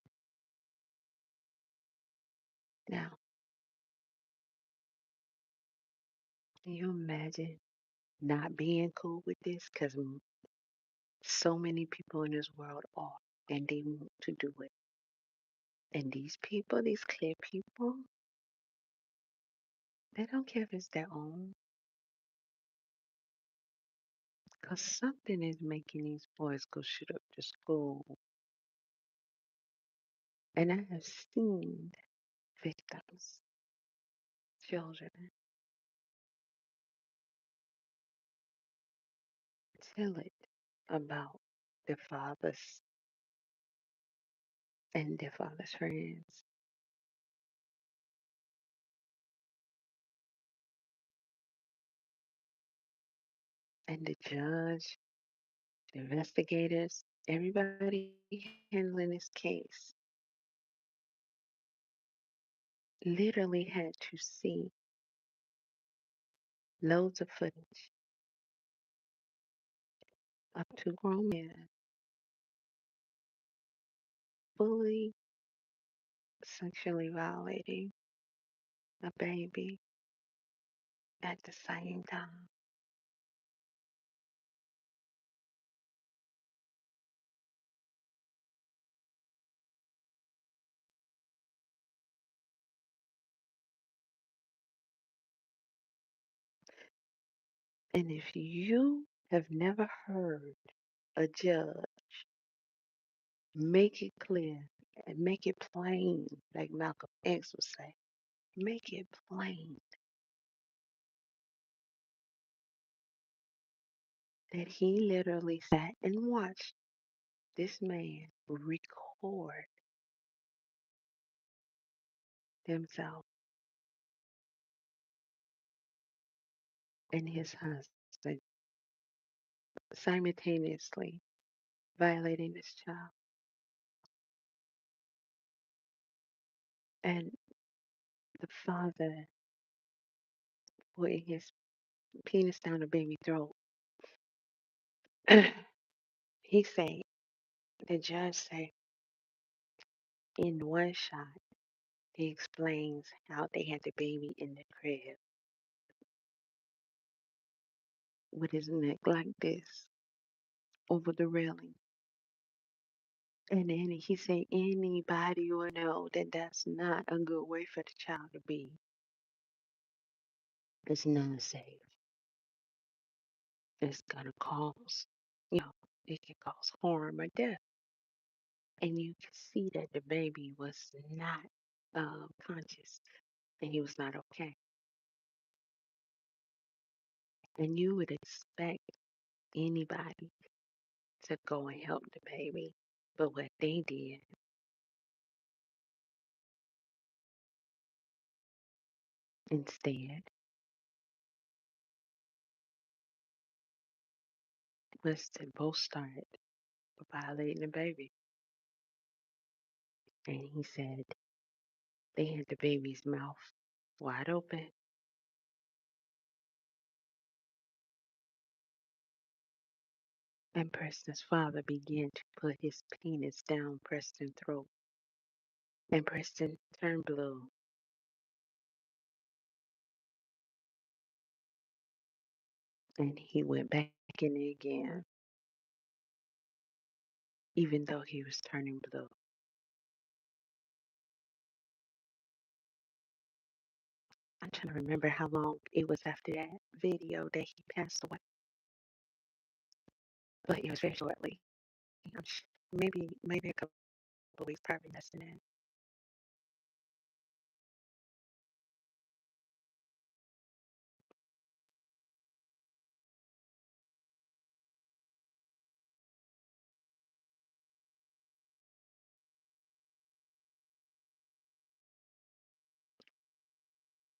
Now, can you imagine not being cool with this? Because so many people in this world are, and they want to do it. And these people, these clear people, they don't care if it's their own. Because something is making these boys go shoot up to school. And I have seen victims, children, tell it about their fathers and their father's friends. And the judge, the investigators, everybody handling this case literally had to see loads of footage of two grown men fully sexually violating a baby at the same time. And if you have never heard a judge make it clear and make it plain, like Malcolm X would say, make it plain that he literally sat and watched this man record himself and his husband simultaneously violating this child. And the father putting his penis down the baby throat. He say, the judge say, in one shot, he explains how they had the baby in the crib with his neck like this over the railing. And then he said anybody will know that that's not a good way for the child to be. It's not safe. It's gonna cause, you know, it can cause harm or death. And you can see that the baby was not conscious and he was not okay. And you would expect anybody to go and help the baby. But what they did instead was to both start violating the baby. And he said they had the baby's mouth wide open. And Preston's father began to put his penis down Preston's throat. And Preston turned blue. And he went back in there again, even though he was turning blue. I'm trying to remember how long it was after that video that he passed away. But it was very shortly. Maybe a couple of weeks, probably less than that.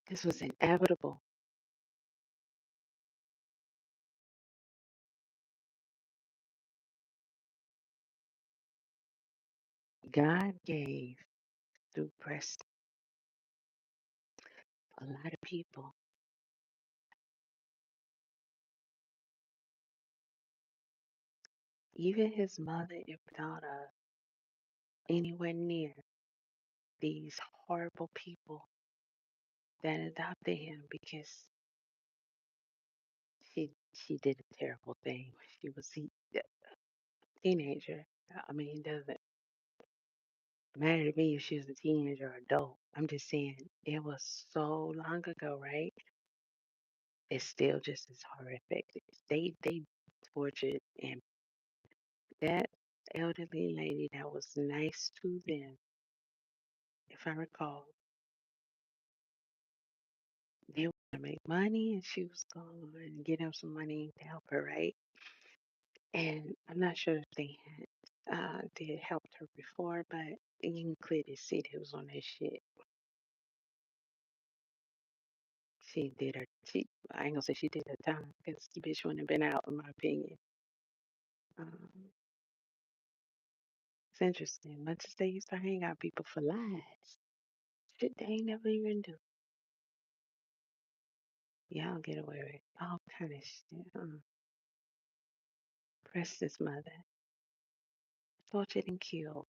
This was inevitable. God gave through Preston a lot of people, even his mother and daughter, anywhere near these horrible people that adopted him because she did a terrible thing when she was a teenager. I mean, it doesn't matter to me if she was a teenager or adult. I'm just saying it was so long ago, right? It's still just as horrific. They tortured and that elderly lady that was nice to them, if I recall, they were gonna make money and she was gonna get him some money to help her, right? And I'm not sure if they had did helped her before, but you can clearly see they was on that shit. She did her I ain't gonna say she did her time because the bitch wouldn't have been out in my opinion. Um, it's interesting. Much as they used to hang out people for lies, shit they ain't never even do. Y'all get away with all kind of shit. Preston's mother tortured and killed.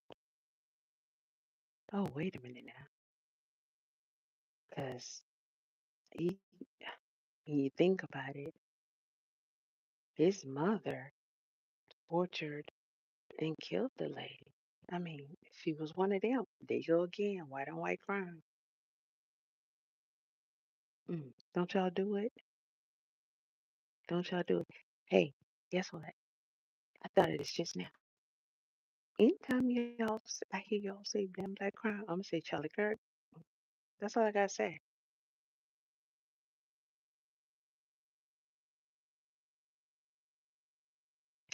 Oh, wait a minute now. Because when you think about it, his mother tortured and killed the lady. I mean, she was one of them. There you go again. White on white crime. Don't y'all do it? Don't y'all do it? Hey, guess what? I thought of this just now. Anytime I hear y'all say damn black crime, I'm gonna say Charlie Kirk. That's all I gotta say.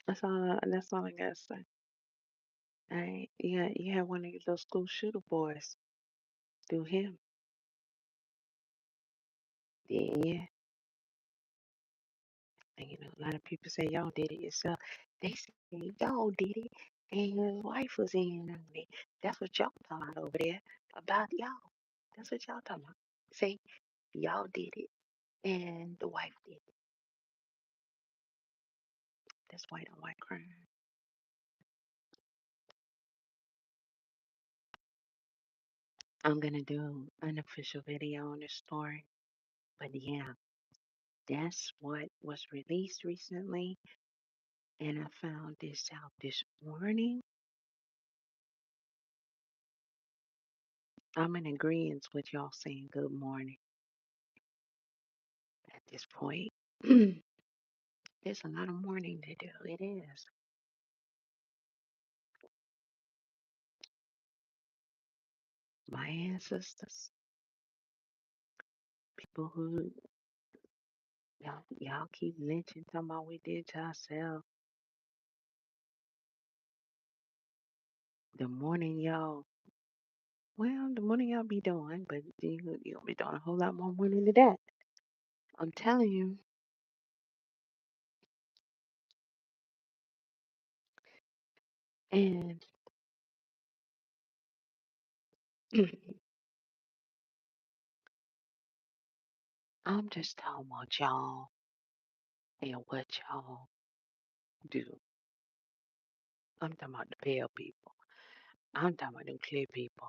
That's all I gotta say. All right. Yeah, you had one of your little school shooter boys do him. Yeah. And a lot of people say y'all did it yourself. They say y'all did it and his wife was in on it. That's what y'all talking about over there about y'all. That's what y'all talking about. Say y'all did it and the wife did it. That's white on white crime. I'm gonna do an official video on this story. But yeah, that's what was released recently. And I found this out this morning. I'm in agreement with y'all saying good morning. this point. There's a lot of mourning to do. It is. My ancestors, people who y'all keep lynching, talking about we did to ourselves. The mourning y'all, well, the mourning y'all be doing, but you'll be doing a whole lot more mourning than that. I'm telling you. And I'm just talking about y'all and what y'all do. I'm talking about the pale people. I'm talking about them clear people.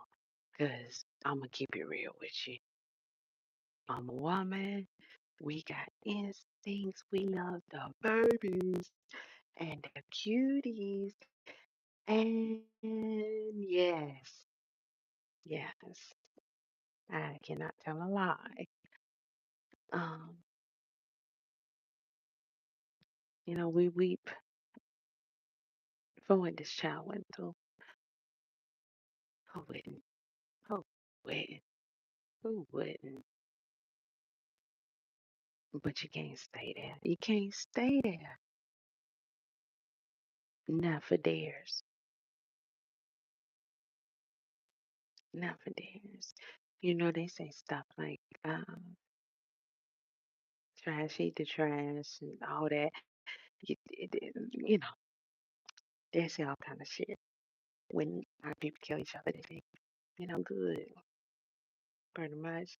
Because I'm going to keep it real with you. I'm a woman. We got instincts. We love the babies and the cuties. And yes, yes, I cannot tell a lie. Um, we weep for what this child went through. Who wouldn't? Who wouldn't? Who wouldn't? But you can't stay there. You can't stay there. Not for theirs. Not for theirs. They say stuff like, trash eat the trash and all that. You know, they say all kind of shit. When our people kill each other, they think, good, pretty much.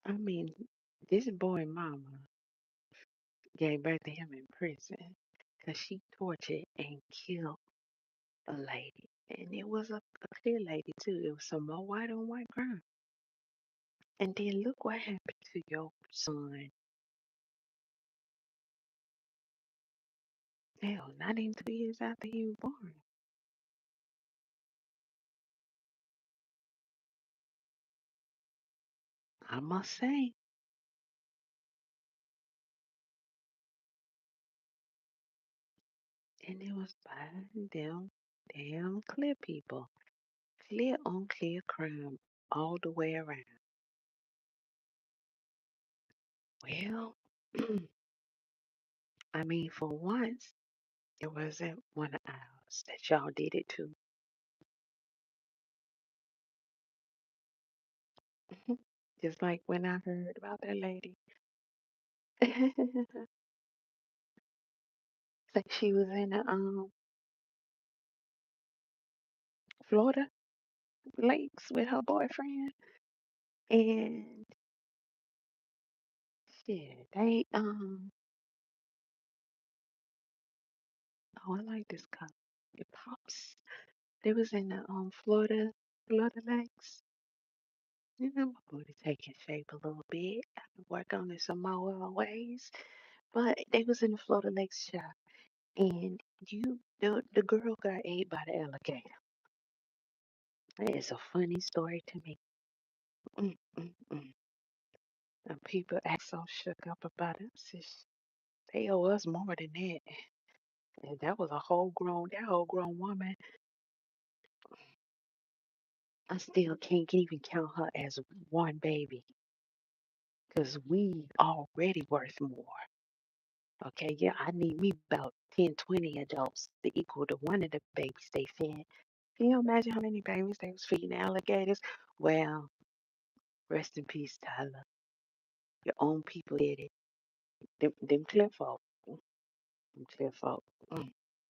I mean, this boy mama gave birth to him in prison because she tortured and killed a lady. And it was a clear lady, too. It was some more white on white crime. And then look what happened to your son. Hell, not even 2 years after he was born. I must say, and it was by them damn clear people. Clear on clear crime all the way around. Well, I mean, for once, it wasn't one of ours that y'all did it to. Just like when I heard about that lady. Like she was in Florida lakes with her boyfriend, and shit, they oh, I like this cup. It pops. They was in the Florida lakes. My booty taking shape a little bit. I can work on it some more ways. But they was in the Florida lakes shop, and the girl got ate by the alligator. That is a funny story to me. Mm, mm, mm. And people act so shook up about it. They owe us more than that. And that was that whole grown woman. I still can't even count her as one baby because we already worth more. Okay, yeah, I need me about 10, 20 adults to equal to one of the babies they fed. Can you imagine how many babies they was feeding alligators? Well, rest in peace, Tyler. Your own people did it. Them clear folk. Them clear folk.